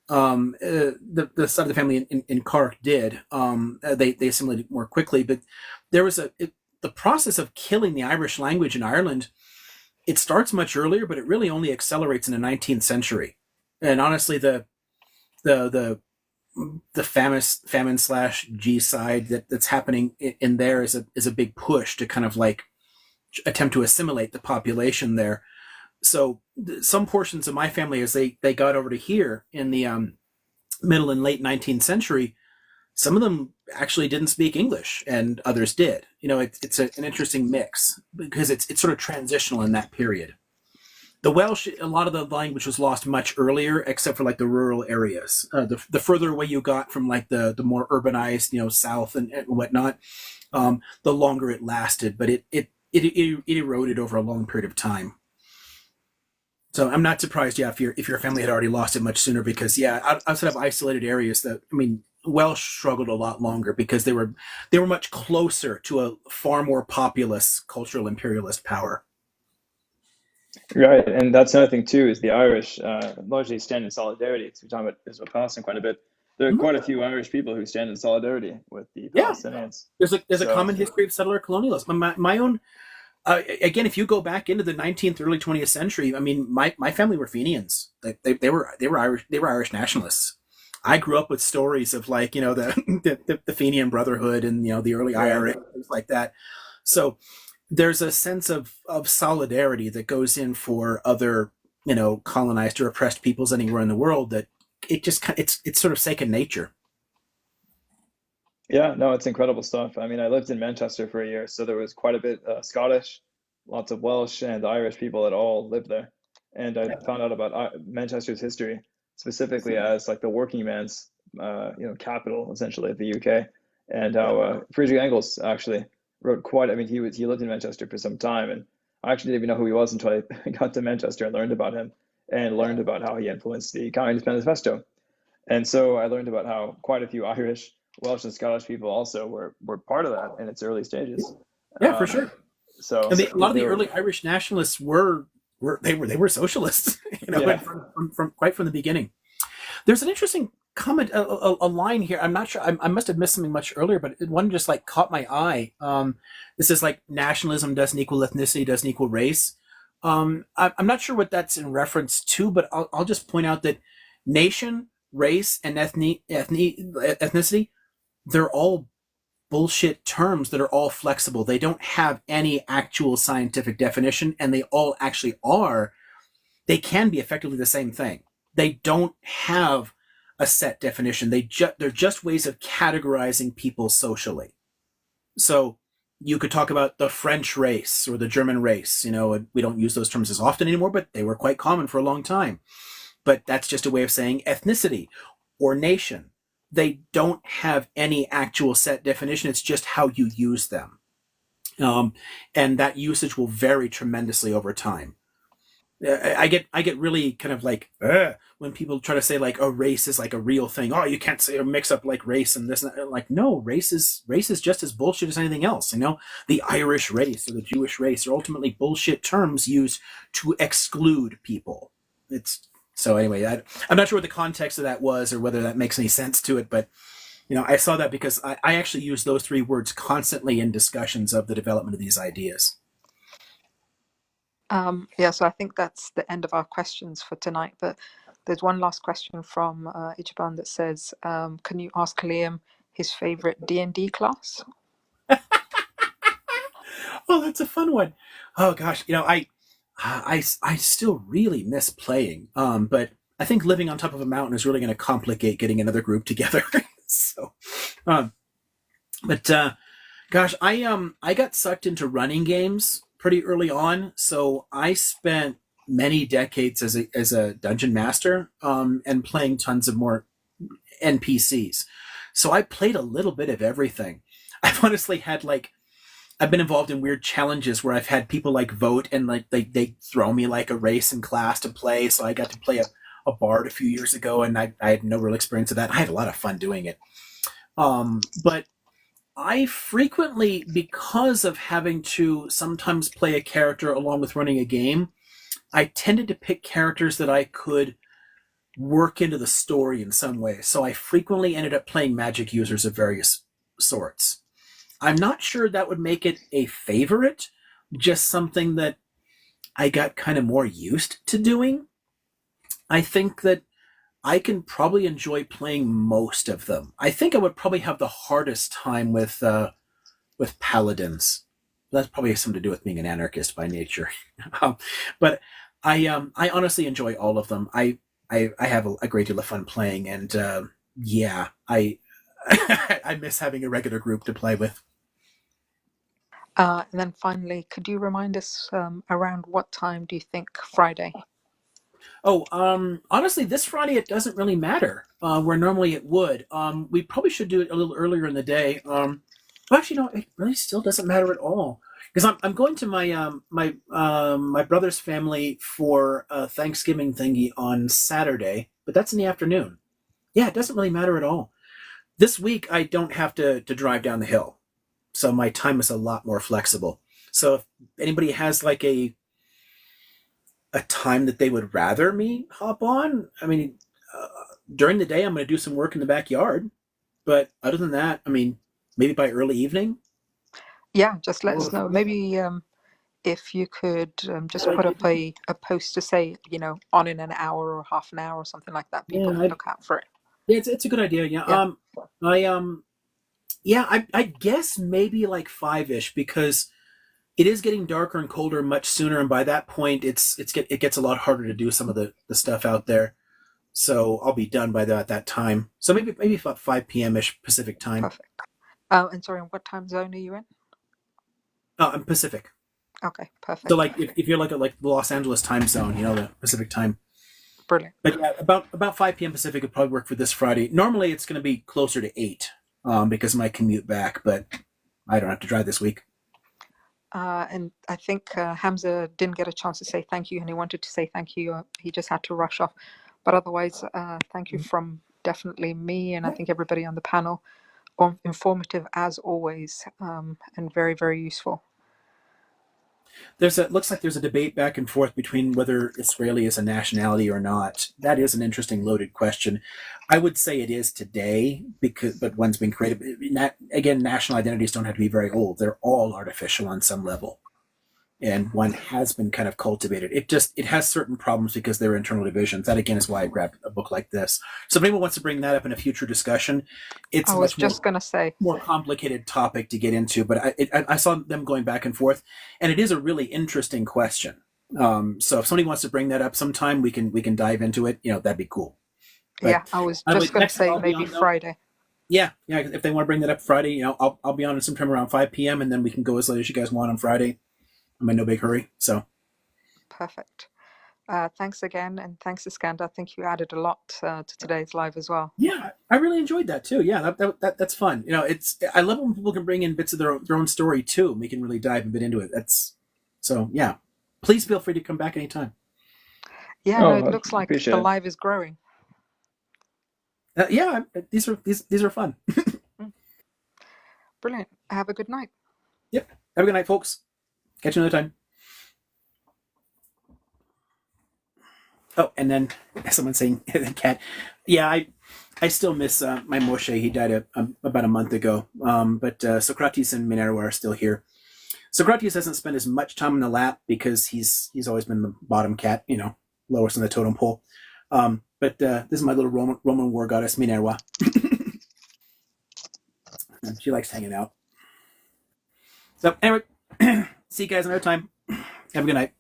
The side of the family in Cork did. They assimilated more quickly, but there was the process of killing the Irish language in Ireland. It starts much earlier, but it really only accelerates in the 19th century. And honestly, the famine / G-side that's happening in there is a big push to kind of attempt to assimilate the population there. So some portions of my family, as they got over to here in the middle and late 19th century, some of them actually didn't speak English and others did. It's an interesting mix because it's sort of transitional in that period. The Welsh, a lot of the language was lost much earlier, except for the rural areas. The further away you got from the more urbanized, south and whatnot, the longer it lasted. But it eroded over a long period of time. So I'm not surprised, if your family had already lost it much sooner, because outside of isolated areas, Welsh struggled a lot longer because they were much closer to a far more populous cultural imperialist power. Right, and that's another thing too, is the Irish largely stand in solidarity. Because we're talking about Israel Palestine quite a bit. There are quite a few Irish people who stand in solidarity with the Palestinians. There's a common history of settler colonialism. My own, again, if you go back into the 19th, early 20th century, my family were Fenians. They were Irish nationalists. I grew up with stories of the Fenian Brotherhood and the early IRA, things like that. So there's a sense of solidarity that goes in for other colonized or oppressed peoples anywhere in the world, that it's sort of second nature. Yeah, no, it's incredible stuff. I mean, I lived in Manchester for a year, so there was quite a bit Scottish, lots of Welsh and Irish people that all lived there. And I found out about Manchester's history, specifically as like the working man's, capital essentially of the UK, and how Friedrich Engels actually wrote quite. I mean, he lived in Manchester for some time, and I actually didn't even know who he was until I got to Manchester and learned about him and learned about how he influenced the Communist Manifesto. And so I learned about how quite a few Irish, Welsh, and Scottish people also were part of that in its early stages. Yeah, for Um, sure. And so a lot of they the were, early Irish nationalists were socialists, yeah, from quite from the beginning. There's an interesting comment, a line here. I'm not sure. I must have missed something much earlier, but one just like caught my eye. This is like nationalism doesn't equal ethnicity, doesn't equal race. I'm not sure what that's in reference to, but I'll just point out that nation, race, and ethnicity, they're all bullshit terms that are all flexible. They don't have any actual scientific definition, and they all actually are. They can be effectively the same thing. They don't have a set definition. They're just ways of categorizing people socially. So you could talk about the French race or the German race. We don't use those terms as often anymore, but they were quite common for a long time. But that's just a way of saying ethnicity or nation. They don't have any actual set definition. It's just how you use them. And that usage will vary tremendously over time. I get really kind of like when people try to say like, oh, race is like a real thing. Oh, you can't say or mix up like race and this and that. Like, no, race is just as bullshit as anything else. The Irish race or the Jewish race are ultimately bullshit terms used to exclude people. It's so anyway. I'm not sure what the context of that was or whether that makes any sense to it, but I saw that because I actually use those three words constantly in discussions of the development of these ideas. Yeah, so I think that's the end of our questions for tonight. But there's one last question from Ichiban that says, "Can you ask Liam his favorite D&D class?" Oh, that's a fun one. Oh gosh, I still really miss playing. But I think living on top of a mountain is really going to complicate getting another group together. So, um, but gosh, I got sucked into running games pretty early on. So I spent many decades as a dungeon master, and playing tons of more NPCs. So I played a little bit of everything. I've honestly had like I've been involved in weird challenges where I've had people like vote and like they throw me like a race in class to play. So I got to play a bard a few years ago, and I had no real experience of that. I had a lot of fun doing it. But I frequently, because of having to sometimes play a character along with running a game, I tended to pick characters that I could work into the story in some way. So I frequently ended up playing magic users of various sorts. I'm not sure that would make it a favorite, just something that I got kind of more used to doing. I think that I can probably enjoy playing most of them. I think I would probably have the hardest time with paladins. That's probably something to do with being an anarchist by nature. um, but I honestly enjoy all of them. I have a great deal of fun playing, and yeah, I I miss having a regular group to play with. And then finally, could you remind us around what time do you think Friday? Oh, honestly, this Friday it doesn't really matter. Where normally it would. We probably should do it a little earlier in the day. Well, actually, no, it really still doesn't matter at all because I'm going to my brother's family for a Thanksgiving thingy on Saturday, but that's in the afternoon. Yeah, it doesn't really matter at all. This week I don't have to drive down the hill, so my time is a lot more flexible. So if anybody has like a time that they would rather me hop on, I mean, uh, during the day I'm going to do some work in the backyard, but other than that, I mean, maybe by early evening. Yeah, just let us know. Maybe if you could just put up a post to say, on in an hour or half an hour or something like that. People Yeah, can look out for it. yeah, it's a good idea. Yeah. Yeah. I yeah, I guess maybe like 5ish because It is getting darker and colder much sooner, and by that point, it gets a lot harder to do some of the stuff out there. So I'll be done by that time. So maybe about 5 p.m. ish Pacific time. Perfect. And sorry, what time zone are you in? I'm Pacific. Okay, perfect. So like if you're like the Los Angeles time zone, the Pacific time. Brilliant. But yeah, about 5 p.m. Pacific would probably work for this Friday. Normally it's going to be closer to 8 because of my commute back, but I don't have to drive this week. And I think Hamza didn't get a chance to say thank you, and he wanted to say thank you. He just had to rush off. But otherwise, thank you from definitely me, and I think everybody on the panel. Informative as always, and very, very useful. Looks like there's a debate back and forth between whether Israeli is a nationality or not. That is an interesting, loaded question. I would say it is today, but one's been created. Again, national identities don't have to be very old. They're all artificial on some level. And one has been kind of cultivated. It has certain problems because there are internal divisions. That again is why I grabbed a book like this. So if anyone wants to bring that up in a future discussion, it's I was just going to say more complicated topic to get into. But I saw them going back and forth, and it is a really interesting question. So if somebody wants to bring that up sometime, we can dive into it. That'd be cool. But, yeah, I was just going to say maybe Friday. Yeah. If they want to bring that up Friday, I'll be on in sometime around 5 p.m. and then we can go as late as you guys want on Friday. I'm in no big hurry, so. Perfect. Thanks again, and thanks, Iskander. I think you added a lot to today's live as well. Yeah, I really enjoyed that too. Yeah, that's fun. I love when people can bring in bits of their own story too, and we can really dive a bit into it. Yeah. Please feel free to come back anytime. Yeah, it looks like the live is growing. Yeah, these are fun. Brilliant. Have a good night. Yep. Have a good night, folks. Catch you another time. Oh, and then someone saying, "Cat." Yeah, I still miss my Moshe. He died about a month ago. But Socrates and Minerva are still here. Socrates hasn't spent as much time in the lap because he's always been the bottom cat, lowest on the totem pole. But this is my little Roman war goddess, Minerva. She likes hanging out. So anyway, see you guys another time. Have a good night.